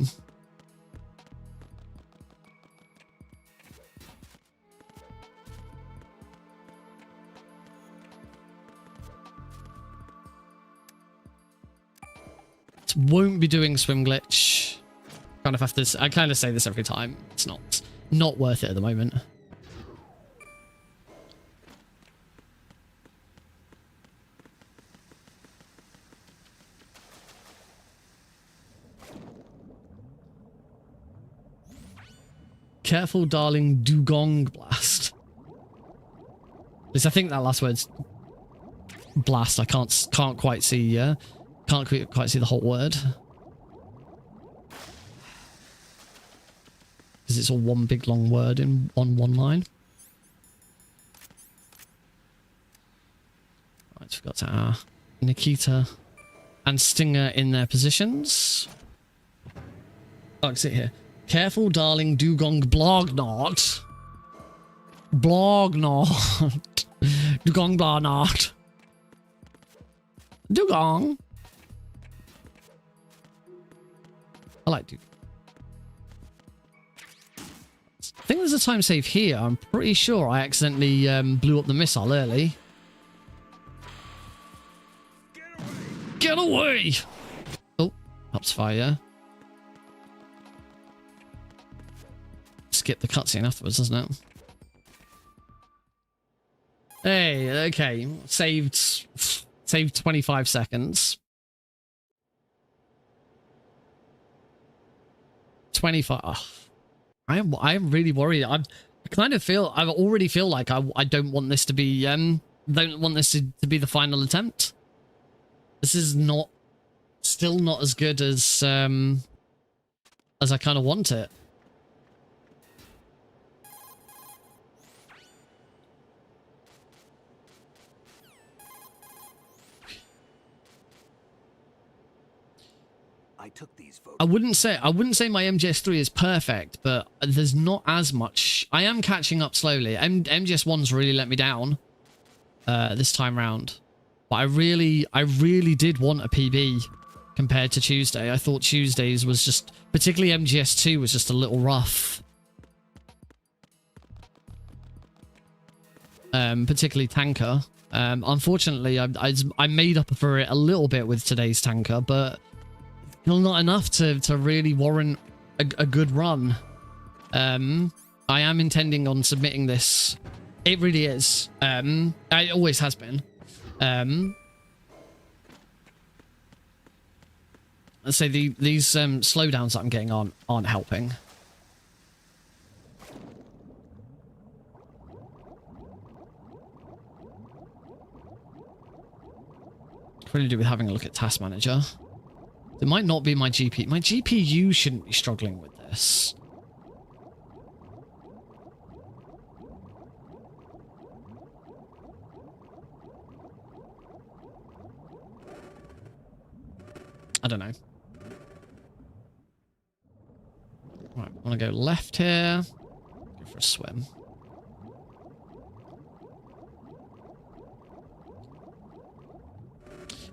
Won't be doing swim glitch. Kind of have to. I kind of say this every time. It's not worth it at the moment. Careful, darling. Dugong blast. At least I think that last word's blast. I can't quite see. Can't quite see the whole word. Because it's all one big long word in one line. Right, we've got our Nikita and Stinger in their positions. Oh, I can see it here. Careful, darling, dugong blog not. Blog not. Dugong blog not. Dugong. I like dugong. I think there's a time save here. I'm pretty sure I accidentally blew up the missile early. Get away! Oh, helps fire. Skip the cutscene afterwards, doesn't it? Hey, okay. Saved 25 seconds. 25. Oh. I'm really worried. I already feel like I don't want this to be don't want this to be the final attempt. This is still not as good as I kind of want it. I took these photos. I wouldn't say my MGS3 is perfect, but there's not as much. I am catching up slowly. MGS1's really let me down this time round. But I really did want a PB compared to Tuesday. I thought Tuesday's was just, particularly MGS2 was just a little rough. Particularly Tanker. Unfortunately, I made up for it a little bit with today's Tanker, but not enough to really warrant a good run. I am intending on submitting this. It really is. It always has been. Let's say these slowdowns that I'm getting aren't helping. Probably to do with having a look at Task Manager. It might not be my GPU. My GPU shouldn't be struggling with this. I don't know. Right, I want to go left here. Go for a swim.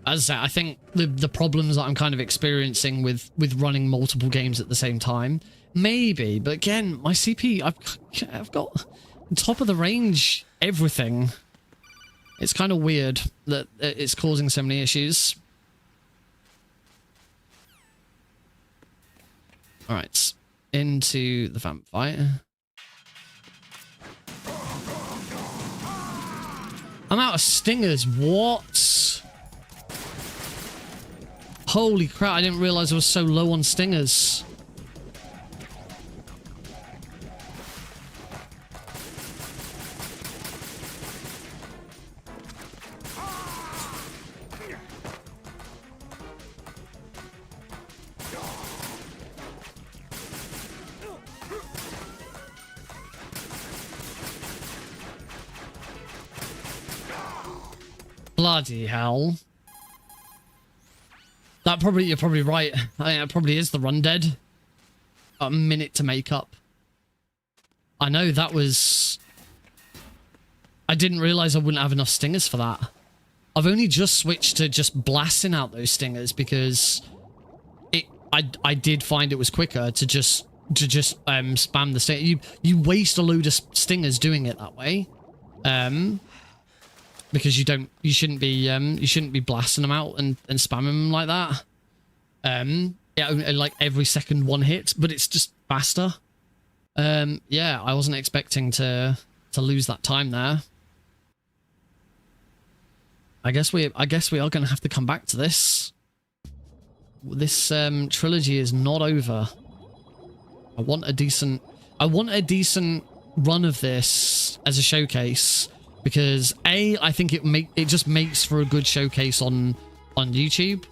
As I say, I think the problems that I'm kind of experiencing with running multiple games at the same time, maybe, but again, my CPU, I've got top of the range everything. It's kind of weird that it's causing so many issues. All right, into the vamp fight. I'm out of stingers. What? Holy crap, I didn't realize I was so low on stingers. Bloody hell. That probably, you're probably right. I think it probably is the run dead. A minute to make up. I know that was... I didn't realize I wouldn't have enough stingers for that. I've only just switched to just blasting out those stingers because I did find it was quicker to just spam the stinger. You waste a load of stingers doing it that way. Because you shouldn't be blasting them out and spamming them like that. Yeah, like every second one hit, but it's just faster. Yeah, I wasn't expecting to lose that time there. I guess we are going to have to come back to this. This trilogy is not over. I want a decent run of this as a showcase. Because I think it just makes for a good showcase on YouTube,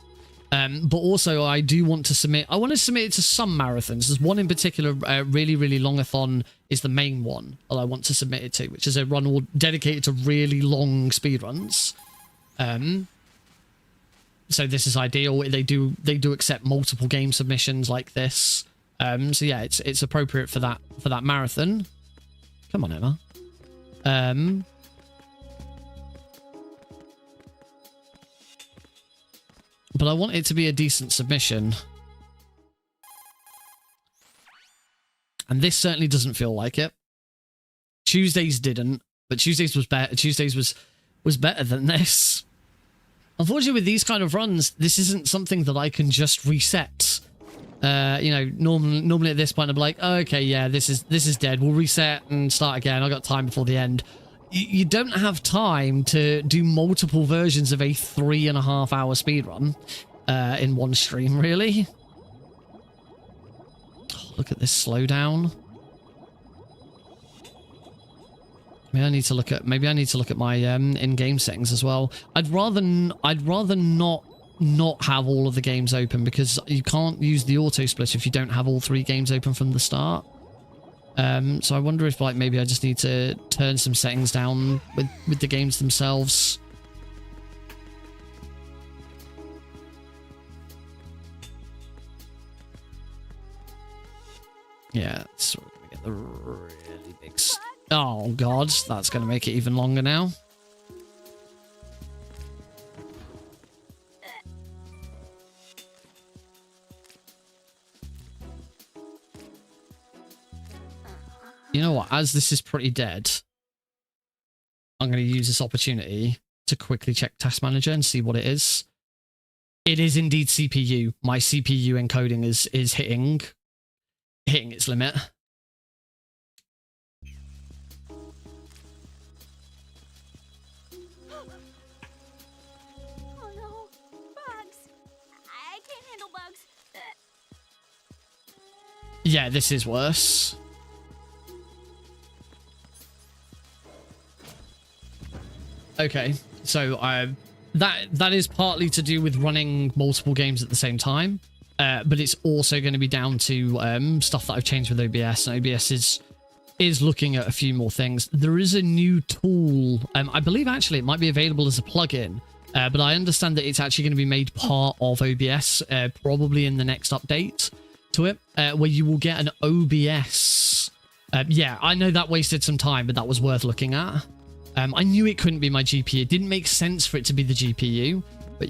but also I do want to submit. I want to submit it to some marathons. There's one in particular, really longathon is the main one that I want to submit it to, which is a run all dedicated to really long speedruns. So this is ideal. They do accept multiple game submissions like this. So yeah, it's appropriate for that marathon. Come on, Emma. But I want it to be a decent submission. And this certainly doesn't feel like it. Tuesdays didn't, but Tuesdays was better. Tuesdays was better than this. Unfortunately, with these kind of runs, this isn't something that I can just reset. You know, normally at this point I'm like, oh, okay, yeah, this is dead. We'll reset and start again. I got time before the end. You don't have time to do multiple versions of a 3.5 hour speedrun in one stream, really. Oh, look at this slowdown. Maybe I need to look at my in-game settings as well. I'd rather not have all of the games open because you can't use the auto split if you don't have all 3 games open from the start. So I wonder if like maybe I just need to turn some settings down with the games themselves. Yeah, so we're gonna get the really big. Oh god, that's gonna make it even longer now. You know what? As this is pretty dead, I'm going to use this opportunity to quickly check Task Manager and see what it is. It is indeed CPU. My CPU encoding is hitting its limit. Oh no, bugs! I can't handle bugs. Yeah, this is worse. Okay, so that is partly to do with running multiple games at the same time, but it's also going to be down to stuff that I've changed with OBS. And OBS is looking at a few more things. There is a new tool. I believe actually it might be available as a plugin, but I understand that it's actually going to be made part of OBS, probably in the next update to it, where you will get an OBS. Yeah, I know that wasted some time, but that was worth looking at. I knew it couldn't be my GPU. It didn't make sense for it to be the GPU, but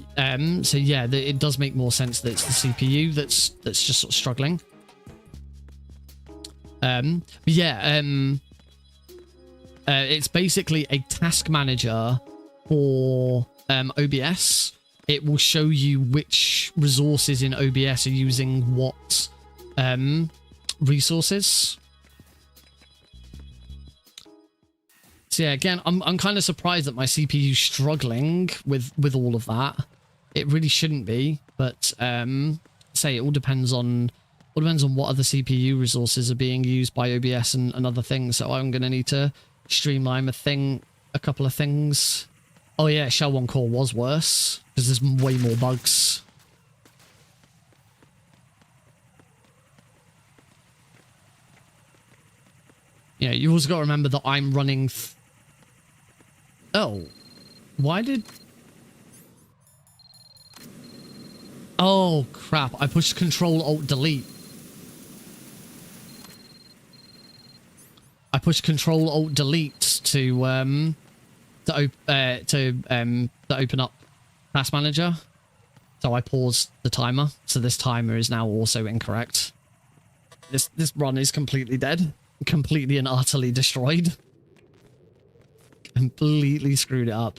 so yeah, it does make more sense that it's the CPU that's just sort of struggling. But yeah, it's basically a task manager for OBS. It will show you which resources in OBS are using what resources. So yeah, again, I'm kind of surprised that my CPU's struggling with all of that. It really shouldn't be, but say it all depends on what other CPU resources are being used by OBS and other things. So I'm gonna need to streamline a couple of things. Oh yeah, Shell 1 Core was worse because there's way more bugs. Yeah, you also got to remember that I'm running. Oh, why did? Oh crap! I pushed Control Alt Delete. I pushed Control Alt Delete to open up Task Manager. So I paused the timer. So this timer is now also incorrect. This run is completely dead, completely and utterly destroyed. Completely screwed it up.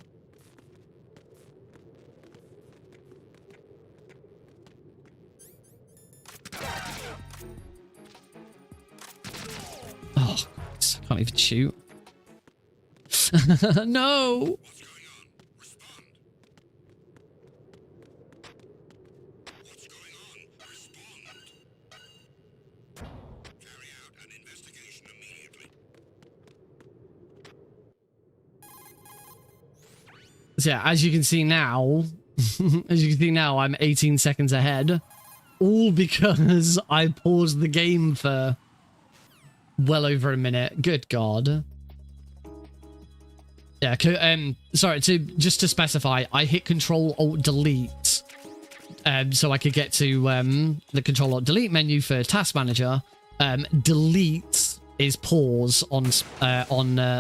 Oh, I can't even shoot. No! So yeah, as you can see now, I'm 18 seconds ahead. All because I paused the game for well over a minute. Good God. Yeah, sorry, just to specify, I hit Control Alt Delete so I could get to the Control Alt Delete menu for Task Manager. Delete is pause on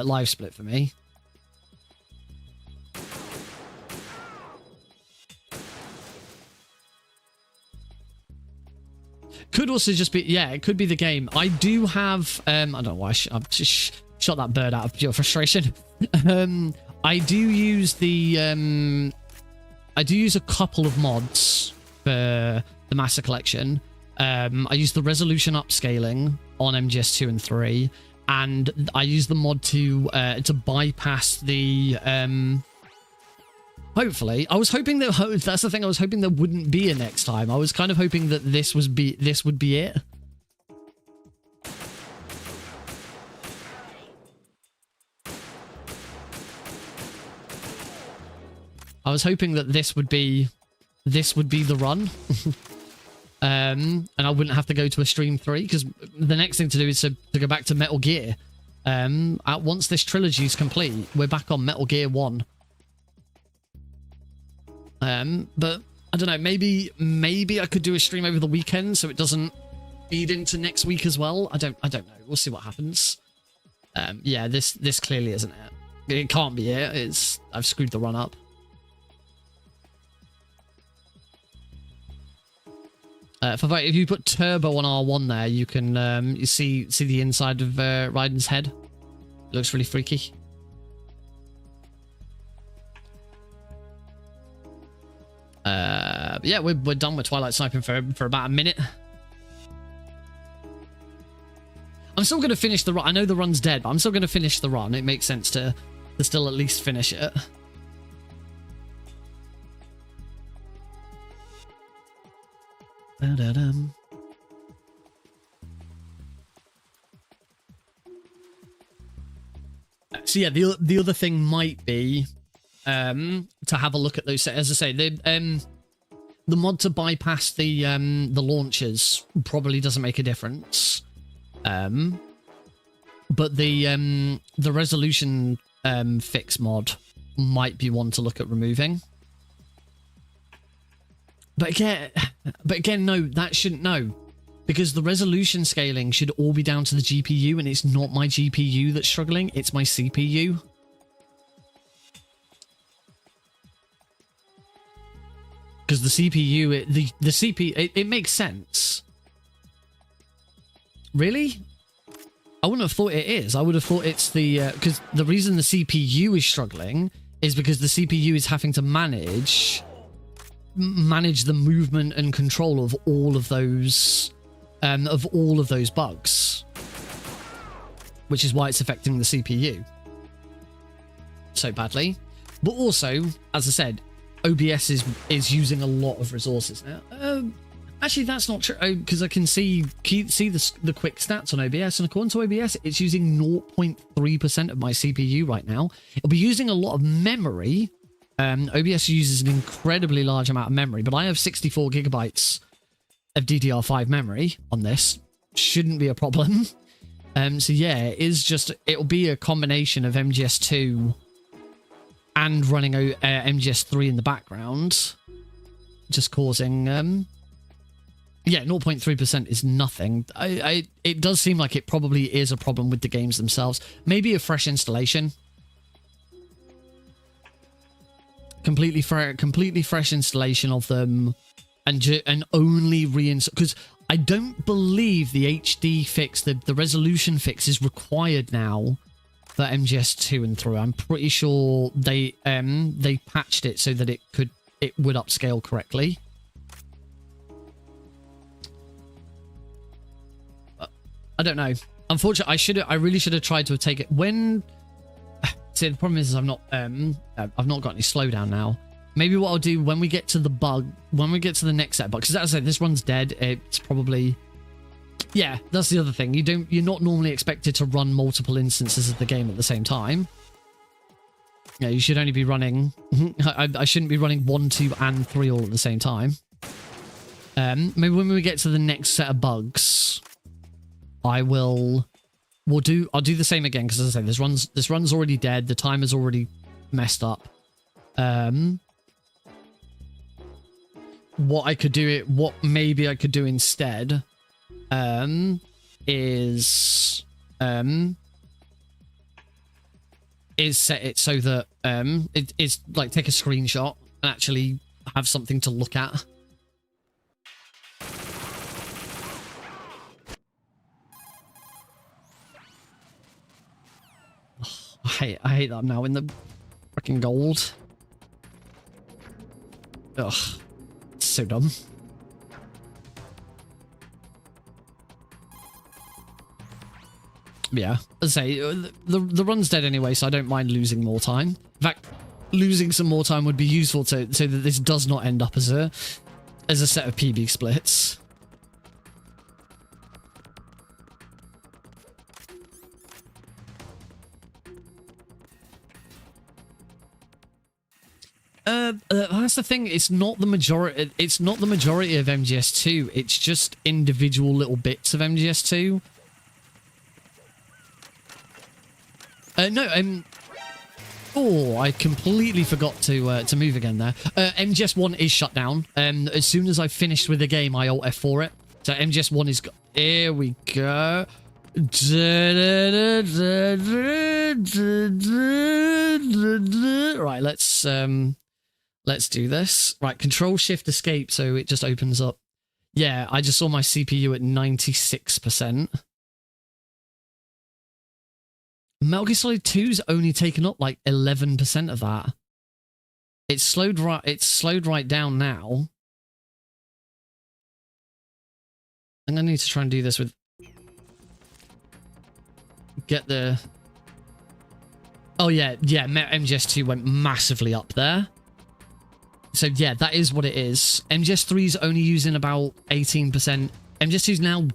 Live Split for me. Could also just be, yeah, it could be the game. I do have, I don't know why I've just shot that bird out of pure frustration. I do use a couple of mods for the Master Collection. I use the resolution upscaling on MGS 2 and 3, and I use the mod to bypass the hopefully, I was hoping that that's the thing. I was hoping there wouldn't be a next time. I was kind of hoping that this would be it. I was hoping that this would be the run, and I wouldn't have to go to a stream 3, because the next thing to do is to go back to Metal Gear. Once this trilogy is complete, we're back on Metal Gear 1. But I don't know, maybe I could do a stream over the weekend so it doesn't feed into next week as well. I don't know. We'll see what happens. Yeah, this clearly isn't it. It can't be it. I've screwed the run up. If you put turbo on R1 there, you can you see the inside of Raiden's head. It looks really freaky. Yeah, we're done with Twilight Sniping for about a minute. I'm still going to finish the run. I know the run's dead, but I'm still going to finish the run. It makes sense to still at least finish it. So yeah, the other thing might be to to have a look at those. As I say, the mod to bypass the launchers probably doesn't make a difference. But the resolution fix mod might be one to look at removing. But again, no, that shouldn't. No, because the resolution scaling should all be down to the GPU, and it's not my GPU that's struggling. It's my CPU. Because the CPU, the CPU, it makes sense. Really? I wouldn't have thought it is. I would have thought it's the... Because the reason the CPU is struggling is because the CPU is having to manage the movement and control of all of those bugs. Which is why it's affecting the CPU so badly. But also, as I said, OBS is using a lot of resources now. Actually, that's not true, because I can see the quick stats on OBS, and according to OBS, it's using 0.3% of my CPU right now. It'll be using a lot of memory. OBS uses an incredibly large amount of memory, but I have 64 gigabytes of DDR5 memory on this. Shouldn't be a problem. So yeah, it'll be a combination of MGS2 and running MGS3 in the background, just causing... Yeah, 0.3% is nothing. It does seem like it probably is a problem with the games themselves. Maybe a fresh installation. Completely fresh installation of them, and only reinstall. Because I don't believe the HD fix, the resolution fix, is required now for MGS2 and through. I'm pretty sure they patched it so that it would upscale correctly. I don't know. Unfortunately, I really should have tried to take it when. See, the problem is I've not got any slowdown now. Maybe what I'll do when we get to the bug, when we get to the next set of bugs, because as I said, this one's dead. It's probably, yeah, that's the other thing. You're not normally expected to run multiple instances of the game at the same time. Yeah, you should only be running. I shouldn't be running 1, 2, and 3 all at the same time. Maybe when we get to the next set of bugs, I'll do the same again, because as I say, this run's already dead. The timer's already messed up. What maybe I could do instead is set it so that it's like take a screenshot and actually have something to look at. I hate that I'm now in the freaking gold. Ugh. It's so dumb. Yeah, as I say, the run's dead anyway, so I don't mind losing more time. In fact, losing some more time would be useful so that this does not end up as a set of PB splits. That's the thing. It's not the majority. It's not the majority of MGS2. It's just individual little bits of MGS2. No. Oh, I completely forgot to move again there. MGS1 is shut down. As soon as I finished with the game, I Alt F4 it. So MGS1 is. Here we go. Right, let's do this. Right, Control Shift Escape, so it just opens up. Yeah, I just saw my CPU at 96%. Metal Gear Solid 2's only taken up like 11% of that. It's slowed right down now. I'm gonna need to try and do this with oh yeah, MGS2 went massively up there. So yeah, that is what it is. MGS3's only using about 18%. MGS2's now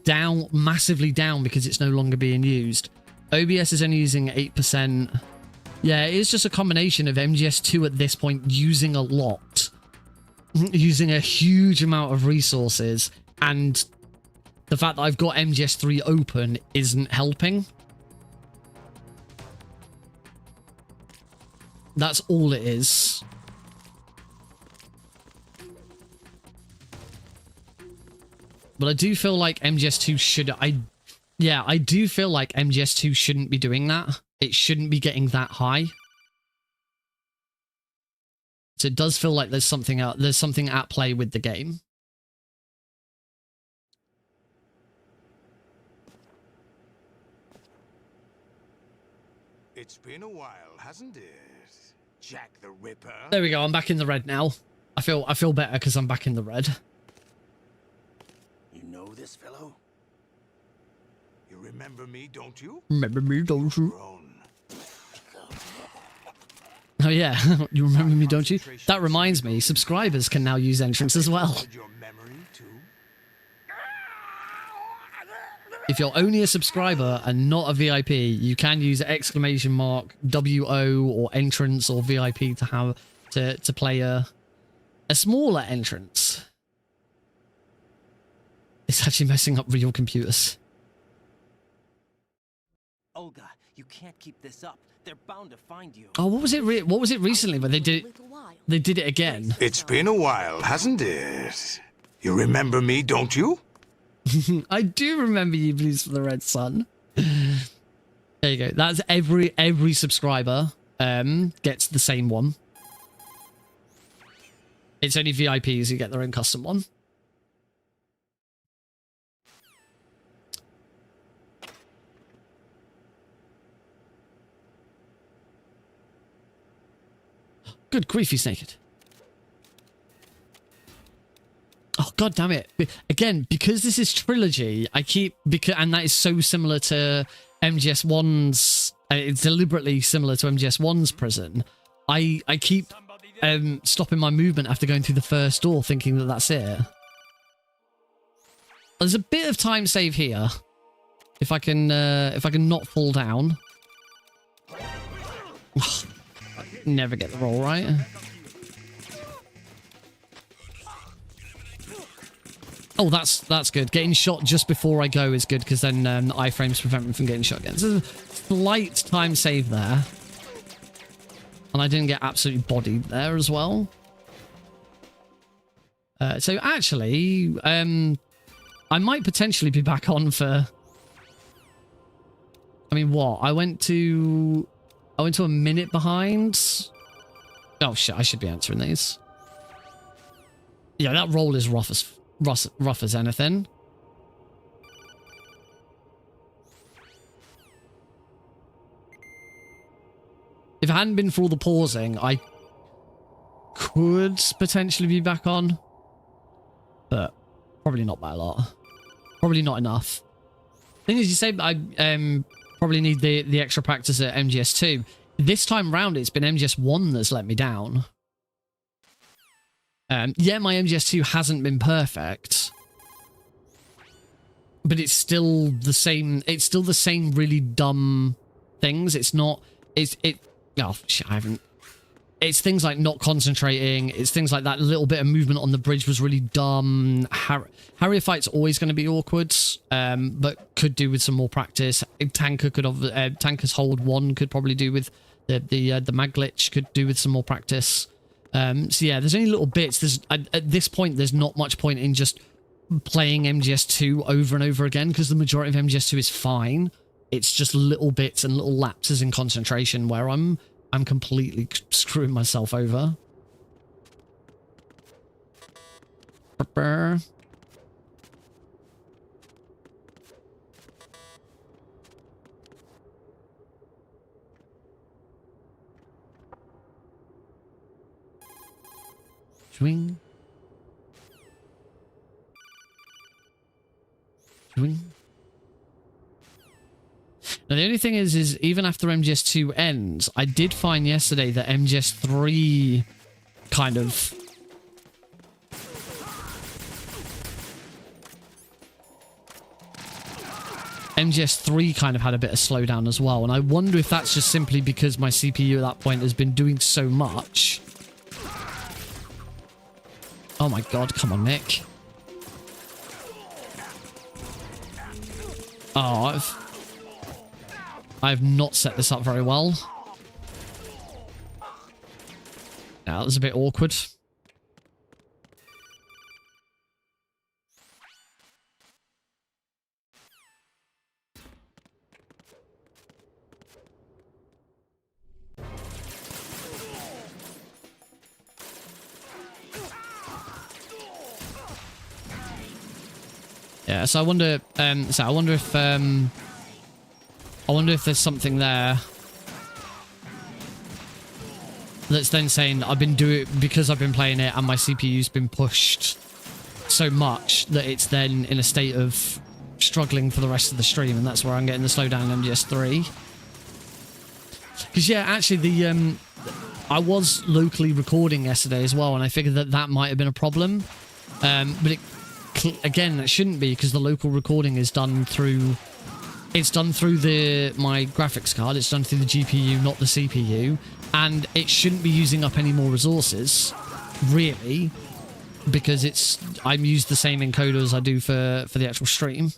massively down because it's no longer being used. OBS is only using 8%. Yeah, it's just a combination of MGS2 at this point using a lot, using a huge amount of resources, and the fact that I've got MGS3 open isn't helping. That's all it is. But I do feel like MGS2 should... I do feel like MGS2 shouldn't be doing that. It shouldn't be getting that high. So it does feel like there's something at play with the game. It's been a while, hasn't it? Jack the Ripper. There we go. I'm back in the red now. I feel better because I'm back in the red. You know this fellow? You remember me, don't you? Remember me, don't you? Oh yeah, you remember me, don't you? That reminds me, subscribers can now use entrance as well. If you're only a subscriber and not a VIP, you can use exclamation mark WO or entrance or VIP to have to play a smaller entrance. It's actually messing up real computers. Olga, you can't keep this up. They're bound to find you. Oh, what was it? What was it recently where they did it? They did it again. It's been a while, hasn't it? You remember me, don't you? I do remember you, Blues for the Red Sun. There you go. That's every subscriber gets the same one. It's only VIPs who get their own custom one. Good grief, he's naked. Oh, god damn it. Again, because this is Trilogy, and that is so similar to MGS1's, it's deliberately similar to MGS1's prison, I keep stopping my movement after going through the first door, thinking that that's it. There's a bit of time save here. If I can not fall down. Never get the roll right. Oh, that's good. Getting shot just before I go is good, because then iframes prevent me from getting shot again. So there's a slight time save there. And I didn't get absolutely bodied there as well. So actually, I might potentially be back on for... I mean, what? I went to a minute behind. Oh shit, I should be answering these. Yeah, that roll is rough as anything. If it hadn't been for all the pausing, I could potentially be back on. But probably not by a lot. Probably not enough. Thing is, you say I probably need the extra practice at MGS2. This time round, it's been MGS1 that's let me down. Yeah, my MGS2 hasn't been perfect, but it's still the same. It's still the same really dumb things. It's not. Oh shit! I haven't. It's things like not concentrating. It's things like that little bit of movement on the bridge was really dumb. Harrier fight's always going to be awkward, but could do with some more practice. Tanker's hold 1 could probably do with the mag glitch. Could do with some more practice. So yeah, there's only little bits. At this point, there's not much point in just playing MGS2 over and over again, because the majority of MGS2 is fine. It's just little bits and little lapses in concentration where I'm completely screwing myself over. Swing. Swing. Now, the only thing is even after MGS2 ends, I did find yesterday that MGS3 kind of... MGS3 kind of had a bit of slowdown as well, and I wonder if that's just simply because my CPU at that point has been doing so much. Oh my god, come on, Nick. Oh, I've not set this up very well. Now, that was a bit awkward. Yeah, so I wonder if there's something there that's then saying I've been doing because I've been playing it and my CPU's been pushed so much that it's then in a state of struggling for the rest of the stream, and that's where I'm getting the slowdown in MGS3. Because yeah, actually I was locally recording yesterday as well, and I figured that might have been a problem, but again, that shouldn't be, because the local recording is done through my graphics card. It's done through the GPU, not the CPU, and it shouldn't be using up any more resources, really, because I'm used the same encoder as I do for the actual stream.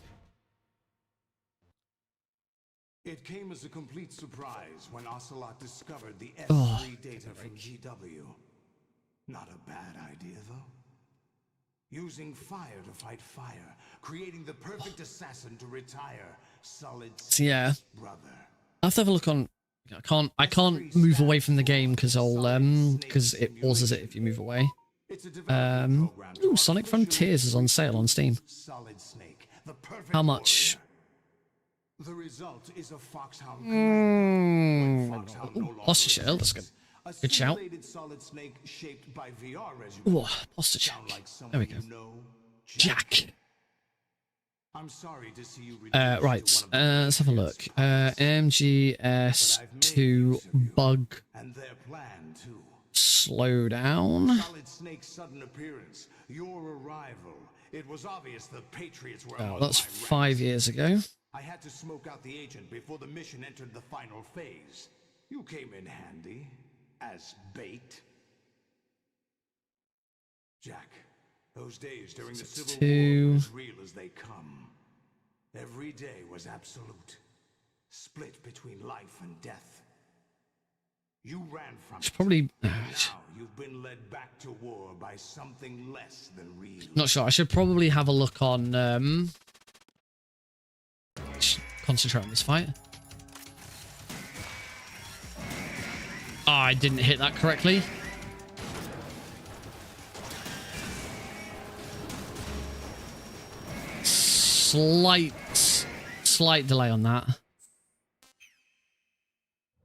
It came as a complete surprise when Ocelot discovered the S3 data from GW. Not a bad idea, though. Using fire to fight fire, creating the perfect assassin to retire Solid Snake's brother. I'll have to have a look on. I can't move away from the game because because it pauses it if you move away. Ooh, Sonic Frontiers is on sale on Steam. How much? The result is a foxhound. Posture shell, that's good. Good shout. Ooh, posture check. There we go. Jack. I'm sorry to see you right, let's have a look. MGS2 bug slow down. Solid Snake's sudden appearance, your arrival. It was obvious the Patriots were Oh, that's 5 years ago. I had to smoke out the agent before the mission entered the final phase. You came in handy as bait. Jack, those days during the Civil War were as real as they come. Every day was absolute, split between life and death. You ran from it. Probably. Now you've been led back to war by something less than real. Not sure. I should probably have a look on. Concentrate on this fight. Oh, I didn't hit that correctly. Slight delay on that.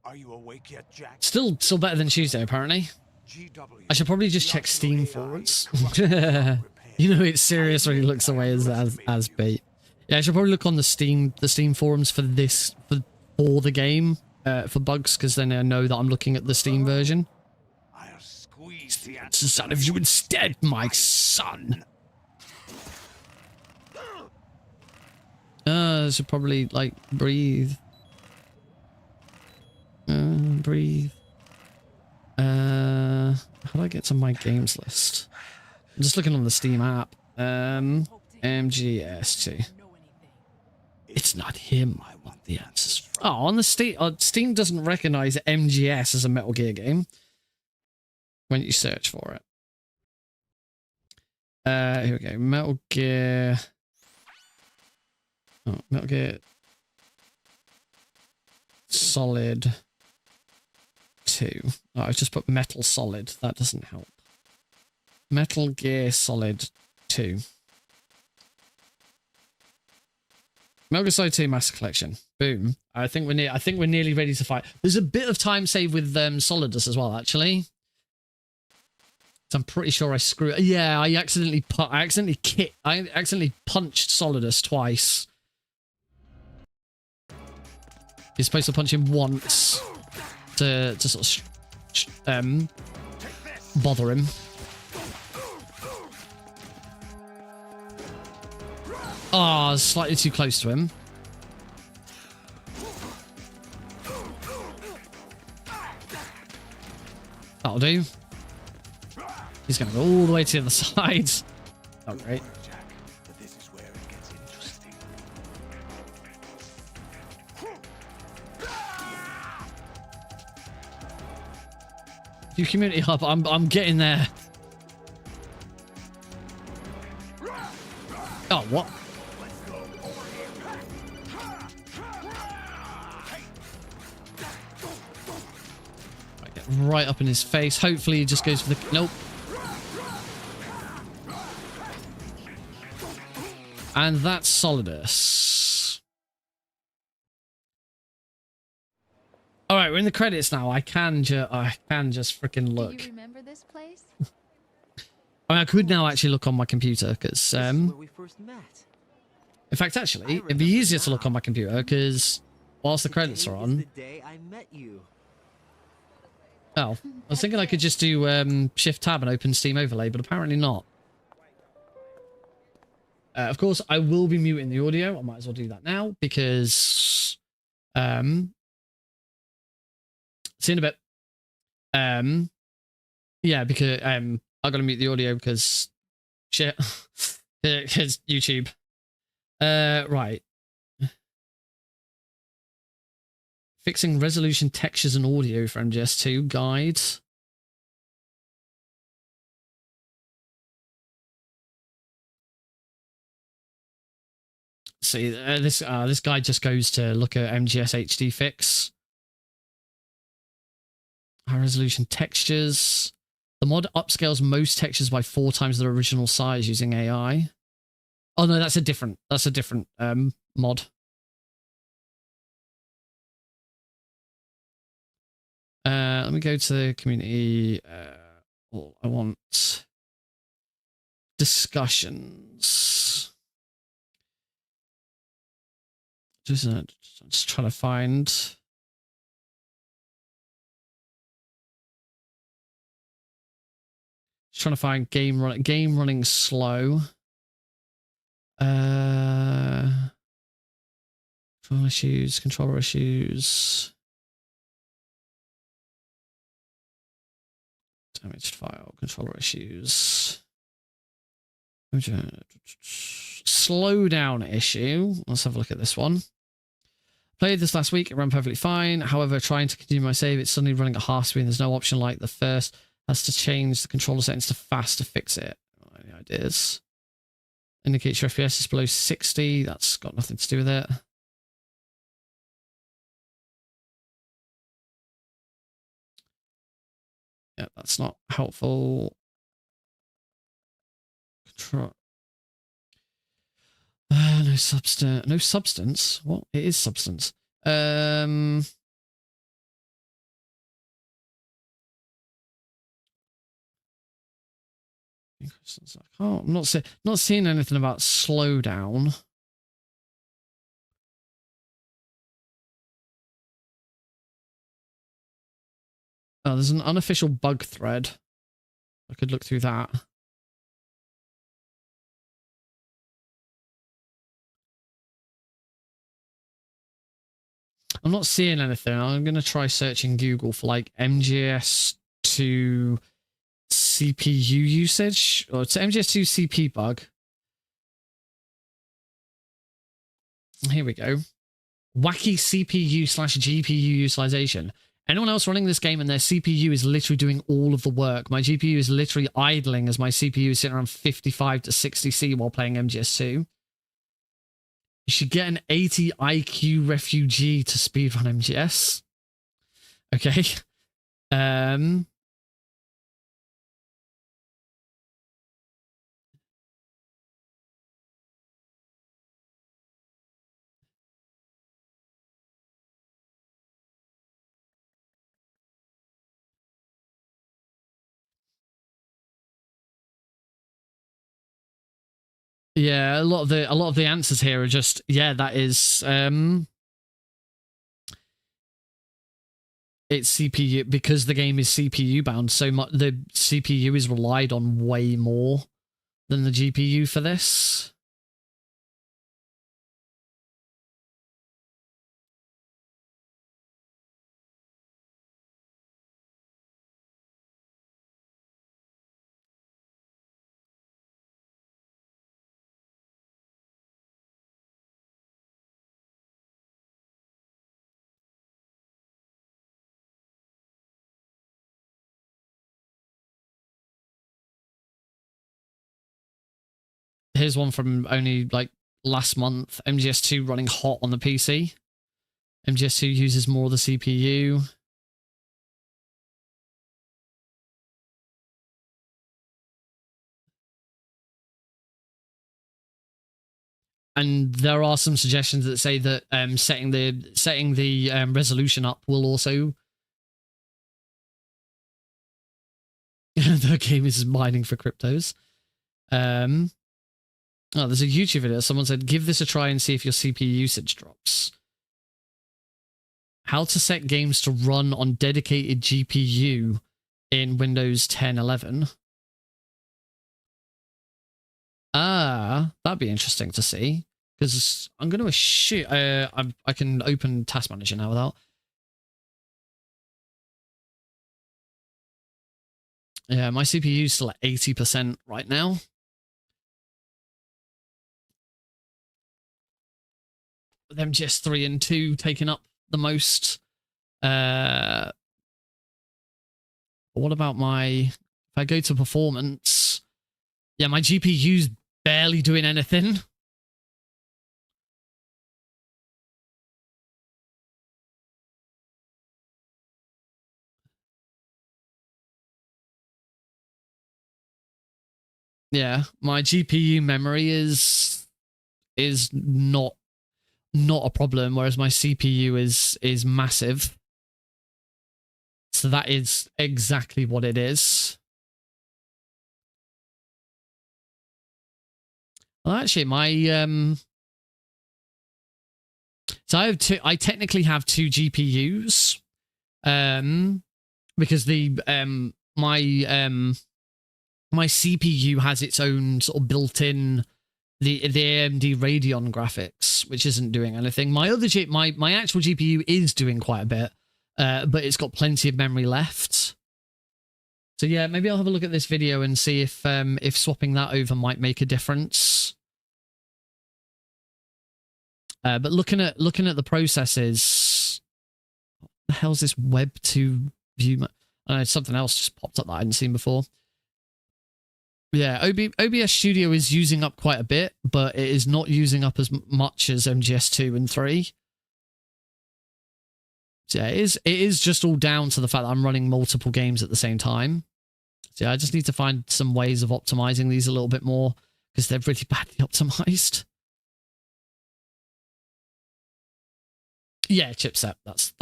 Are you awake yet, Jack? Still better than Tuesday, apparently. I should probably just check Steam forwards. You know it's serious when he looks away as bait. Yeah, I should probably look on the Steam forums for the game for bugs, because then I know that I'm looking at the Steam version. I'll squeeze the answers out of you instead, my son. I should probably like breathe. Breathe. How do I get to my games list? I'm just looking on the Steam app. MGS2. It's not him I want the answers from. Oh, on the Steam doesn't recognize MGS as a Metal Gear game when you search for it. Here we go. Metal Gear. Oh, Metal Gear Solid 2. Oh, I've just put Metal Solid. That doesn't help. Metal Gear Solid 2. Metal Gear Solid 2 Master Collection. Boom. I think we're nearly ready to fight. There's a bit of time saved with Solidus as well, actually. So I'm pretty sure I screwed. Yeah, I accidentally punched Solidus twice. You're supposed to punch him once to sort of bother him. Oh, slightly too close to him. That'll do. He's going to go all the way to the other side. Oh, great. You community hub, I'm getting there. Oh, what? I get right up in his face. Hopefully he just goes for the... Nope. And that's Solidus. All right, we're in the credits now. I can just freaking look. Do you remember this place? I mean, I could now actually look on my computer because, where we first met. in fact, actually, it'd be easier to look on my computer because whilst the credits are on. The day I met you. Oh, I was thinking I could just do Shift Tab and open Steam Overlay, but apparently not. Of course, I will be muting the audio. I might as well do that now because, see you in a bit. Yeah, because I gotta mute the audio because shit, because YouTube. Right. Fixing resolution, textures, and audio for MGS2 guide. See, this guy just goes to look at MGS HD fix. High resolution textures. The mod upscales most textures by 4 times their original size using AI. Oh no, that's a different mod. Let me go to the community. I want discussions. Just trying to find. Just trying to find game running slow. Controller issues. Damaged file, controller issues. Slowdown issue. Let's have a look at this one. Played this last week, it ran perfectly fine. However, trying to continue my save, it's suddenly running at half speed. There's no option like the first. Has to change the controller settings to fast to fix it. Any ideas? Indicates your FPS is below 60. That's got nothing to do with it. Yeah, that's not helpful. Control. No substance. No substance. What? It is substance. Oh, I'm not seeing anything about slowdown. Oh, there's an unofficial bug thread. I could look through that. I'm not seeing anything. I'm going to try searching Google for like MGS2 CPU usage, or it's MGS2 CP bug. Here we go. Wacky CPU/GPU utilization. Anyone else running this game and their CPU is literally doing all of the work. My GPU is literally idling as my CPU is sitting around 55 to 60C while playing MGS2. You should get an 80 IQ refugee to speedrun MGS. Okay. Yeah, a lot of the answers here are just, yeah, that is it's CPU, because the game is CPU bound so much. The CPU is relied on way more than the GPU for this. Here's one from only like last month. MGS2 running hot on the PC. MGS2 uses more of the CPU. And there are some suggestions that say that setting the resolution up will also. The game is mining for cryptos. Oh, there's a YouTube video. Someone said, give this a try and see if your CPU usage drops. How to set games to run on dedicated GPU in Windows 10 11. That'd be interesting to see. Because I'm going to assume... I can open Task Manager now without... Yeah, my CPU is still at 80% right now. With MGS 3 and 2 taking up the most. What about my... If I go to performance... Yeah, my GPU's barely doing anything. Yeah, my GPU memory is not a problem, whereas my CPU is massive. So that is exactly what it is. Well, actually, my so I technically have two GPUs, because the my CPU has its own sort of built-in the AMD Radeon graphics, which isn't doing anything. My other my actual GPU is doing quite a bit, but it's got plenty of memory left. So yeah, maybe I'll have a look at this video and see if swapping that over might make a difference. But looking at the processes, what the hell's this Web 2 view? I know something else just popped up that I hadn't seen before. Yeah, OBS Studio is using up quite a bit, but it is not using up as much as MGS 2 and 3. So yeah, it is just all down to the fact that I'm running multiple games at the same time. So yeah, I just need to find some ways of optimizing these a little bit more, because they're really badly optimized. Yeah, chipset. That's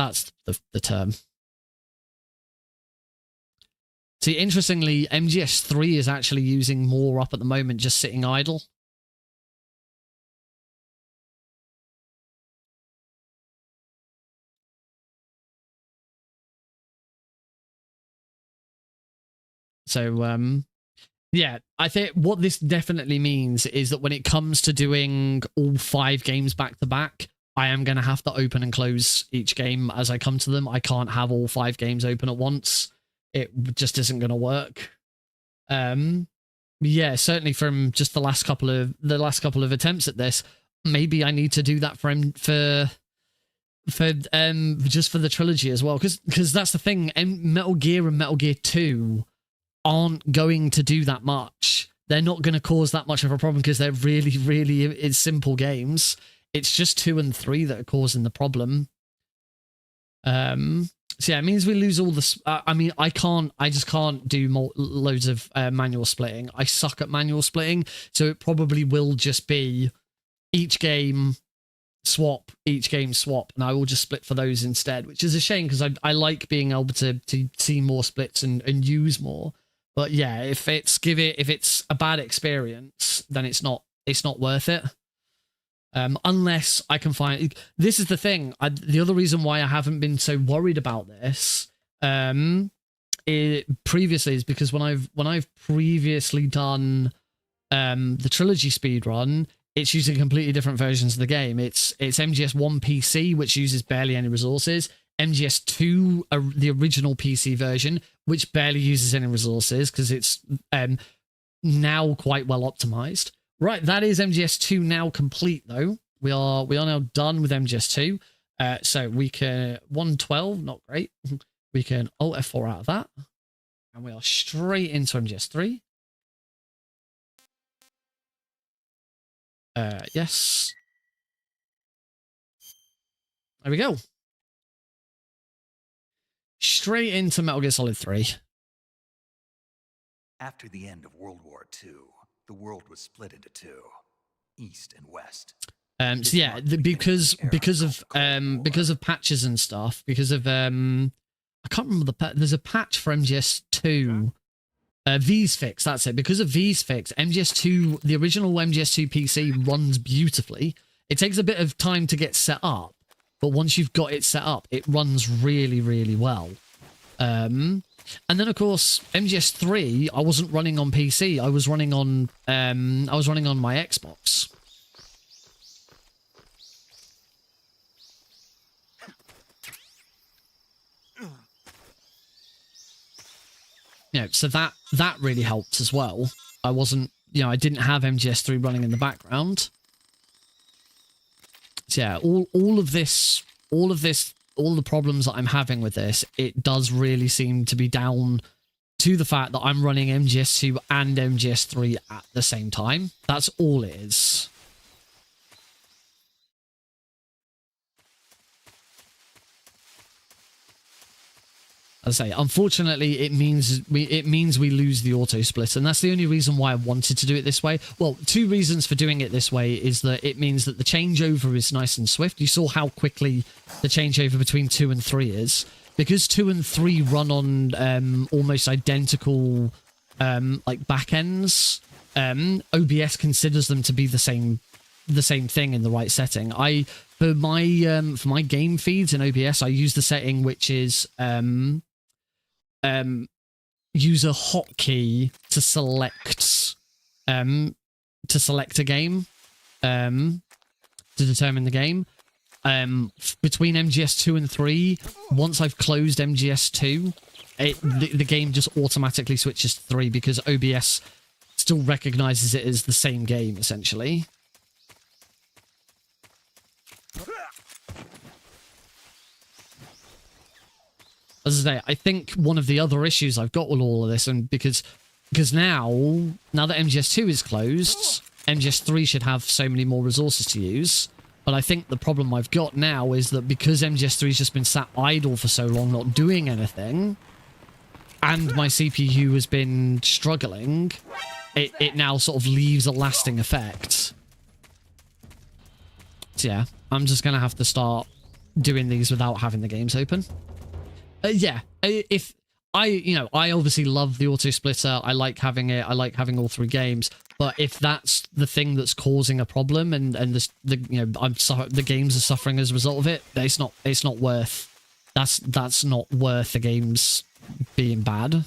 the term. See, interestingly, MGS3 is actually using more up at the moment, just sitting idle. So, yeah, I think what this definitely means is that when it comes to doing all 5 games back to back, I am going to have to open and close each game as I come to them. I can't have all 5 games open at once. It just isn't going to work. Yeah, certainly from just the last couple of attempts at this, maybe I need to do that just for the trilogy as well, because that's the thing. Metal Gear and Metal Gear 2 aren't going to do that much. They're not going to cause that much of a problem because they're really, really simple games. It's just 2 and 3 that are causing the problem. So yeah, it means we lose all this. I mean, I just can't do loads of manual splitting. I suck at manual splitting, so it probably will just be each game swap, and I will just split for those instead, which is a shame because I like being able to see more splits and use more. But yeah, if it's a bad experience, then it's not worth it. Unless I can find... This is the thing. The other reason why I haven't been so worried about this previously is because when I've previously done the Trilogy speedrun, it's using completely different versions of the game. It's MGS1 PC, which uses barely any resources. MGS2, the original PC version, which barely uses any resources because it's now quite well optimized. Right, that is MGS2 now complete, though. We are now done with MGS2. So we can 112, not great. We can Alt F4 out of that, and we are straight into MGS3. Yes. There we go. Straight into Metal Gear Solid 3. After the end of World War II, the world was split into two, East and West. So yeah, because of patches and stuff, because of I can't remember there's a patch for MGS2. V's Fix, that's it. Because of V's Fix, MGS2, the original MGS2 PC runs beautifully. It takes a bit of time to get set up, but once you've got it set up, it runs really, really well. And then of course MGS3, I wasn't running on PC. I was running on my Xbox. So that really helped as well. I wasn't, I didn't have MGS3 running in the background. So yeah, all the problems that I'm having with this, it does really seem to be down to the fact that I'm running MGS2 and MGS3 at the same time. That's all it is. As I say, unfortunately, it means we lose the auto split, and that's the only reason why I wanted to do it this way. Well, two reasons for doing it this way is that it means that the changeover is nice and swift. You saw how quickly the changeover between 2 and 3 is. Because 2 and 3 run on almost identical like back ends, OBS considers them to be the same thing in the right setting. For my game feeds in OBS, I use the setting which is use a hotkey to select a game to determine the game. Between MGS2 and 3, once I've closed MGS2, the game just automatically switches to 3 because OBS still recognizes it as the same game, essentially. As I say, I think one of the other issues I've got with all of this, and because now that MGS2 is closed, MGS3 should have so many more resources to use. But I think the problem I've got now is that because MGS3's just been sat idle for so long, not doing anything, and my CPU has been struggling, it now sort of leaves a lasting effect. So yeah, I'm just going to have to start doing these without having the games open. Yeah, if I obviously love the auto splitter. I like having it. I like having all 3 games. But if that's the thing that's causing a problem, and the games are suffering as a result of it, it's not worth. That's not worth the games being bad.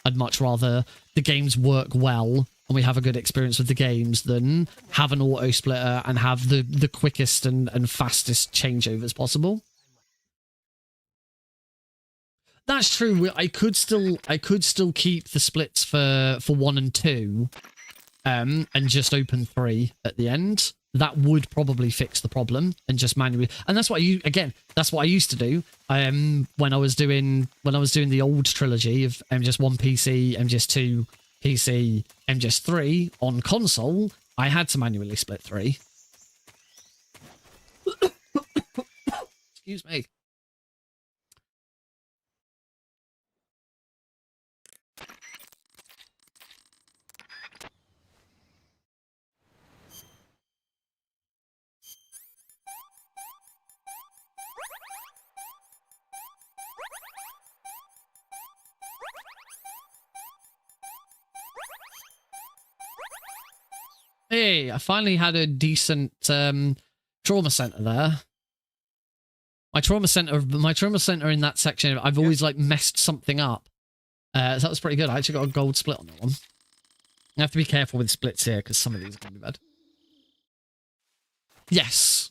I'd much rather the games work well and we have a good experience with the games than have an auto splitter and have the quickest and fastest changeovers possible. That's true. I could still keep the splits for 1 and 2, and just open 3 at the end. That would probably fix the problem, and just manually. And that's what that's what I used to do. When I was doing the old trilogy of MGS1 PC, MGS2 PC, MGS3 on console, I had to manually split 3. Excuse me. Hey, I finally had a decent trauma center there. My trauma center in that section, I've always like messed something up. So that was pretty good. I actually got a gold split on that one. You have to be careful with splits here because some of these are going to be bad. Yes.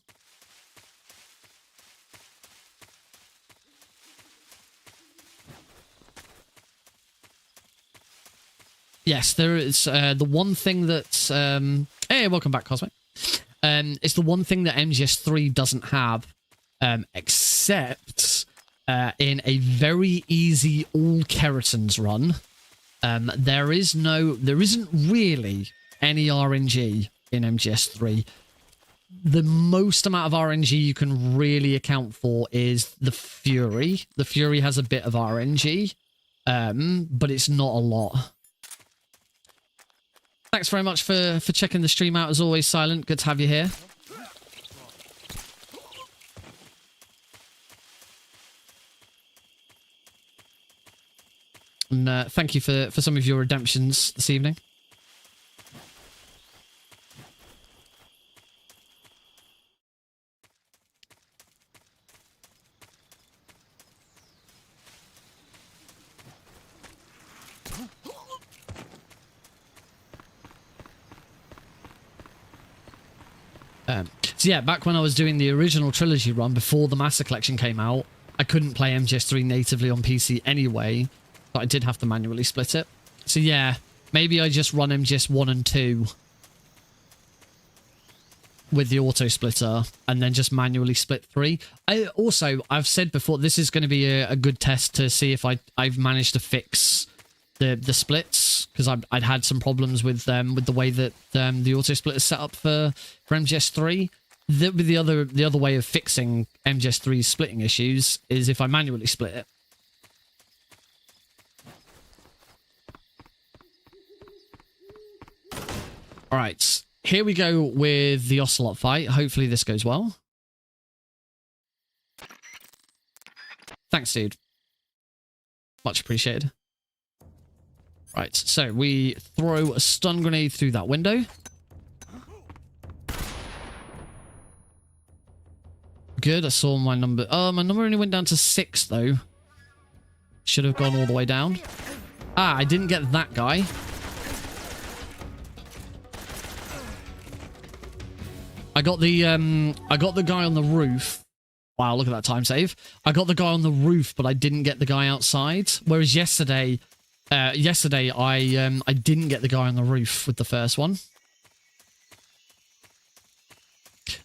Yes, there is the one thing that... hey, welcome back, Cosmic. It's the one thing that MGS3 doesn't have, except in a very easy all keratins run. There isn't really any RNG in MGS3. The most amount of RNG you can really account for is the Fury. The Fury has a bit of RNG, but it's not a lot. Thanks very much for checking the stream out as always, Silent. Good to have you here. And thank you for some of your redemptions this evening. So yeah, back when I was doing the original Trilogy run, before the Master Collection came out, I couldn't play MGS3 natively on PC anyway, but I did have to manually split it. So yeah, maybe I just run MGS1 and 2 with the auto splitter, and then just manually split 3. I've said before, this is going to be a good test to see if I've managed to fix the splits, because I'd had some problems with the way that the auto split is set up for MGS3. The other way of fixing MGS3's splitting issues is if I manually split it. All right, here we go with the Ocelot fight. Hopefully this goes well. Thanks, dude. Much appreciated. Right, so we throw a stun grenade through that window. Good, I saw my number. Oh, my number only went down to 6, though. Should have gone all the way down. Ah, I didn't get that guy. I got the guy on the roof. Wow, look at that time save. I got the guy on the roof, but I didn't get the guy outside. Whereas yesterday I didn't get the guy on the roof with the first one.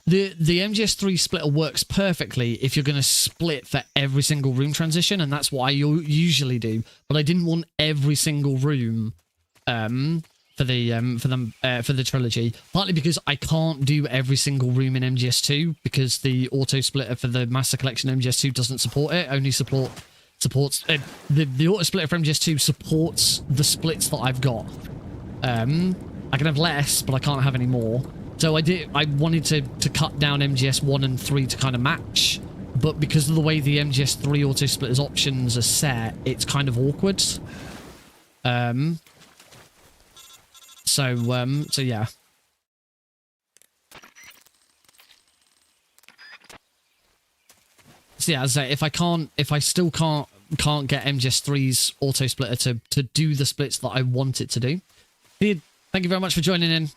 The MGS3 splitter works perfectly if you're going to split for every single room transition, and that's what I usually do. But I didn't want every single room for the trilogy, partly because I can't do every single room in MGS2 because the auto splitter for the Master Collection MGS2 doesn't support it. Only supports the auto splitter for MGS2 supports the splits that I've got. I can have less, but I can't have any more. So I wanted to cut down MGS1 and 3 to kind of match, but because of the way the MGS3 auto splitters options are set, it's kind of awkward. So yeah. So yeah, as I say, if I still can't get MGS3's auto splitter to do the splits that I want it to do. Thank you very much for joining in.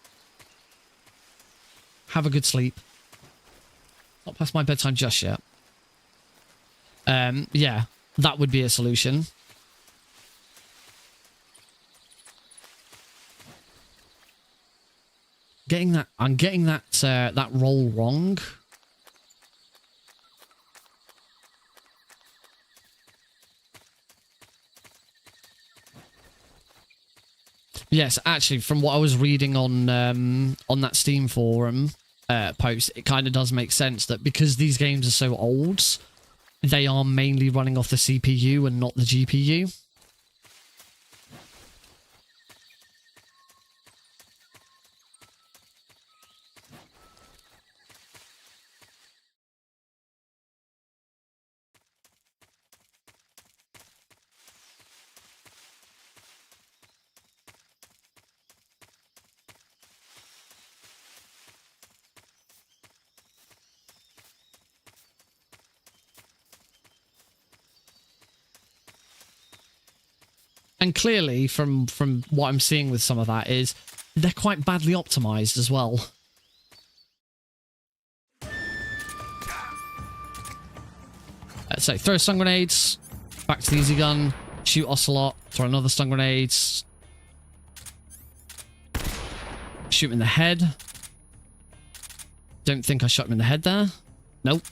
Have a good sleep. Not past my bedtime just yet. Yeah, that would be a solution. I'm getting that roll wrong. Yes, actually, from what I was reading on that Steam forum post, it kind of does make sense that because these games are so old, they are mainly running off the CPU and not the GPU. And clearly, from what I'm seeing with some of that, is they're quite badly optimized as well. So throw stun grenades, back to the easy gun, shoot Ocelot, throw another stun grenade, shoot him in the head. Don't think I shot him in the head there. Nope.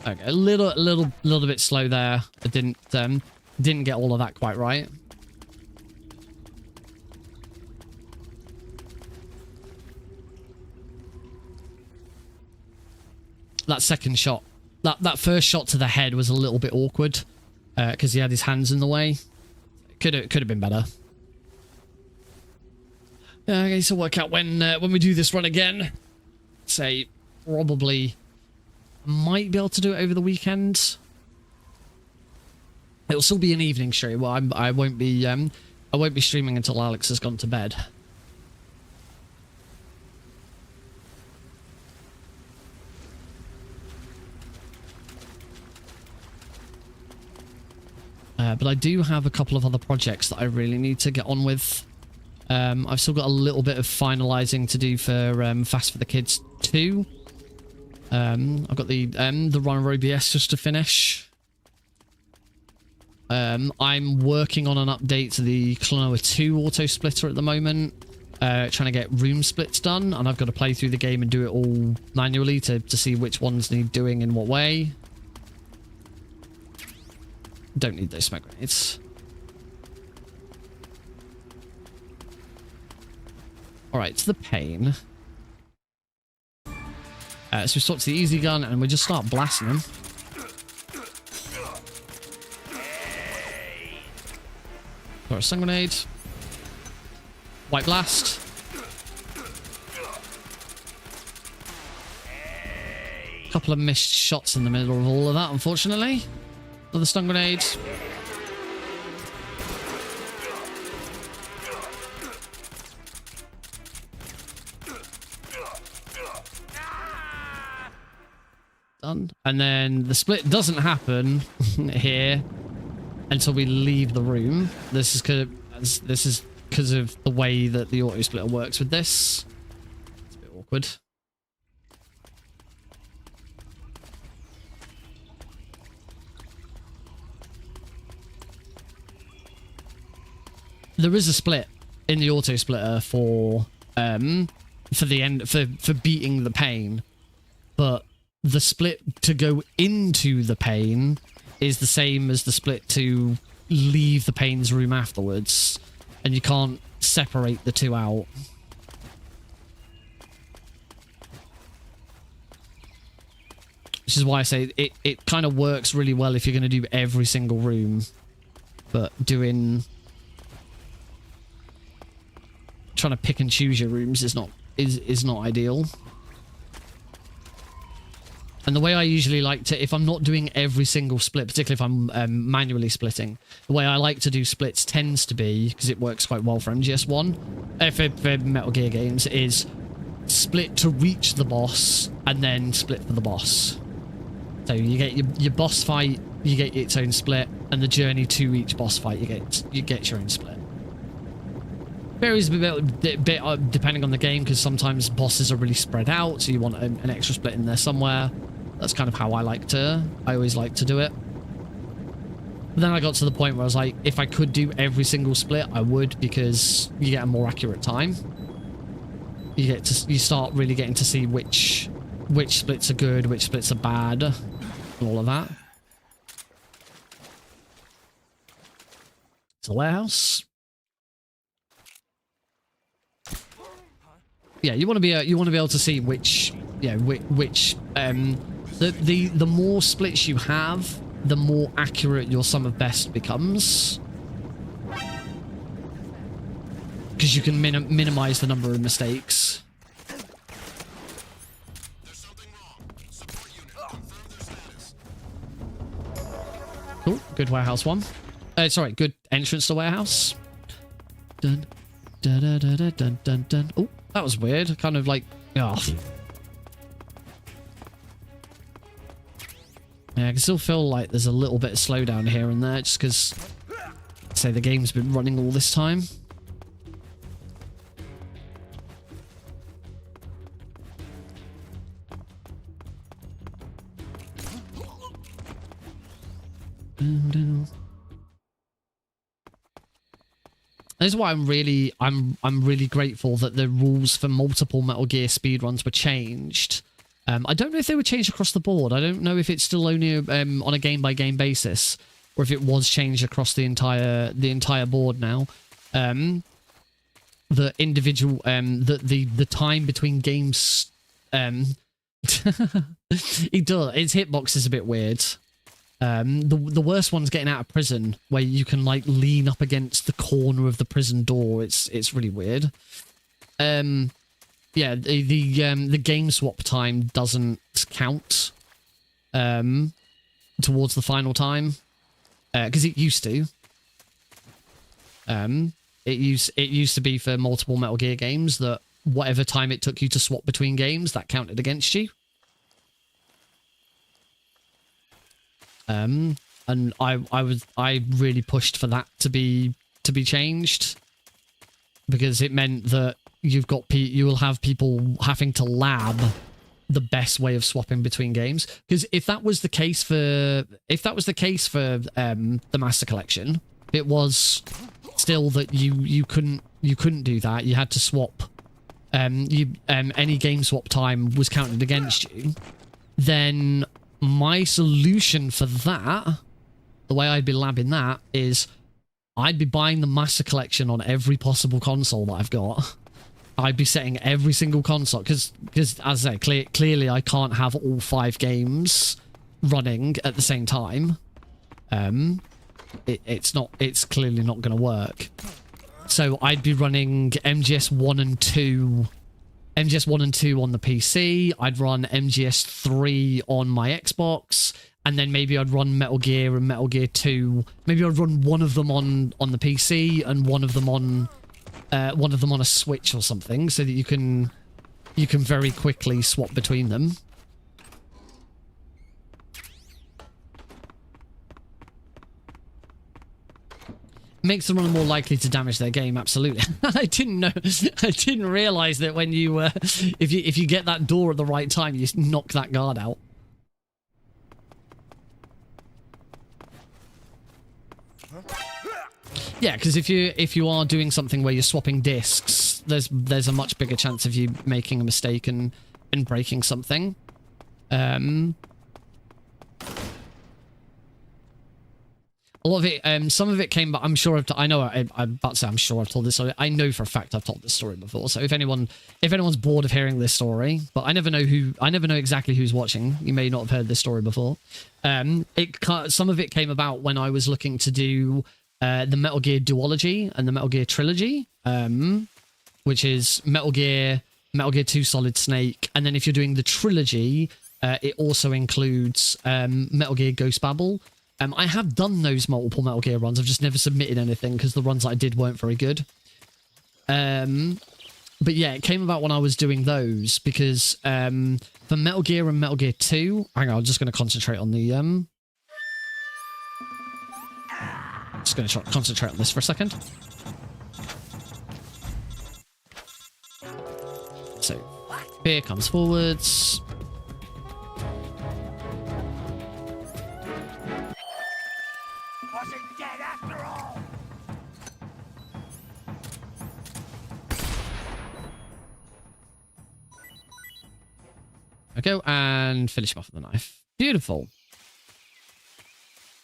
Okay, a little bit slow there. I didn't Didn't get all of that quite right. That second shot, that first shot to the head was a little bit awkward because he had his hands in the way. Could have been better. Yeah, I guess I'll work out when we do this run again. Say probably might be able to do it over the weekend. It'll still be an evening stream. Well, I won't be streaming until Alex has gone to bed. But I do have a couple of other projects that I really need to get on with. I've still got a little bit of finalising to do for Fast for the Kids 2. I've got the Runner OBS just to finish. I'm working on an update to the Klonoa 2 auto splitter at the moment. Trying to get room splits done, and I've got to play through the game and do it all manually to see which ones need doing in what way. Don't need those smoke grenades. Alright, to the pain. So we swap to the easy gun and we just start blasting them. Got a stun grenade. White blast. Couple of missed shots in the middle of all of that, unfortunately. Another stun grenade. Done. And then the split doesn't happen here until we leave the room. This is because of the way that the auto splitter works with this. It's a bit awkward. There is a split in the auto splitter for the end for beating the pain, but the split to go into the pain is the same as the split to leave the pain's room afterwards, and you can't separate the two out. Which is why I say it kind of works really well if you're going to do every single room, but trying to pick and choose your rooms is not ideal. And the way I usually like to, if I'm not doing every single split, particularly if I'm manually splitting, the way I like to do splits tends to be, because it works quite well for MGS1, for Metal Gear games, is split to reach the boss and then split for the boss. So you get your boss fight, you get its own split, and the journey to each boss fight, you get your own split. Varies a bit depending on the game, because sometimes bosses are really spread out, so you want an extra split in there somewhere. That's kind of how I always like to do it. But then I got to the point where I was like, if I could do every single split, I would, because you get a more accurate time. You start really getting to see which splits are good, which splits are bad, and all of that. It's a warehouse. Yeah, you want to be able to see which the more splits you have, the more accurate your sum of best becomes, because you can minimize the number of mistakes. Oh, good warehouse one. Sorry, good entrance to warehouse. Dun dun dun dun dun dun dun. Oh. That was weird. Kind of like, oh. Yeah, I can still feel like there's a little bit of slowdown here and there, just because, say, the game's been running all this time. This is why I'm really grateful that the rules for multiple Metal Gear speedruns were changed. I don't know if they were changed across the board. I don't know if it's still only on a game-by-game basis. or if it was changed across the entire board now. The individual the time between games it does, its hitbox is a bit weird. The worst one's getting out of prison, where you can like lean up against the corner of the prison door. It's really weird. Yeah, the game swap time doesn't count towards the final time, because it used to. It used to be for multiple Metal Gear games that whatever time it took you to swap between games, that counted against you. And I really pushed for that to be changed, because it meant that you will have people having to lab the best way of swapping between games. Because if that was the case for the Master Collection, it was still that you couldn't do that. You had to swap. Any game swap time was counted against you. Then my solution for that, the way I'd be labbing that, is I'd be buying the Master Collection on every possible console that I've got. I'd be setting every single console, because as I say, clearly I can't have all 5 games running at the same time. It's clearly not going to work. So I'd be running MGS1 and 2 on the PC. I'd run MGS3 on my Xbox, and then maybe I'd run Metal Gear and Metal Gear 2. Maybe I'd run one of them on the PC and one of them on a Switch or something, so that you can very quickly swap between them. Makes the runner more likely to damage their game, absolutely. I didn't realize that when you if you get that door at the right time, you just knock that guard out. Yeah, because if you are doing something where you're swapping discs, there's a much bigger chance of you making a mistake and breaking something. A lot of it, some of it came, but I'm sure I'm about to say I'm sure I've told this story. I know for a fact I've told this story before. So if anyone's bored of hearing this story, but I never know exactly who's watching. You may not have heard this story before. Some of it came about when I was looking to do the Metal Gear duology and the Metal Gear trilogy, which is Metal Gear 2 Solid Snake, and then if you're doing the trilogy, it also includes Metal Gear Ghost Babel. I have done those multiple Metal Gear runs. I've just never submitted anything because the runs that I did weren't very good. But yeah, it came about when I was doing those because for Metal Gear and Metal Gear 2... Hang on, I'm just going to concentrate on the... Just going to concentrate on this for a second. So, Fear comes forwards. Wasn't dead after all. Okay, and finish him off with the knife. Beautiful.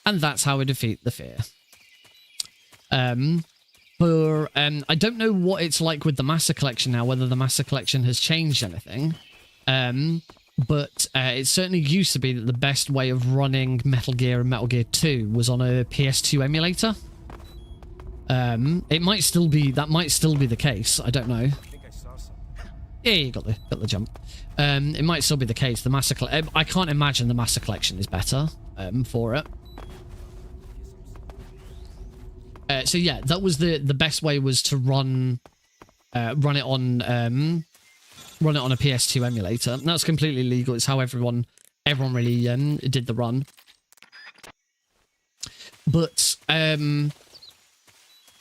And that's how we defeat the Fear. I don't know what it's like with the Master Collection now, whether the Master Collection has changed anything. But it certainly used to be that the best way of running Metal Gear and Metal Gear 2 was on a PS2 emulator. It might still be, that might still be the case. I don't know. Yeah, you got the jump. It might still be the case. The Master I can't imagine the Master Collection is better for it. So yeah, that was the best way, was to run it on a PS2 emulator. And that's completely legal. It's how everyone really did the run. But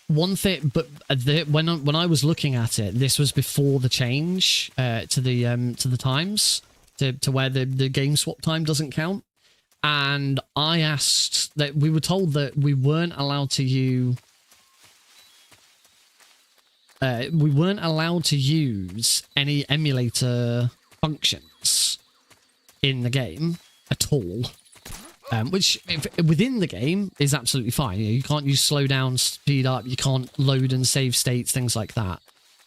one thing, but when I was looking at it, this was before the change to the times to where the game swap time doesn't count. And I asked that we were told that we weren't allowed to use any emulator functions in the game at all. which within the game is absolutely fine. You can't use slow down, speed up, you can't load and save states, things like that.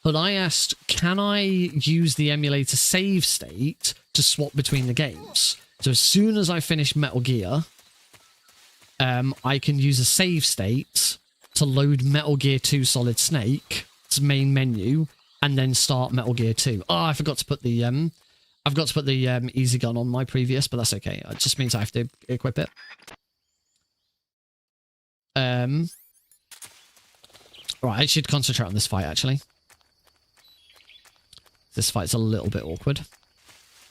But I asked, can I use the emulator save state to swap between the games? So as soon as I finish Metal Gear, I can use a save state to load Metal Gear 2 Solid Snake's main menu and then start Metal Gear 2. Oh, I forgot to put the easy gun on my previous, but that's okay. It just means I have to equip it. Right, I should concentrate on this fight, actually. This fight's a little bit awkward.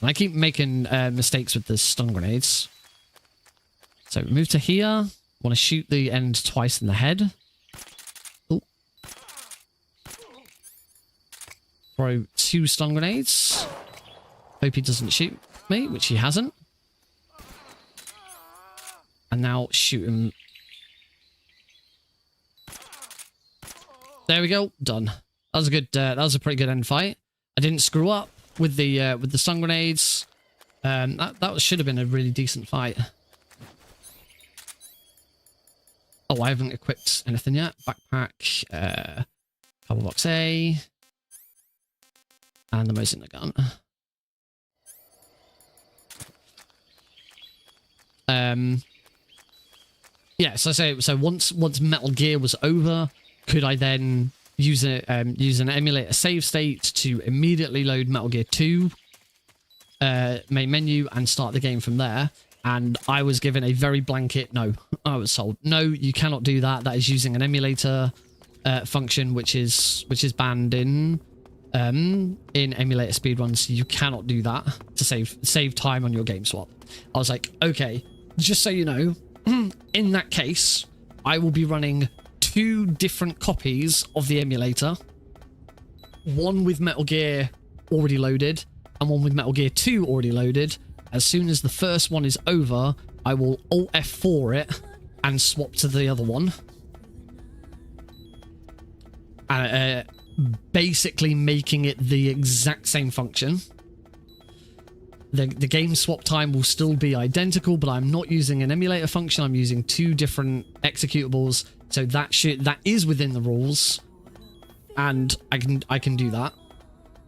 And I keep making mistakes with the stun grenades. So move to here. Want to shoot the end twice in the head. Ooh. Throw 2 stun grenades. Hope he doesn't shoot me, which he hasn't. And now shoot him. There we go. Done. That was a good. That was a pretty good end fight. I didn't screw up with the stun grenades. That should have been a really decent fight. Oh, I haven't equipped anything yet. Backpack, cover box A, and the most in the gun. Yeah, so once Metal Gear was over, could I then use an emulator save state to immediately load Metal Gear 2 main menu and start the game from there? And I was given a very blanket no. I was told, no, you cannot do that. That is using an emulator function, which is banned in emulator speedruns. So you cannot do that to save time on your game swap. I was like, okay, just so you know, in that case, I will be running 2 different copies of the emulator. One with Metal Gear already loaded, and one with Metal Gear 2 already loaded. As soon as the first one is over, I will Alt F4 it and swap to the other one. Basically making it the exact same function. The game swap time will still be identical, but I'm not using an emulator function. I'm using 2 different executables. So that is within the rules, and I can do that.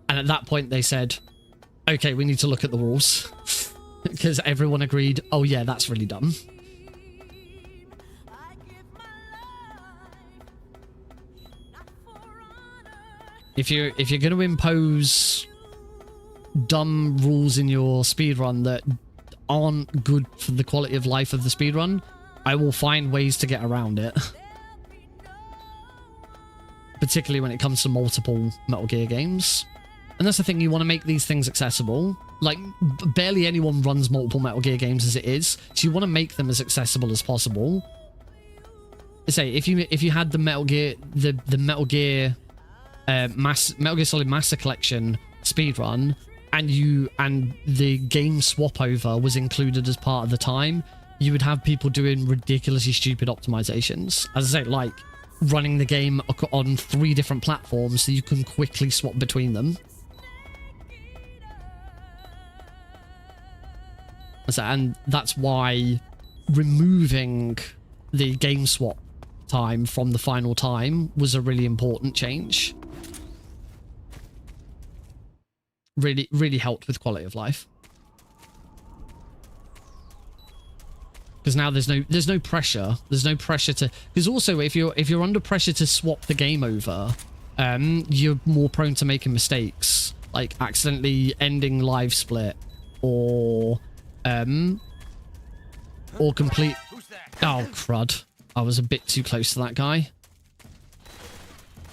And at that point, they said, "Okay, we need to look at the rules," because everyone agreed. Oh yeah, that's really dumb. If you're going to impose dumb rules in your speedrun that aren't good for the quality of life of the speedrun, I will find ways to get around it. Particularly when it comes to multiple Metal Gear games. And that's the thing, you want to make these things accessible. Like, barely anyone runs multiple Metal Gear games as it is, so you want to make them as accessible as possible. Say, if you had the Metal Gear, the Metal Gear Metal Gear Solid Master Collection speedrun, and the game swap over was included as part of the time, you would have people doing ridiculously stupid optimizations. As I say, like running the game on 3 different platforms so you can quickly swap between them. And that's why removing the game swap time from the final time was a really important change. Really helped with quality of life. Because now there's no pressure. There's no pressure to, because also if you're under pressure to swap the game over, you're more prone to making mistakes, like accidentally ending live split or complete. Oh crud! I was a bit too close to that guy.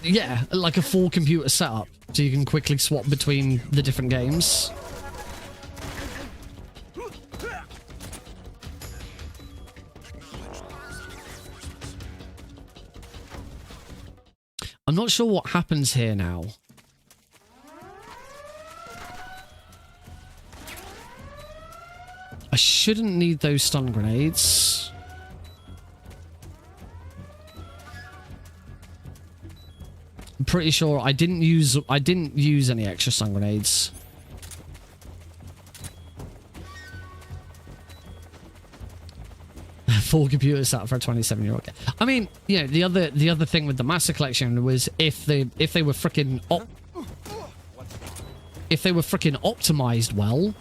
Yeah, like a full computer setup, so you can quickly swap between the different games. I'm not sure what happens here now. I shouldn't need those stun grenades. I'm pretty sure I didn't use any extra stun grenades. 4 computers sat for a 27-year-old game. I mean, you know, the other thing with the Master Collection was if they were freaking optimized well,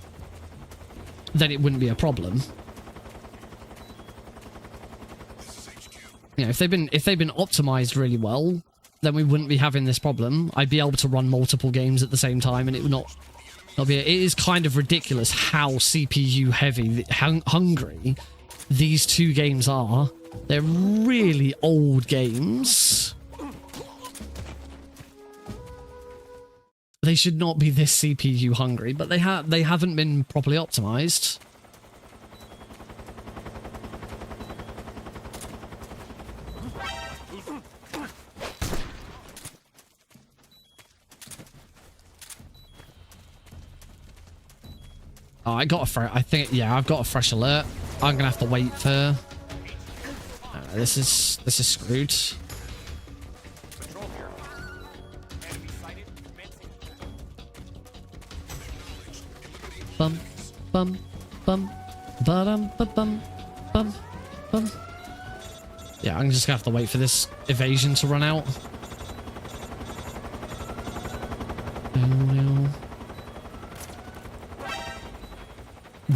then it wouldn't be a problem. You know, if they've been optimized really well, then we wouldn't be having this problem. I'd be able to run multiple games at the same time, and it would not be. It is kind of ridiculous how CPU heavy, hungry these two games are. They're really old games. They should not be this CPU hungry, but they haven't been properly optimized. Oh, I got a fresh. I think, yeah, I've got a fresh alert. I'm gonna have to wait for. This is screwed. Bum, bum, bum, ba-dum, ba-bum, bum, bum. Yeah, I'm just gonna have to wait for this evasion to run out.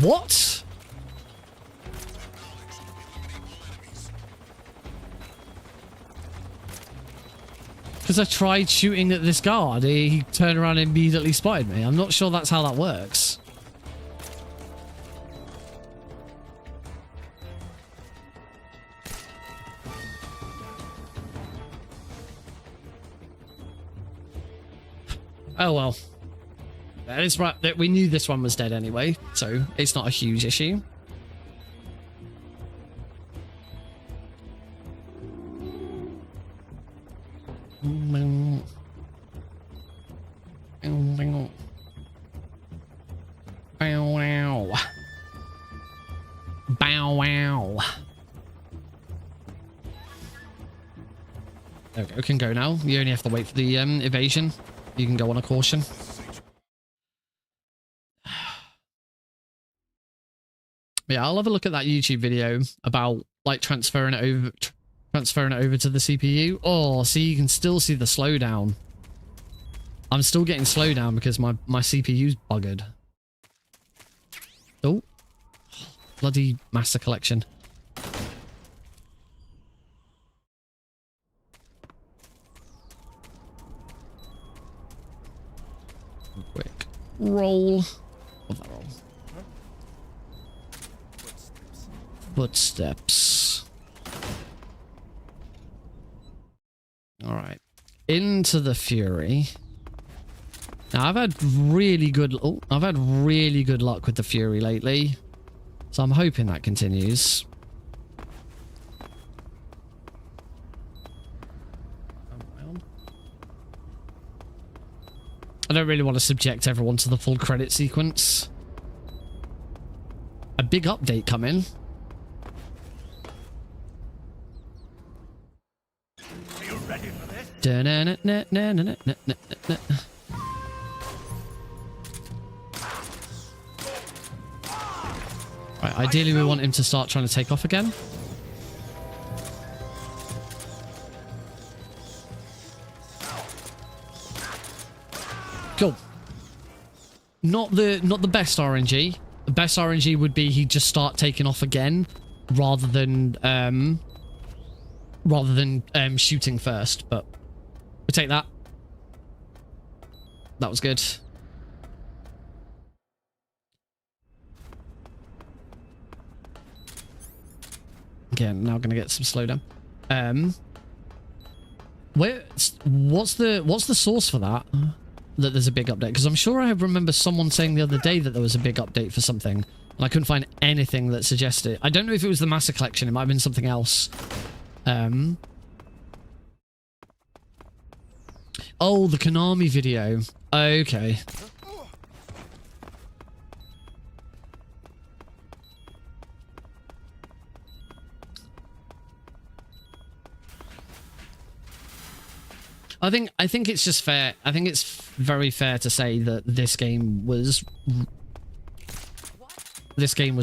What? Because I tried shooting at this guard, he turned around and immediately spotted me. I'm not sure that's how that works. Oh well. That is right. We knew this one was dead anyway, so it's not a huge issue. Bow wow. Bow wow. There we go. We can go now. You only have to wait for the evasion. You can go on a caution. Yeah, I'll have a look at that YouTube video about like transferring it over to the CPU. Oh, see, you can still see the slowdown. I'm still getting slowdown because my CPU's buggered. Oh, bloody Master Collection. Quick roll. What's that roll? Footsteps. All right, into the Fury. Now I've had really good luck with the Fury lately, so I'm hoping that continues. I don't really want to subject everyone to the full credit sequence. A big update coming. Are you ready for this? Right, ideally we want him to start trying to take off again. Cool. Not the best RNG. The best RNG would be he'd just start taking off again rather than shooting first, but we take that. That was good. Again, now gonna get some slowdown. What's the source for that? That there's a big update, because I'm sure I remember someone saying the other day that there was a big update for something, and I couldn't find anything that suggested it. I don't know if it was the Master Collection, it might have been something else. Oh, the Konami video. Okay. I think it's just fair. I think it's very fair to say that this game was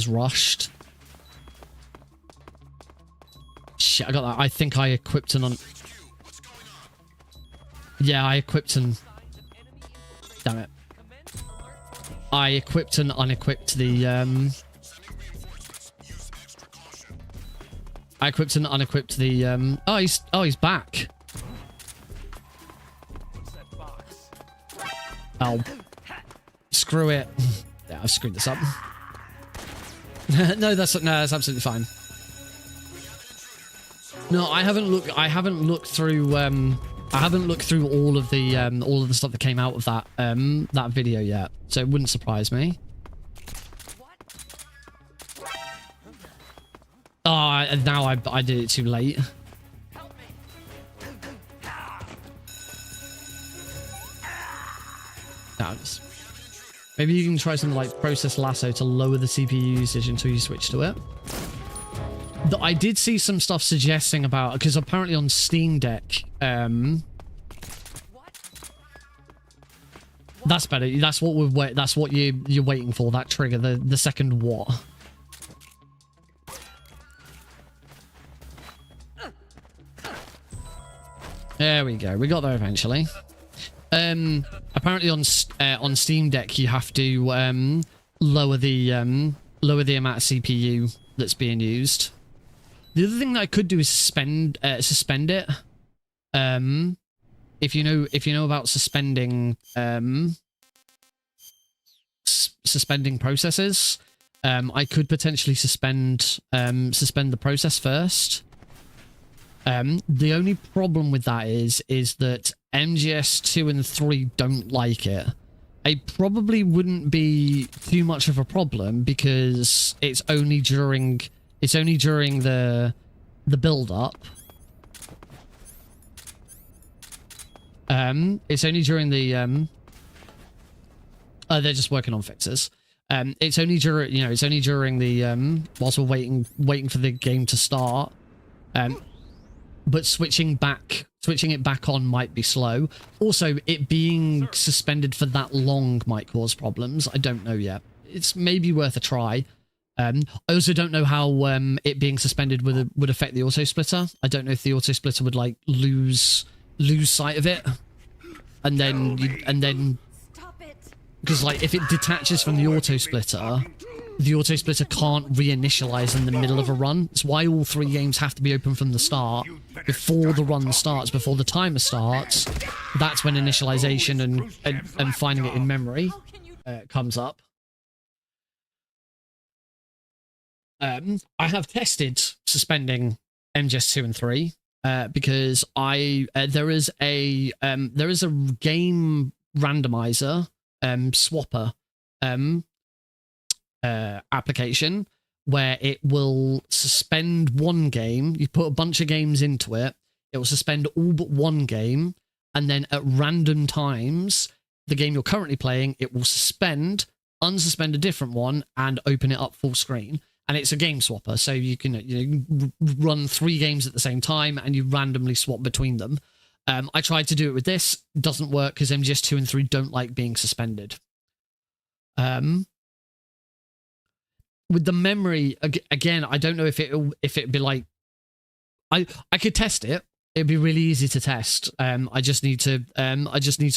rushed. shit, I got that. I think I equipped an Yeah, I equipped an... Damn it. I equipped and unequipped the, I equipped and unequipped the, Oh, he's back. Oh. Screw it. Yeah, I've screwed this up. No, that's absolutely fine. No, I haven't looked through all of the stuff that came out of that that video yet, so it wouldn't surprise me. Oh, now I did it too late. Maybe you can try something like process lasso to lower the CPU usage until you switch to it. I did see some stuff suggesting about, because apparently on Steam Deck, that's better. That's what that's what you're waiting for. That trigger, the second what? There we go. We got there eventually. Apparently on Steam Deck you have to lower the amount of CPU that's being used. The other thing that I could do is suspend it. If you know about suspending suspending processes, I could potentially suspend the process first. The only problem with that is that MGS 2 and 3 don't like it. It probably wouldn't be too much of a problem because it's only during the build up. It's only during the they're just working on fixes. It's only during the whilst we're waiting for the game to start. But switching it back on might be slow. Also, it being suspended for that long might cause problems. I don't know yet. It's maybe worth a try. I also don't know how it being suspended would affect the auto splitter. I don't know if the auto splitter would like lose sight of it, and then because like if it detaches from the auto splitter can't reinitialize in the middle of a run. It's why all 3 games have to be open from the start before the run starts, before the timer starts. That's when initialization and finding it in memory comes up. I have tested suspending MGS 2 and 3 because there is a game randomizer swapper application where it will suspend one game. You put a bunch of games into it, it will suspend all but one game, and then at random times, the game you're currently playing, it will unsuspend a different one, and open it up full screen. And it's a game swapper, so you can run 3 games at the same time, and you randomly swap between them. I tried to do it with this. It doesn't work because MGS 2 and 3 don't like being suspended. With the memory, again, I don't know if it'd be like... I could test it. It'd be really easy to test. I just need to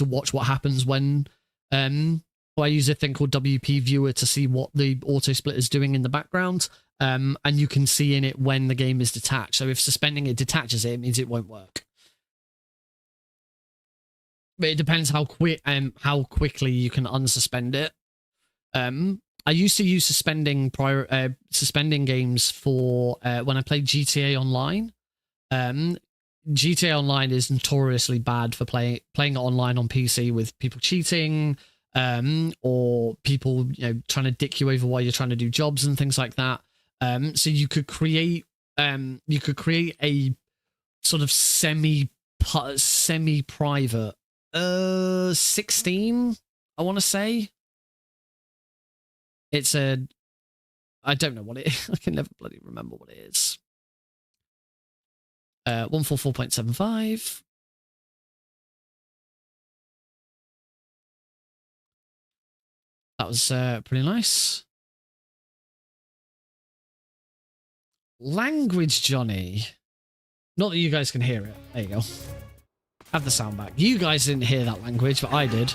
watch what happens when I use a thing called WP Viewer to see what the auto split is doing in the background. And you can see in it when the game is detached. So if suspending it detaches it means it won't work. But it depends how quickly you can unsuspend it. I used to use suspending games for when I played GTA Online. GTA Online is notoriously bad for playing it online on PC with people cheating, or people trying to dick you over while you're trying to do jobs and things like that. So you could create a sort of semi-private 16, I want to say. It's I don't know what it is. I can never bloody remember what it is. 144.75. That was pretty nice. Language Johnny. Not that you guys can hear it. There you go. Have the sound back. You guys didn't hear that language, but I did.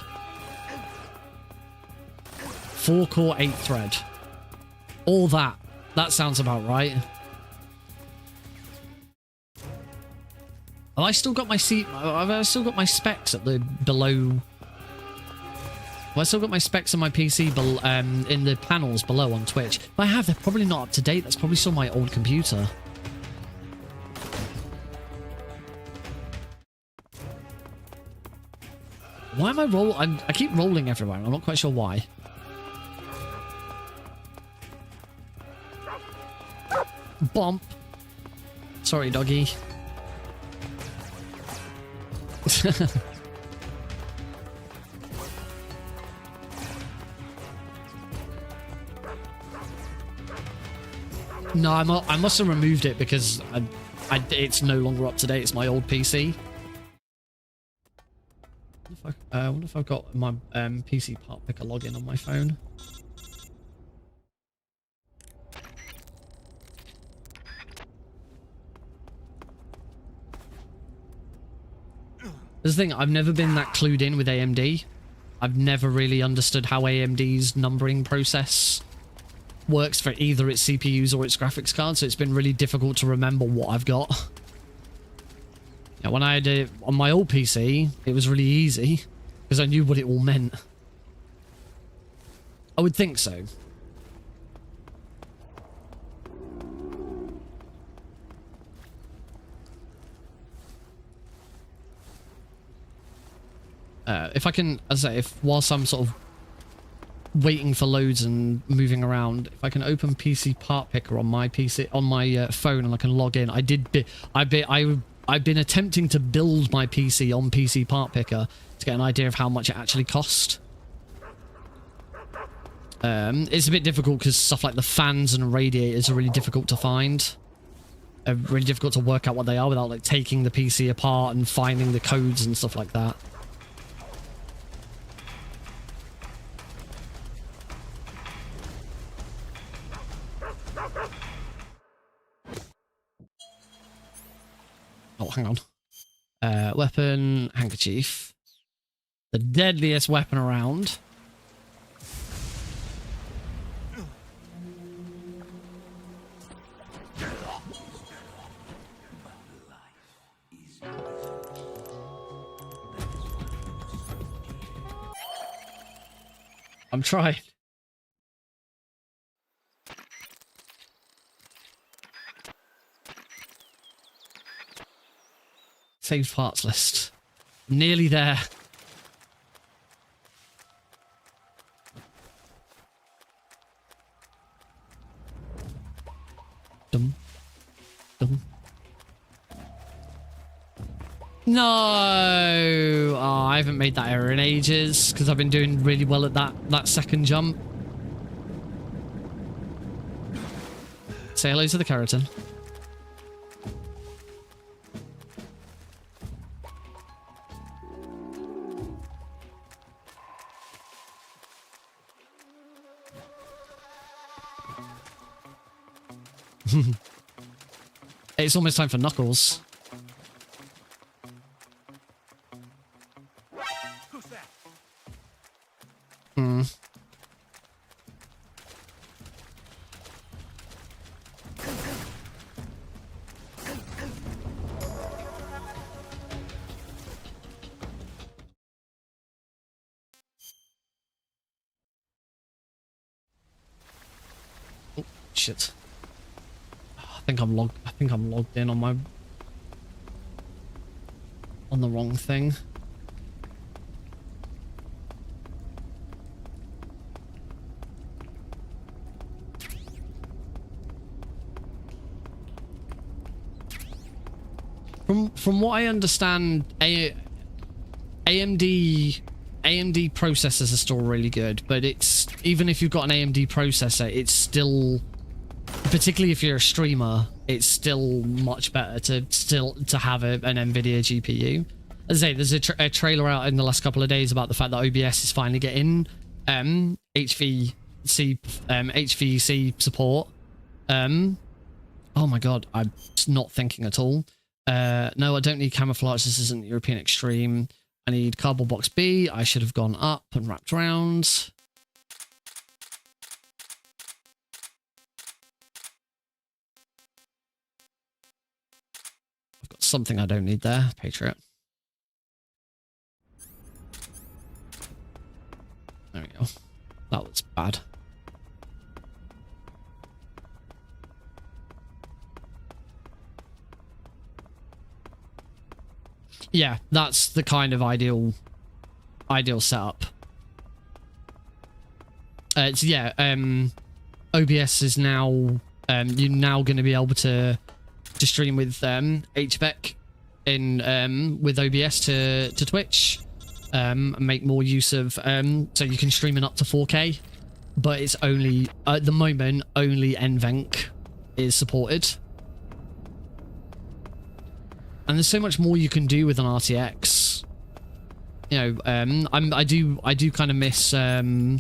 4-core, 8-thread. All that. That sounds about right. Have I still got my have I still got my specs at the below? Have I still got my specs on my PC in the panels below on Twitch? If I have, they're probably not up to date. That's probably still my old computer. Why am I I keep rolling everywhere. I'm not quite sure why. Bump. Sorry, doggy. No, I must have removed it because it's no longer up to date. It's my old PC. I wonder if I've got my PC part picker login on my phone. This is the thing, I've never been that clued in with AMD. I've never really understood how AMD's numbering process works for either its CPUs or its graphics cards, so it's been really difficult to remember what I've got. Yeah, when I had it on my old PC, it was really easy because I knew what it all meant. I would think so. If I can, as I say, whilst I'm sort of waiting for loads and moving around, if I can open PC part picker on my PC on my phone and I can log in, I've been attempting to build my PC on PC part picker to get an idea of how much it actually cost. It's a bit difficult because stuff like the fans and radiators are really difficult to find. Really difficult to work out what they are without like taking the PC apart and finding the codes and stuff like that. Oh, hang on. Weapon, handkerchief. The deadliest weapon around. I'm trying. Saved parts list. Nearly there. Dum. Dum. No! Oh, I haven't made that error in ages because I've been doing really well at that second jump. Say hello to the keratin. It's almost time for Knuckles. Who's that? Hmm. Oh, shit. I think I'm logged in on the wrong thing. From what I understand, AMD processors are still really good, but it's even if you've got an AMD processor, it's still, particularly if you're a streamer, it's still much better to have an NVIDIA GPU. As I say, there's a trailer out in the last couple of days about the fact that OBS is finally getting HVC support. Oh my god, I'm not thinking at all. No, I don't need camouflage. This isn't European Extreme. I need cardboard box B. I should have gone up and wrapped around. I've got something I don't need there. Patriot. There we go. That was bad. Yeah, that's the kind of ideal setup. It's OBS is now you're now going to be able to stream with HVEC in with OBS to Twitch, and make more use of so you can stream in up to 4K, but it's only at the moment only NVENC is supported. And there's so much more you can do with an RTX. You know, I do kind of miss the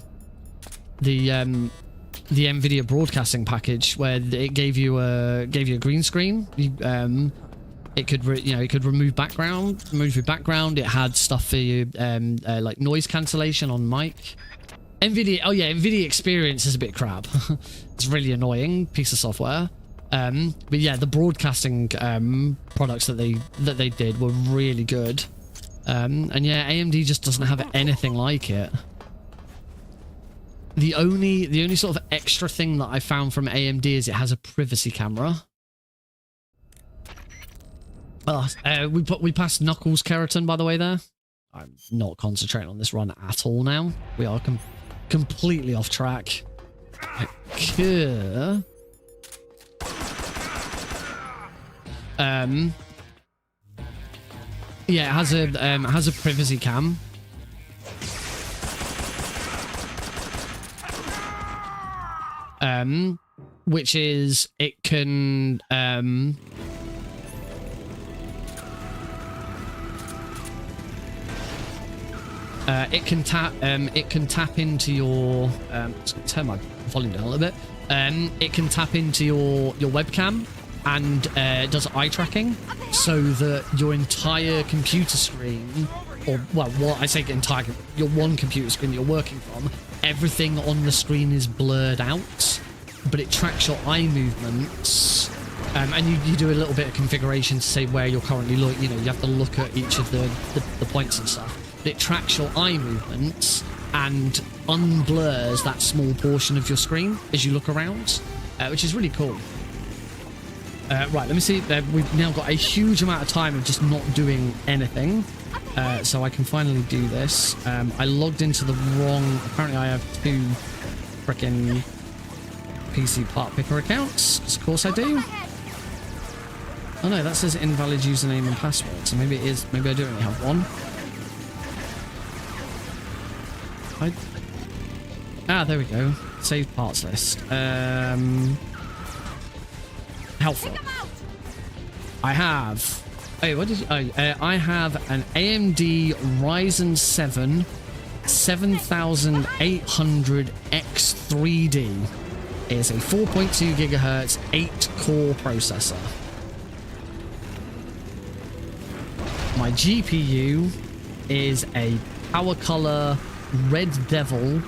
NVIDIA broadcasting package where it gave you a green screen. It could it could remove your background. It had stuff for you like noise cancellation on mic. NVIDIA Experience is a bit crap. It's really annoying piece of software. But yeah, the broadcasting products that they did were really good. And yeah, AMD just doesn't have anything like it. The only sort of extra thing that I found from AMD is it has a privacy camera. We passed Knuckles Keratin, by the way, there. I'm not concentrating on this run at all now. We are completely off track. Okay. Yeah, it has a privacy cam. Which is it can tap into your let's turn my volume down a little bit. It can tap into your webcam and does eye tracking, so that your entire computer screen, or well, what I say entire, your one computer screen you're working from, everything on the screen is blurred out, but it tracks your eye movements, and you do a little bit of configuration to say where you're currently looking. You know, you have to look at each of the points and stuff. But it tracks your eye movements and unblurs that small portion of your screen as you look around, which is really cool. Right, let me see. We've now got a huge amount of time of just not doing anything. So I can finally do this. I logged into the wrong... Apparently I have 2 frickin' PC part picker accounts. 'Cause of course I do. Oh no, that says invalid username and password. So maybe it is... Maybe I do only have one. There we go. Saved parts list. Helpful. I have... Oh, what did you... I have an AMD Ryzen 7 7800X3D. It is a 4.2 gigahertz 8-core processor. My GPU is a Power Color Red Devil.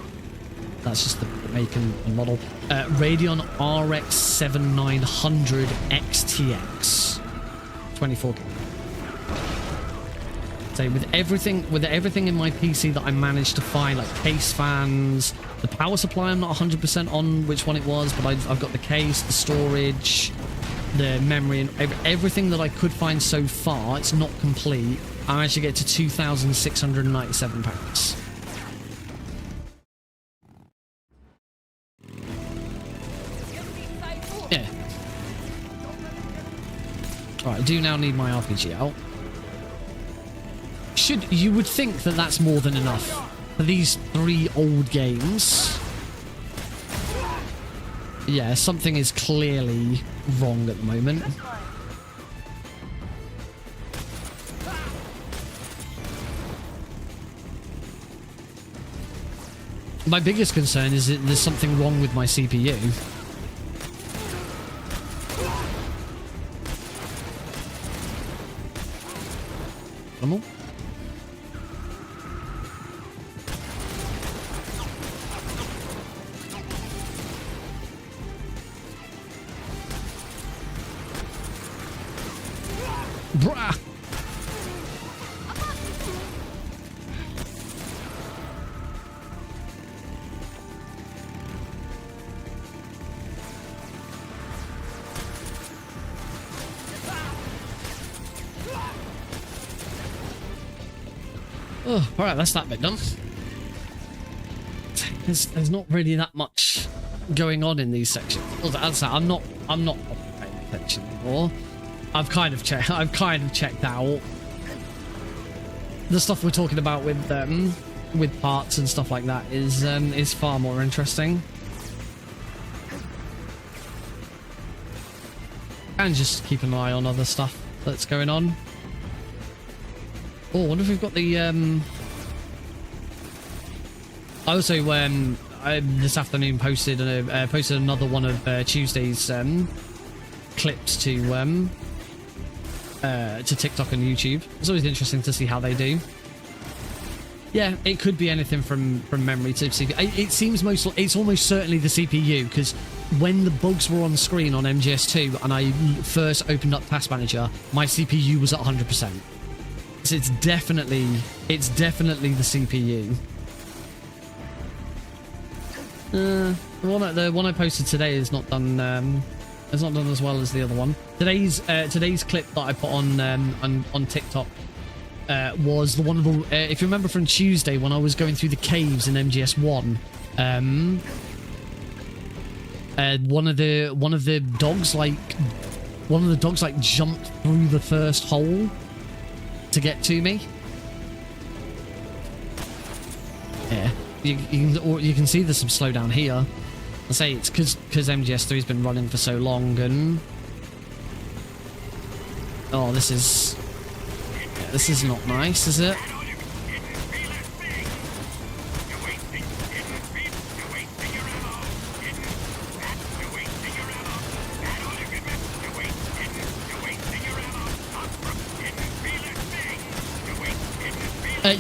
That's just the make and model. Radeon RX 7900 XTX. 24 gig. So with everything in my PC that I managed to find, like case fans, the power supply I'm not 100% on which one it was, but I've got the case, the storage, the memory, and everything that I could find so far. It's not complete. I managed to get to £2,697. Yeah. Alright, I do now need my RPG out. You would think that that's more than enough for these 3 old games. Yeah, something is clearly wrong at the moment. My biggest concern is that there's something wrong with my CPU. animal. Brah! Oh, all right, that's that bit done. There's not really that much going on in these sections. As I said, I'm not paying attention anymore. I've kind of checked out the stuff we're talking about with parts and stuff like that is far more interesting. And just keep an eye on other stuff that's going on. Oh, I wonder if we've got the I also this afternoon posted another one of Tuesday's clips to TikTok and YouTube. It's always interesting to see how they do. Yeah, it could be anything from memory to CPU. It seems it's almost certainly the CPU, because when the bugs were on screen on MGS2 and I first opened up Task Manager, my CPU was at 100%. So it's definitely the CPU. The one I posted today is not done. It's not done as well as the other one. Today's clip that I put on TikTok was the one of the. If you remember from Tuesday when I was going through the caves in MGS1, one of the dogs jumped through the first hole to get to me. Yeah, you can see there's some slowdown here. I say it's because MGS3's been running for so long, and oh, this is not nice, is it?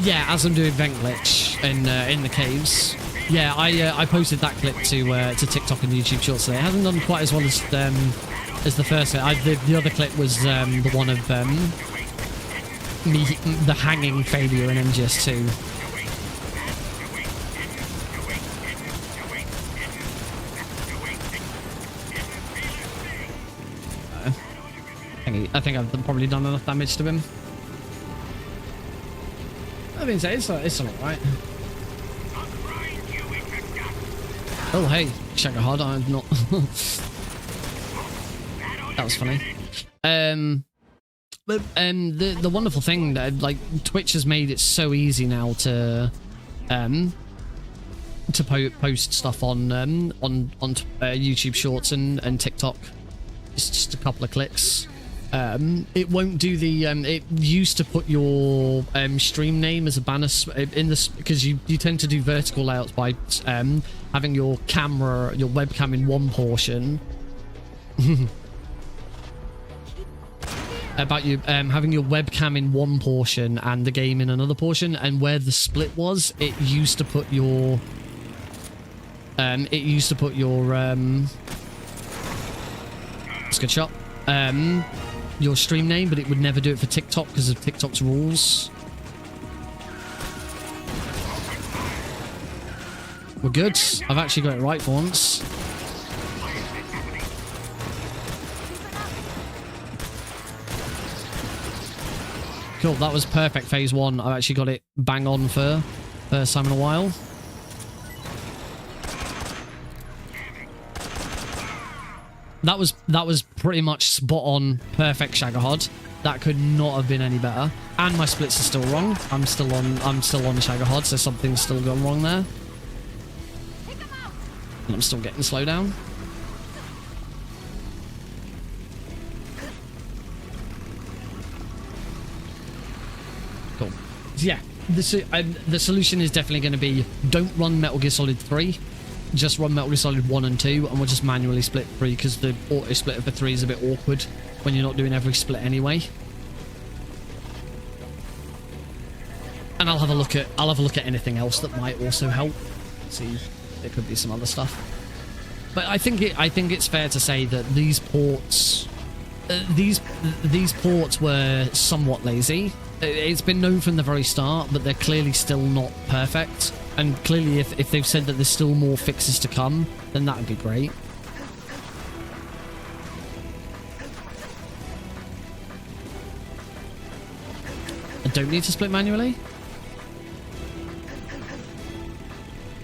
Yeah, as I'm doing vent glitch in the caves. Yeah, I posted that clip to TikTok and YouTube Shorts today. It hasn't done quite as well as the first clip. The other clip was the one of the hanging failure in MGS2. I think I've probably done enough damage to him. I mean, it's alright. Oh, hey, Shagahard, I'm not. That was funny. But the wonderful thing that Twitch has made it so easy now to post stuff on YouTube Shorts and TikTok. It's just a couple of clicks. It won't do the it used to put your stream name as a banner in this, because you tend to do vertical layouts by having your webcam in one portion. About you having your webcam in one portion and the game in another portion, and where the split was, it used to put your it's a good shot, your stream name, but it would never do it for TikTok because of TikTok's rules. We're good. I've actually got it right for once. Cool, that was perfect phase one. I've actually got it bang on for first time in a while. That was pretty much spot on, perfect Shagahod. That could not have been any better. And my splits are still wrong. I'm still on Shagahod, so something's still gone wrong there. And I'm still getting slow down. Cool. So yeah, the solution is definitely going to be, don't run Metal Gear Solid 3. Just run Metal Gear Solid 1 and 2, and we'll just manually split 3, because the auto split for 3 is a bit awkward when you're not doing every split anyway. And I'll have a look at anything else that might also help. See, there could be some other stuff. But I think it's fair to say that these ports were somewhat lazy. It's been known from the very start, but they're clearly still not perfect. And clearly, if they've said that there's still more fixes to come, then that would be great. I don't need to split manually.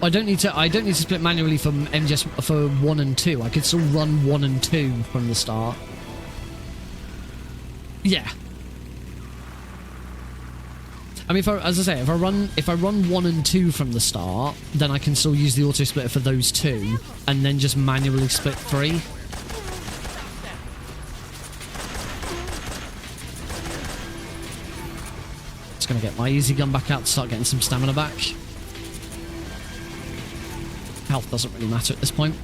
I don't need to split manually from MGS for 1 and 2. I could still run 1 and 2 from the start. Yeah. I mean, as I say, if I run 1 and 2 from the start, then I can still use the auto splitter for those 2, and then just manually split 3. Just gonna get my easy gun back out to start getting some stamina back. Health doesn't really matter at this point.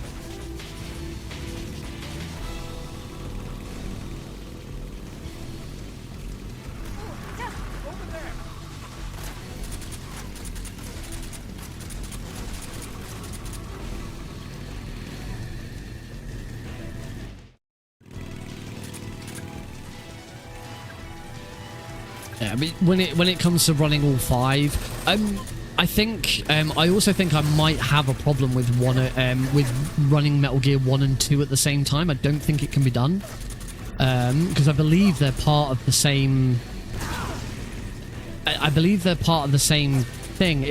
Yeah, I mean, when it comes to running all 5, I think I also think I might have a problem with running Metal Gear 1 and 2 at the same time. I don't think it can be done because I believe they're part of the same. I believe they're part of the same thing.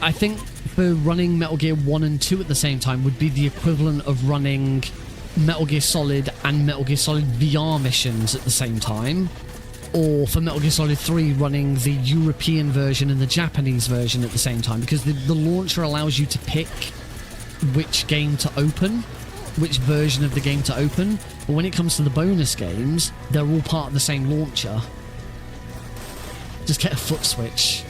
I think for running Metal Gear 1 and 2 at the same time would be the equivalent of running Metal Gear Solid and Metal Gear Solid VR missions at the same time. Or for Metal Gear Solid 3 running the European version and the Japanese version at the same time, because the launcher allows you to pick which game to open, which version of the game to open. But when it comes to the bonus games, they're all part of the same launcher. Just get a foot switch.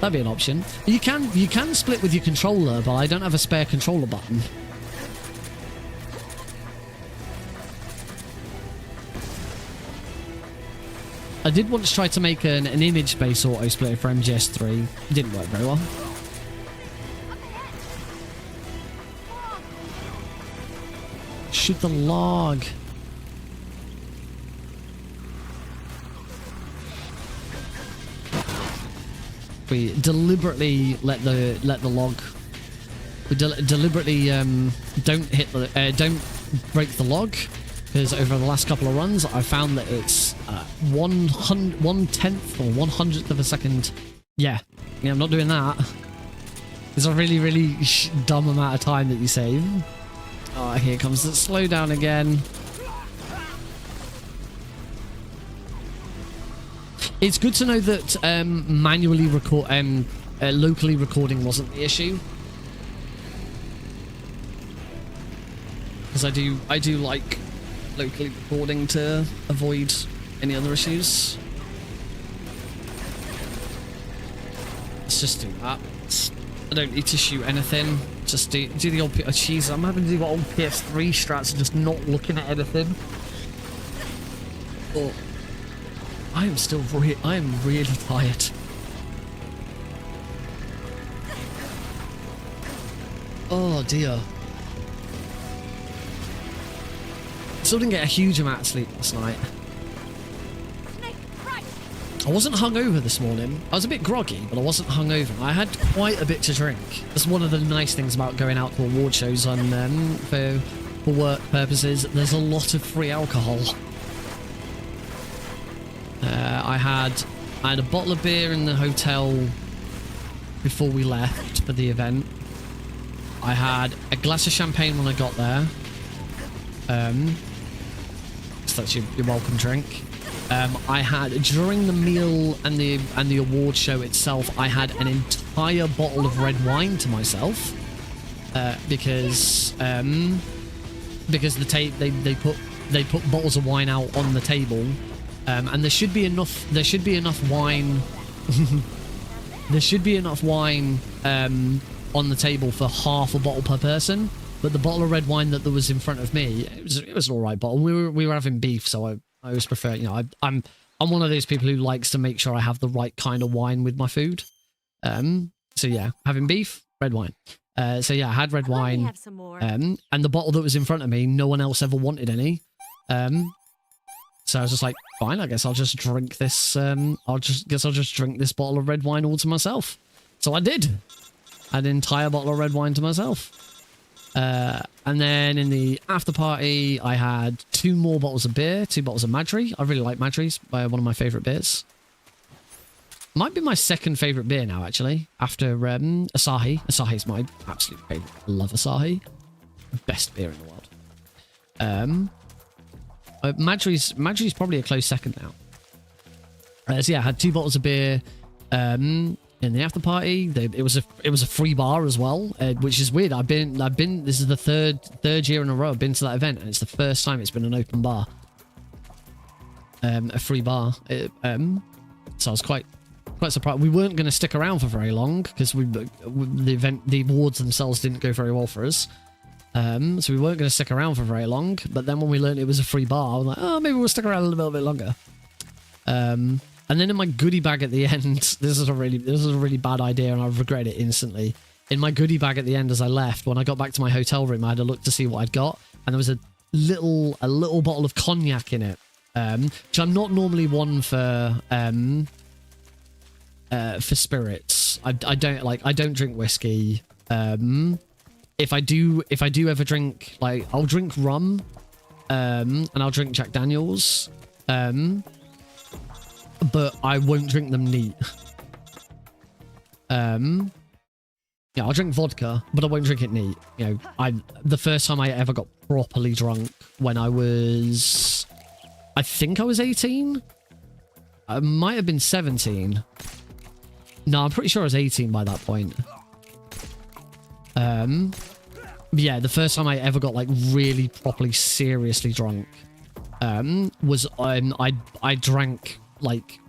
That'd be an option. You can split with your controller, but I don't have a spare controller button. I did once try to make an image-based auto-splitter for MGS3. It didn't work very well. Shoot the log. We deliberately let the log. We deliberately don't break the log. Because over the last couple of runs, I found that it's 1/10th or 100th of a second. Yeah, I'm not doing that. It's a really, really dumb amount of time that you save. Oh, here comes the slowdown again. It's good to know that manually locally recording wasn't the issue. Because I do like locally recording to avoid any other issues. Let's just do that. I don't need to shoot anything. Just do the old... Oh, jeez, I'm having to do old PS3 strats and just not looking at anything. Oh, I am really tired. Oh dear. Still didn't get a huge amount of sleep last night. I wasn't hungover this morning. I was a bit groggy, but I wasn't hungover. I had quite a bit to drink. That's one of the nice things about going out to award shows on for work purposes. There's a lot of free alcohol. I had a bottle of beer in the hotel before we left for the event. I had a glass of champagne when I got there. So that's your welcome drink. I had during the meal and the award show itself, I had an entire bottle of red wine to myself because they put bottles of wine out on the table, and there should be enough wine. There should be enough wine on the table for half a bottle per person. But the bottle of red wine that was in front of me, it was an all right bottle. We were having beef, so I always prefer, I'm I'm one of those people who likes to make sure I have the right kind of wine with my food. So yeah, having beef, red wine. So yeah, I had red wine. Have some more. And the bottle that was in front of me, no one else ever wanted any. So I was just like, fine, I guess I'll just drink this. I'll just drink this bottle of red wine all to myself. So I did. I had an entire bottle of red wine to myself. And then in the after party, I had 2 more bottles of beer, 2 bottles of Madri. I really like Madri's, one of my favorite beers. Might be my second favorite beer now, actually, after Asahi. Asahi's my absolute favorite. I love Asahi. Best beer in the world. Madri's probably a close second now. So yeah, I had 2 bottles of beer in the after party. It was a free bar as well, which is weird. I've been. This is the third year in a row I've been to that event, and it's the first time it's been an open bar, a free bar. So I was quite surprised. We weren't going to stick around for very long because the awards themselves didn't go very well for us. So we weren't going to stick around for very long. But then when we learned it was a free bar, I was like, oh, maybe we'll stick around a little bit longer. And then in my goodie bag at the end, this is a really bad idea, and I regret it instantly. In my goodie bag at the end, as I left, when I got back to my hotel room, I had a look to see what I'd got, and there was a little bottle of cognac in it, which I'm not normally one for spirits. I don't drink whiskey. If I do ever drink, like, I'll drink rum, and I'll drink Jack Daniels, but I won't drink them neat. Yeah, I'll drink vodka, but I won't drink it neat. You know, the first time I ever got properly drunk when I think I was 18. I might have been 17. No, I'm pretty sure I was 18 by that point. Yeah, the first time I ever got like really properly seriously drunk was I drank like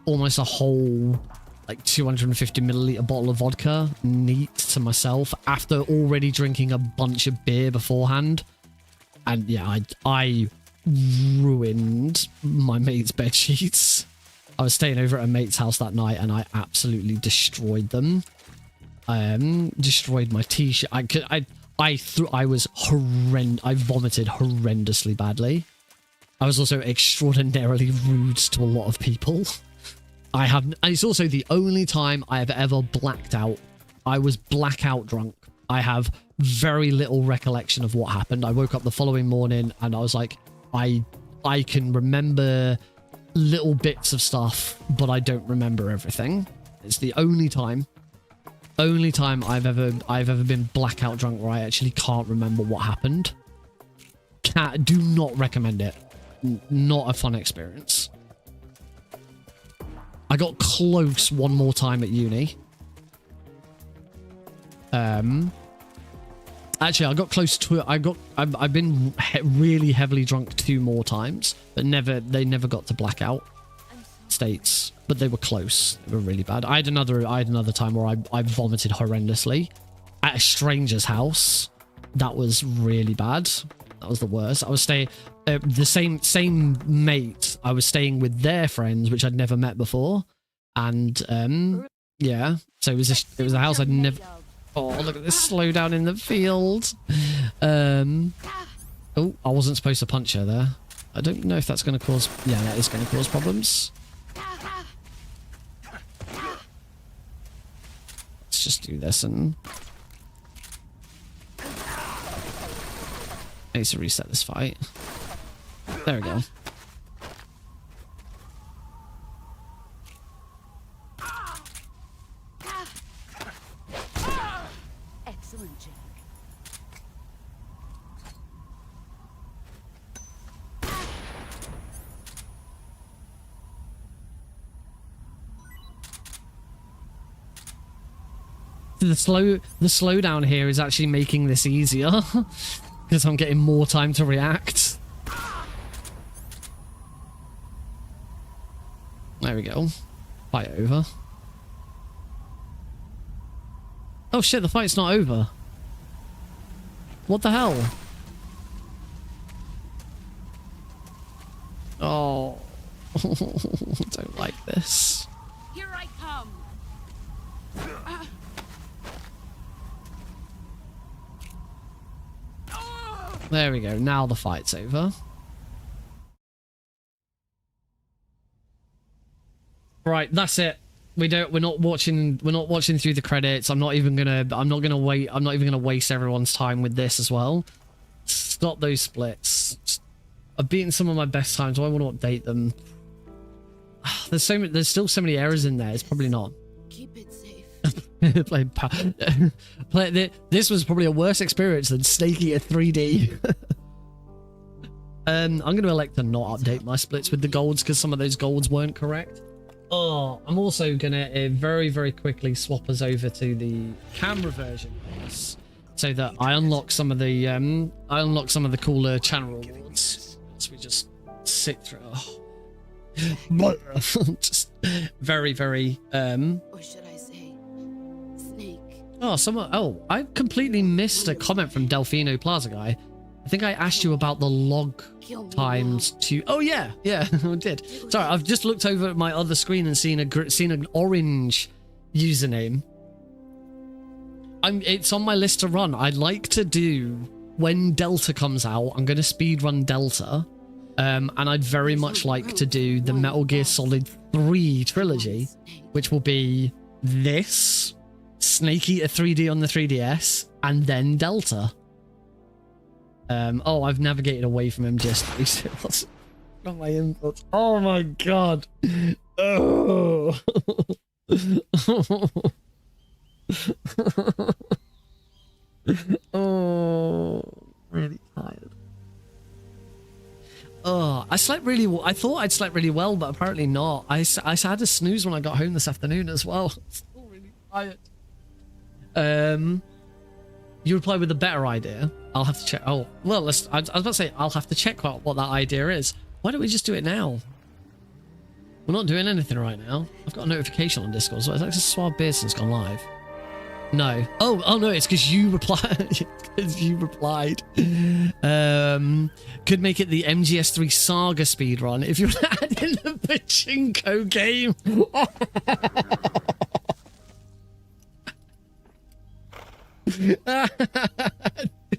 almost a whole like 250 milliliter bottle of vodka neat to myself after already drinking a bunch of beer beforehand. And yeah, I ruined my mate's bed sheets. I was staying over at a mate's house that night and I absolutely destroyed them. Destroyed my t-shirt. I was horrendous. I vomited horrendously badly. I was also extraordinarily rude to a lot of people. And it's also the only time I have ever blacked out. I was blackout drunk. I have very little recollection of what happened. I woke up the following morning and I was like, I can remember little bits of stuff, but I don't remember everything. It's the only time I've ever been blackout drunk where I actually can't remember what happened. Do not recommend it. Not a fun experience. I got close one more time at uni. Actually, I got close to it. I've been really heavily drunk 2 more times, but they never got to blackout states, but they were close. They were really bad. I had another time where I vomited horrendously at a stranger's house. That was really bad. That was the worst. I was staying the same mate. I was staying with their friends, which I'd never met before, and yeah. So it was a house I'd never. Oh, look at this slowdown in the field. Oh, I wasn't supposed to punch her there. I don't know if that's going to cause. Yeah, that is going to cause problems. Let's just do this and. I need to reset this fight. There we go. Excellent, Jack. The slowdown here is actually making this easier. Because I'm getting more time to react. There we go. Fight over. Oh shit, the fight's not over. What the hell? Oh. Don't like this. Here I come. There we go. Now the fight's over. Right, that's it. We're not watching through the credits. I'm not even gonna waste everyone's time with this as well. Stop those splits. I've beaten some of my best times. Do I want to update them? There's still so many errors in there. It's probably not. Keep it safe. This was probably a worse experience than Snake Eater 3D. I'm going to elect to not update my splits with the golds because some of those golds weren't correct. Oh, I'm also going to very, very quickly swap us over to the camera version of this, so that I unlock some of the cooler channel rewards. So we just sit through. Oh. Just very, very. Or should I say, snake? Oh, I completely missed a comment from Delfino Plaza guy. I think I asked you about the log times to. Oh yeah, I did. Sorry, I've just looked over at my other screen and seen an orange username. It's on my list to run. I'd like to do when Delta comes out. I'm going to speedrun Delta, and I'd very much like to do the Metal Gear Solid 3 trilogy, which will be this, Snake Eater 3D on the 3DS, and then Delta. Oh, I've navigated away from MGS3, so that's not my inputs. Oh my god. Oh. Oh, really tired. Oh, I thought I'd slept really well, but apparently not. I had a snooze when I got home this afternoon as well. Still really tired. You reply with a better idea. I'll have to check. Oh, well, I was about to say, I'll have to check what that idea is. Why don't we just do it now? We're not doing anything right now. I've got a notification on Discord, so it's like Suave Beerson's gone live. No. Oh no, it's because you replied. Could make it the MGS3 Saga speedrun if you add in the pachinko game.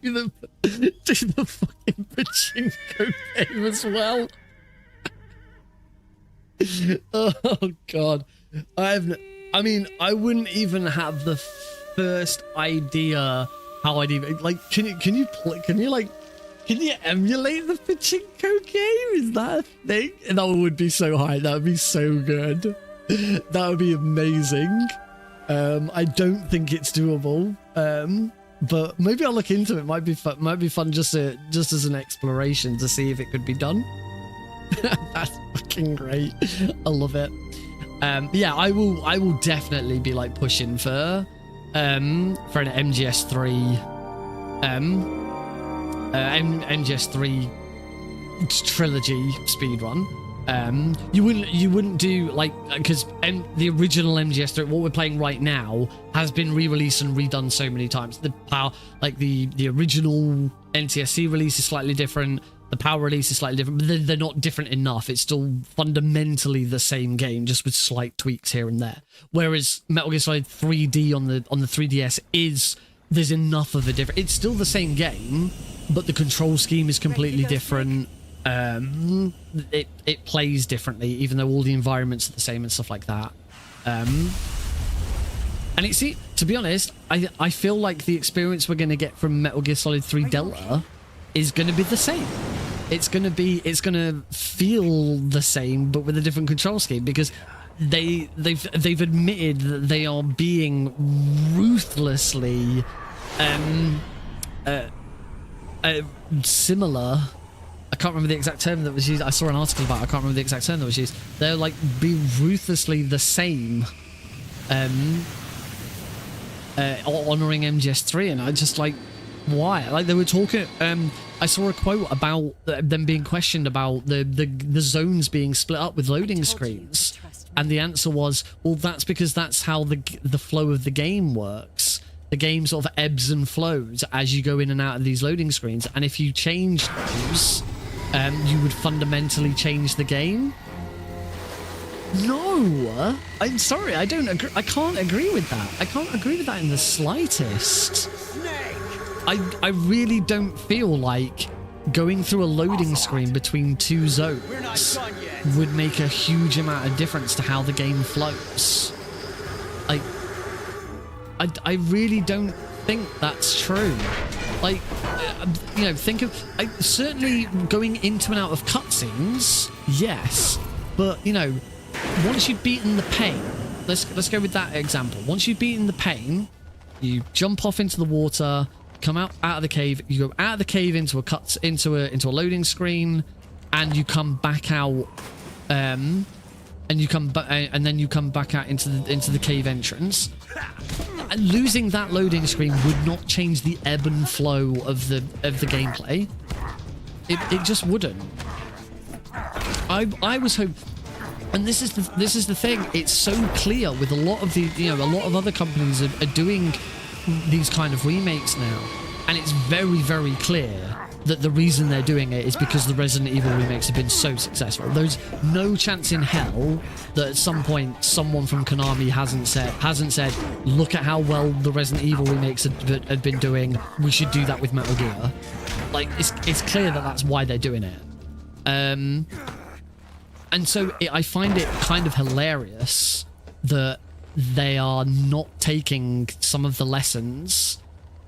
do the fucking pachinko game as well. Oh god, I mean, I wouldn't even have the first idea how I'd even Can you emulate the pachinko game? Is that a thing? That would be so high. That would be so good. That would be amazing. I don't think it's doable. But maybe I'll look into it. Might be fun just as an exploration to see if it could be done. That's fucking great. I love it. Yeah, I will definitely be like pushing for an MGS3 MGS3 trilogy speedrun. You wouldn't do like, because the original MGS3, what we're playing right now, has been re-released and redone so many times. The power, like the original NTSC release is slightly different. The power release is slightly different, but they're not different enough. It's still fundamentally the same game, just with slight tweaks here and there. Whereas Metal Gear Solid 3D on the 3DS there's enough of a difference. It's still the same game, but the control scheme is completely different. It plays differently, even though all the environments are the same and stuff like that. And to be honest, I feel like the experience we're going to get from Metal Gear Solid 3 Delta is going to be the same. It's going to feel the same, but with a different control scheme, because they've admitted that they are being ruthlessly similar. I can't remember the exact term that was used. I saw an article about it. I can't remember the exact term that was used. They're like being ruthlessly the same, honoring MGS3, and I just like, why? Like, they were talking. I saw a quote about them being questioned about the zones being split up with loading screens, and the answer was, well, that's because that's how the flow of the game works. The game sort of ebbs and flows as you go in and out of these loading screens, and if you change those, you would fundamentally change the game. No, I'm sorry, I don't agree. I can't agree with that. I can't agree with that in the slightest. I really don't feel like going through a loading screen between two zones would make a huge amount of difference to how the game flows. Like, I really don't think that's true. Like, you know, think of certainly going into and out of cutscenes, yes, but you know, once you've beaten the pain, let's go with that example. Once you've beaten the pain, you jump off into the water, come out of the cave, you go out of the cave into a loading screen, and you come back out, and then you come back out into the cave entrance. Losing that loading screen would not change the ebb and flow of the gameplay. It just wouldn't. I was hoping, and this is the thing. It's so clear with a lot of a lot of other companies are doing these kind of remakes now, and it's very, very clear that the reason they're doing it is because the Resident Evil remakes have been so successful. There's no chance in hell that at some point someone from Konami hasn't said, look at how well the Resident Evil remakes had been doing, we should do that with Metal Gear. Like, it's clear that that's why they're doing it. And so I find it kind of hilarious that they are not taking some of the lessons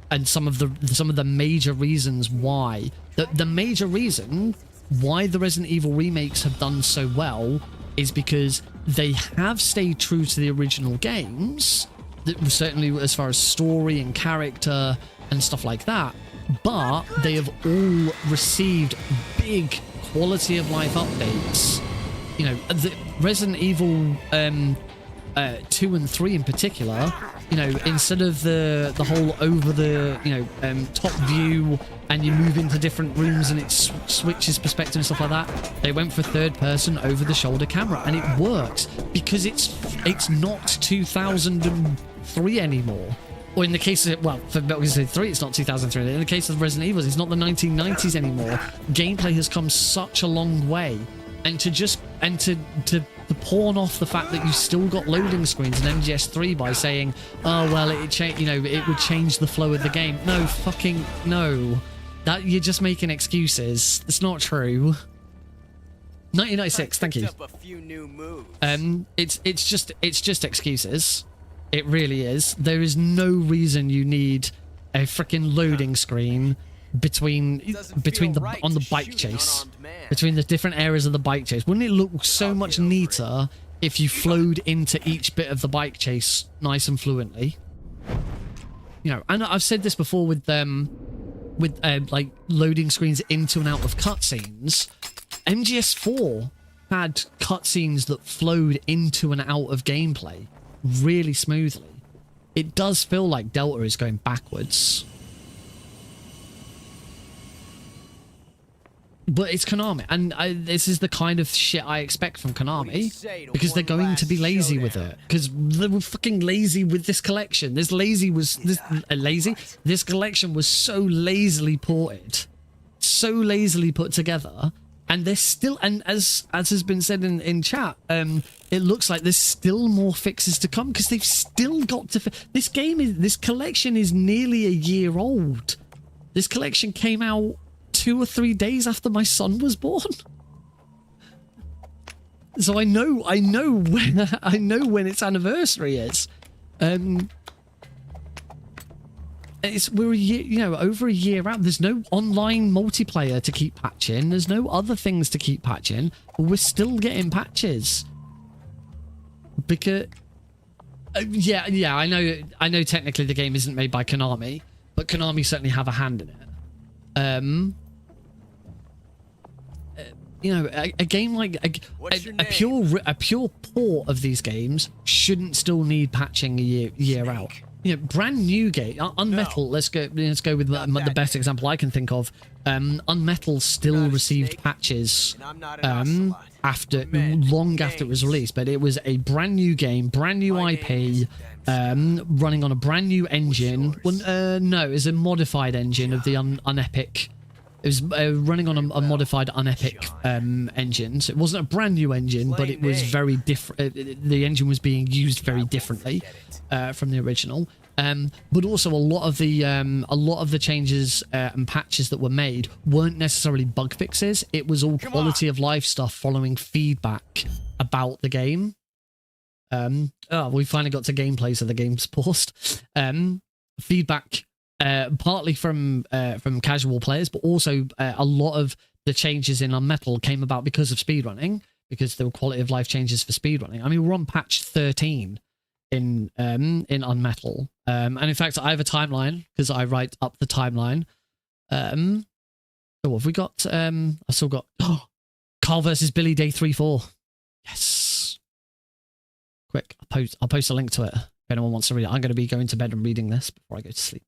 and some of the major reasons why. The major reason why the Resident Evil remakes have done so well is because they have stayed true to the original games, certainly as far as story and character and stuff like that, but they have all received big quality of life updates. You know, the Resident Evil 2 and 3 in particular, you know, instead of the whole over the top view and you move into different rooms and it switches perspective and stuff like that, they went for third person over the shoulder camera, and it works because it's not 2003 anymore. Or in the case of, well, for Metal Gear Solid 3, it's not 2003. In the case of Resident Evil, it's not the 1990s anymore. Gameplay has come such a long way, and to pawn off the fact that you still got loading screens in MGS3 by saying, oh well, it would change the flow of the game. No, fucking no. That you're just making excuses. It's not true. 1996, thank you. It's just excuses. It really is. There is no reason you need a freaking loading screen between the bike chase, between the different areas of the bike chase. Wouldn't it look so much neater if you flowed into each bit of the bike chase nice and fluently? You know, and I've said this before with like loading screens into and out of cutscenes. MGS4 had cutscenes that flowed into and out of gameplay really smoothly. It does feel like Delta is going backwards. But it's Konami, and this is the kind of shit I expect from Konami, because they're going to be lazy with it. Because they were fucking lazy with this collection. This collection was so lazily ported, so lazily put together, and there's still, and as has been said in chat, it looks like there's still more fixes to come, because they've still got to. This collection is nearly a year old. This collection came out 2 or 3 days after my son was born, so I know when its anniversary is. We're a year, over a year out. There's no online multiplayer to keep patching. There's no other things to keep patching, but we're still getting patches because yeah, I know technically the game isn't made by Konami, but Konami certainly have a hand in it. You know, a game like a pure port of these games shouldn't still need patching a year out. You know, brand new game, Unmetal. Let's go with the best example I can think of. Unmetal still received patches long after it was released, but it was a brand new game, brand new IP, running on a brand new engine. Well, no, it's a modified engine of the Unepic. It was running on a modified unepic engine. So it wasn't a brand new engine, but it was very different. The engine was being used very differently from the original. But also a lot of the changes and patches that were made weren't necessarily bug fixes. It was all quality of life stuff following feedback about the game. We finally got to gameplay, so the game's paused. Feedback partly from casual players, but also a lot of the changes in Unmetal came about because of speedrunning, because there were quality of life changes for speedrunning. I mean, we're on patch 13 in Unmetal, and in fact, I have a timeline because I write up the timeline. What have we got? I still got Carl versus Billy day 3-4. Yes. Quick, I'll post a link to it if anyone wants to read it. I'm going to be going to bed and reading this before I go to sleep.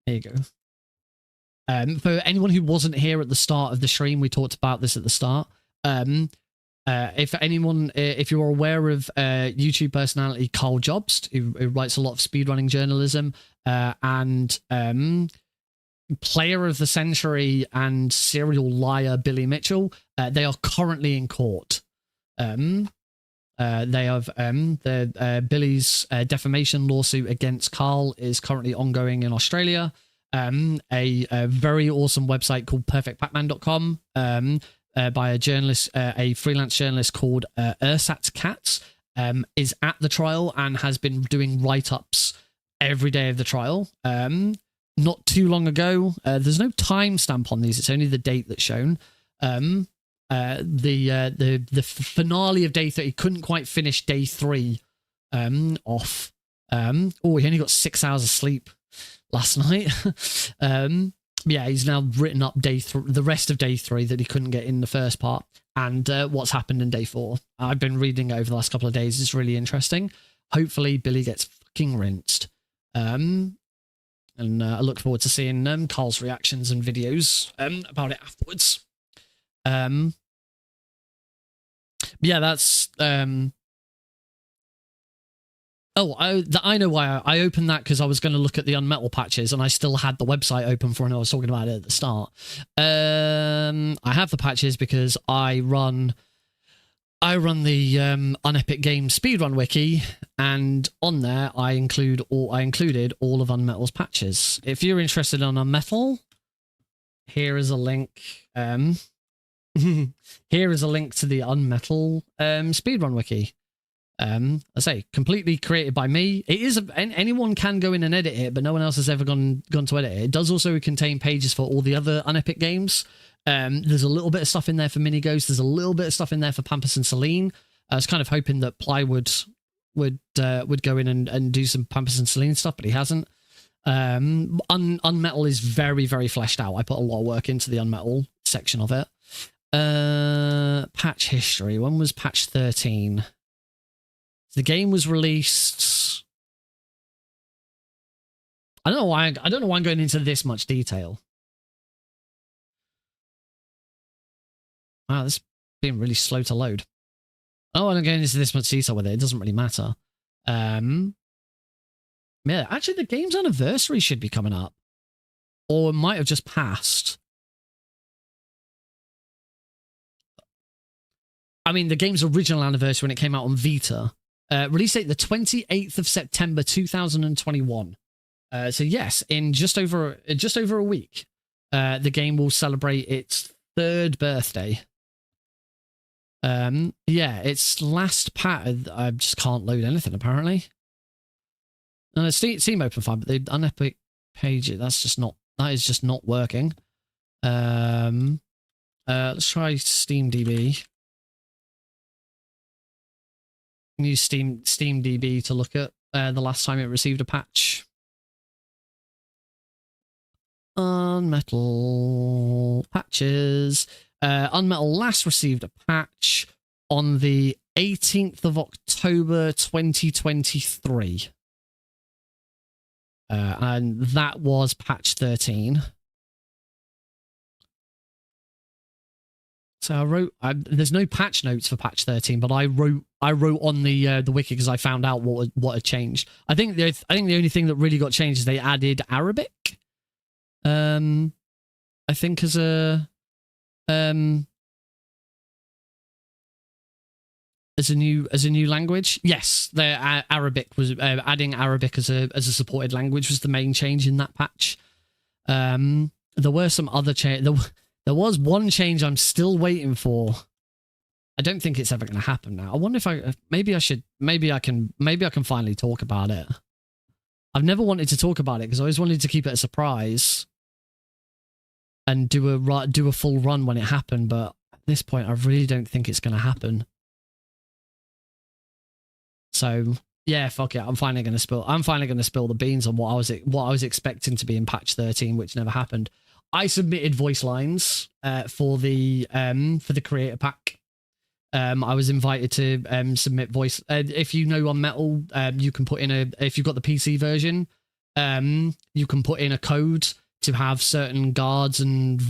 There you go. For anyone who wasn't here at the start of the stream, we talked about this at the start. If you're aware of YouTube personality Carl Jobst, who writes a lot of speedrunning journalism, and player of the century and serial liar Billy Mitchell, they are currently in court. They have Billy's defamation lawsuit against Carl is currently ongoing in Australia. A very awesome website called perfectpacman.com by a journalist, a freelance journalist called Ursat Katz, is at the trial and has been doing write-ups every day of the trial. Not too long ago, there's no timestamp on these, it's only the date that's shown. The finale of day 3, he couldn't quite finish day 3 off. He only got 6 hours of sleep last night. Yeah, he's now written up the rest of day 3 that he couldn't get in the first part, and what's happened in day 4. I've been reading it over the last couple of days. It's really interesting. Hopefully Billy gets fucking rinsed. And I look forward to seeing Carl's reactions and videos about it afterwards. Yeah, that's I know why I opened that, because I was going to look at the Unmetal patches and I still had the website open for when I was talking about it at the start. I have the patches because I run the Unepic Games Speedrun wiki, and on there I included all of Unmetal's patches. If you're interested in Unmetal, here is a link. Here is a link to the Unmetal Speedrun wiki. I say, completely created by me. It is anyone can go in and edit it, but no one else has ever gone to edit it. It does also contain pages for all the other Unepic games. There's a little bit of stuff in there for Minighost. There's a little bit of stuff in there for Pampas and Celine. I was kind of hoping that Ply would go in and do some Pampas and Celine stuff, but he hasn't. Unmetal is very, very fleshed out. I put a lot of work into the Unmetal section of it. Patch history. When was patch 13? The game was released. I don't know why I'm going into this much detail. Wow, this is being really slow to load. Oh, I'm going into this much detail with it. It doesn't really matter. Yeah, actually, the game's anniversary should be coming up, or it might have just passed. I mean, the game's original anniversary when it came out on Vita. Release date the 28th of September 2021. So yes, in just over a week, the game will celebrate its 3rd birthday. Yeah, its last patch. I just can't load anything apparently. No, Steam open fine, but the Unepic page that is just not working. Let's try SteamDB. Use SteamDB to look at the last time it received a patch. Unmetal patches. Unmetal last received a patch on the 18th of October 2023. And that was patch 13. So I wrote. There's no patch notes for patch 13, but I wrote on the wiki because I found out what had changed. I think the only thing that really got changed is they added Arabic. I think, as a new language. Yes, the Arabic was adding Arabic as a supported language was the main change in that patch. There were some other change. There was one change I'm still waiting for. I don't think it's ever going to happen now. I wonder if maybe I can finally talk about it. I've never wanted to talk about it because I always wanted to keep it a surprise and do a full run when it happened. But at this point, I really don't think it's going to happen. So yeah, fuck it. I'm finally going to spill the beans on what I was expecting to be in patch 13, which never happened. I submitted voice lines for the creator pack. I was invited to submit voice. If you know on Metal, you can put in if you've got the PC version, you can put in a code to have certain guards and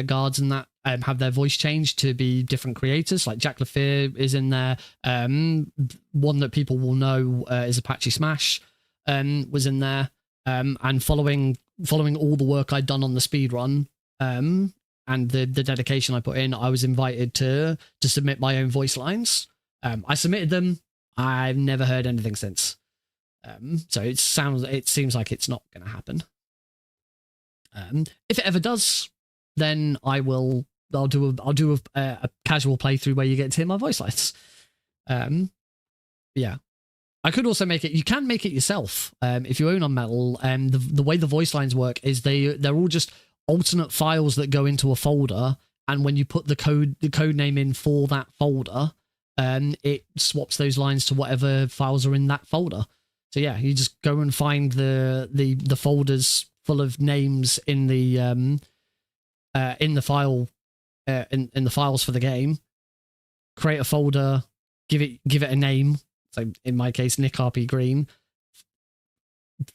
guards and that have their voice changed to be different creators. Like Jack Lafir is in there. One that people will know is Apache Smash was in there. And following all the work I'd done on the speedrun, and the dedication I put in, I was invited to submit my own voice lines. I submitted them. I've never heard anything since. So it seems like it's not going to happen. If it ever does, then I'll do a casual playthrough where you get to hear my voice lines. Yeah. I could also make it. You can make it yourself if you own on Metal. The way the voice lines work is they're all just alternate files that go into a folder, and when you put the code name in for that folder, it swaps those lines to whatever files are in that folder. So yeah, you just go and find the folders full of names in the file in the files for the game. Create a folder, give it a name. So in my case, Nick RP Green.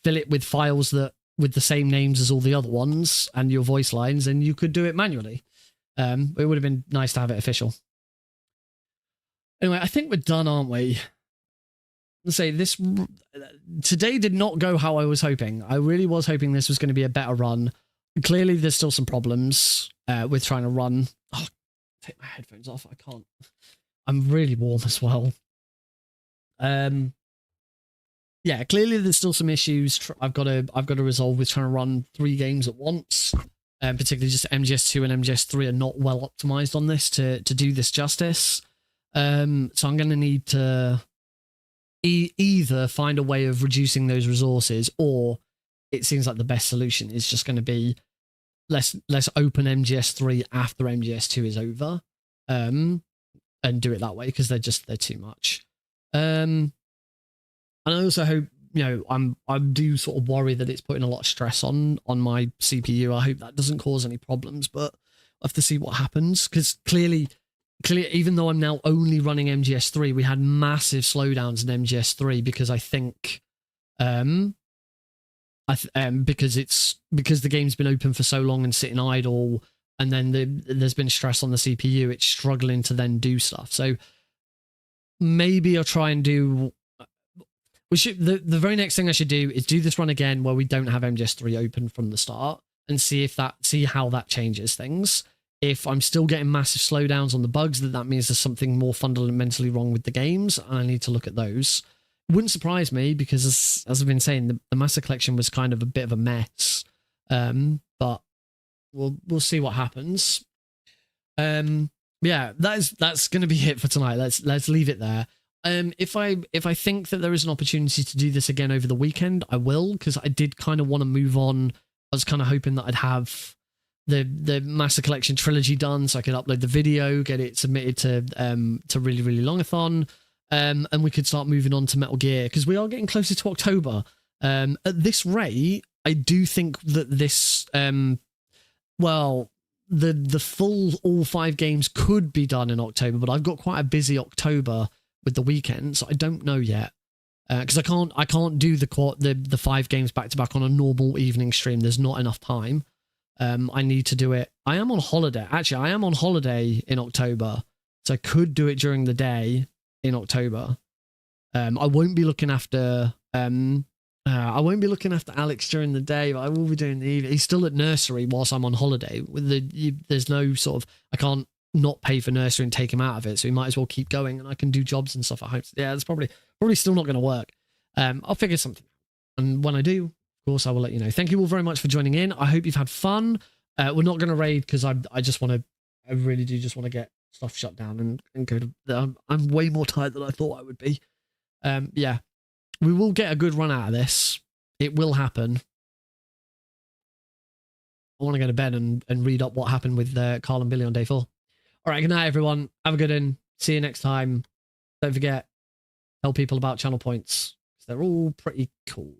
Fill it with files with the same names as all the other ones and your voice lines, and you could do it manually. It would have been nice to have it official. Anyway, I think we're done, aren't we? Let's say this today did not go how I was hoping. I really was hoping this was going to be a better run. Clearly, there's still some problems with trying to run. Oh, take my headphones off. I can't. I'm really warm as well. Yeah, clearly there's still some issues I've got to resolve with trying to run 3 games at once. Particularly just MGS2 and MGS3 are not well optimized on this to do this justice. So I'm going to need to either find a way of reducing those resources, or it seems like the best solution is just going to be let's open MGS3 after MGS2 is over, and do it that way, because they're too much. And I also hope, I do sort of worry that it's putting a lot of stress on my CPU. I hope that doesn't cause any problems, but I'll have to see what happens, because clearly, even though I'm now only running MGS3, we had massive slowdowns in MGS3 because I think, because the game's been open for so long and sitting idle, and then there's been stress on the CPU, it's struggling to then do stuff. So maybe I'll try and do. The very next thing I should do is do this run again where we don't have MGS3 open from the start, and see how that changes things. If I'm still getting massive slowdowns on the bugs, that means there's something more fundamentally wrong with the games, and I need to look at those. It wouldn't surprise me, because as I've been saying, the Master Collection was kind of a bit of a mess. But we'll see what happens. Yeah, that's going to be it for tonight. Let's leave it there. If I think that there is an opportunity to do this again over the weekend, I will, because I did kind of want to move on. I was kind of hoping that I'd have the Master Collection Trilogy done, so I could upload the video, get it submitted to Really Really Longathon, and we could start moving on to Metal Gear, because we are getting closer to October. At this rate, I do think that this the full all 5 games could be done in October, but I've got quite a busy October with the weekend, so I don't know yet, because I can't do the 5 games back to back on a normal evening stream. There's not enough time. I need to do it. I am on holiday. Actually, I am on holiday in October, so I could do it during the day in October. I won't be looking after I won't be looking after Alex during the day, but I will be doing the evening. He's still at nursery whilst I'm on holiday. There's no sort of, I can't not pay for nursery and take him out of it, so he might as well keep going, and I can do jobs and stuff at home. So yeah, that's probably still not going to work. I'll figure something out, and when I do, of course, I will let you know. Thank you all very much for joining in. I hope you've had fun. We're not going to raid because I really do just want to get stuff shut down and go to. I'm way more tired than I thought I would be. Yeah, we will get a good run out of this. It will happen. I want to go to bed and read up what happened with Carl and Billy on day 4. All right, good night, everyone. Have a good one. See you next time. Don't forget, tell people about channel points. They're all pretty cool.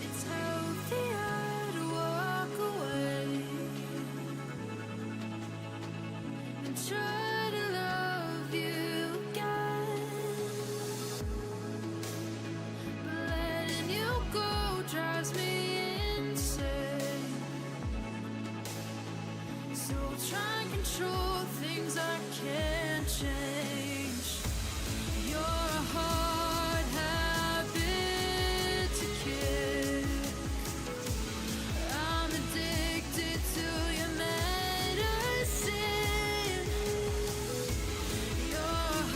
It's healthier to walk away and try to love you again. But letting you go drives me insane. So I'll try and control things I can't change. You're a heart.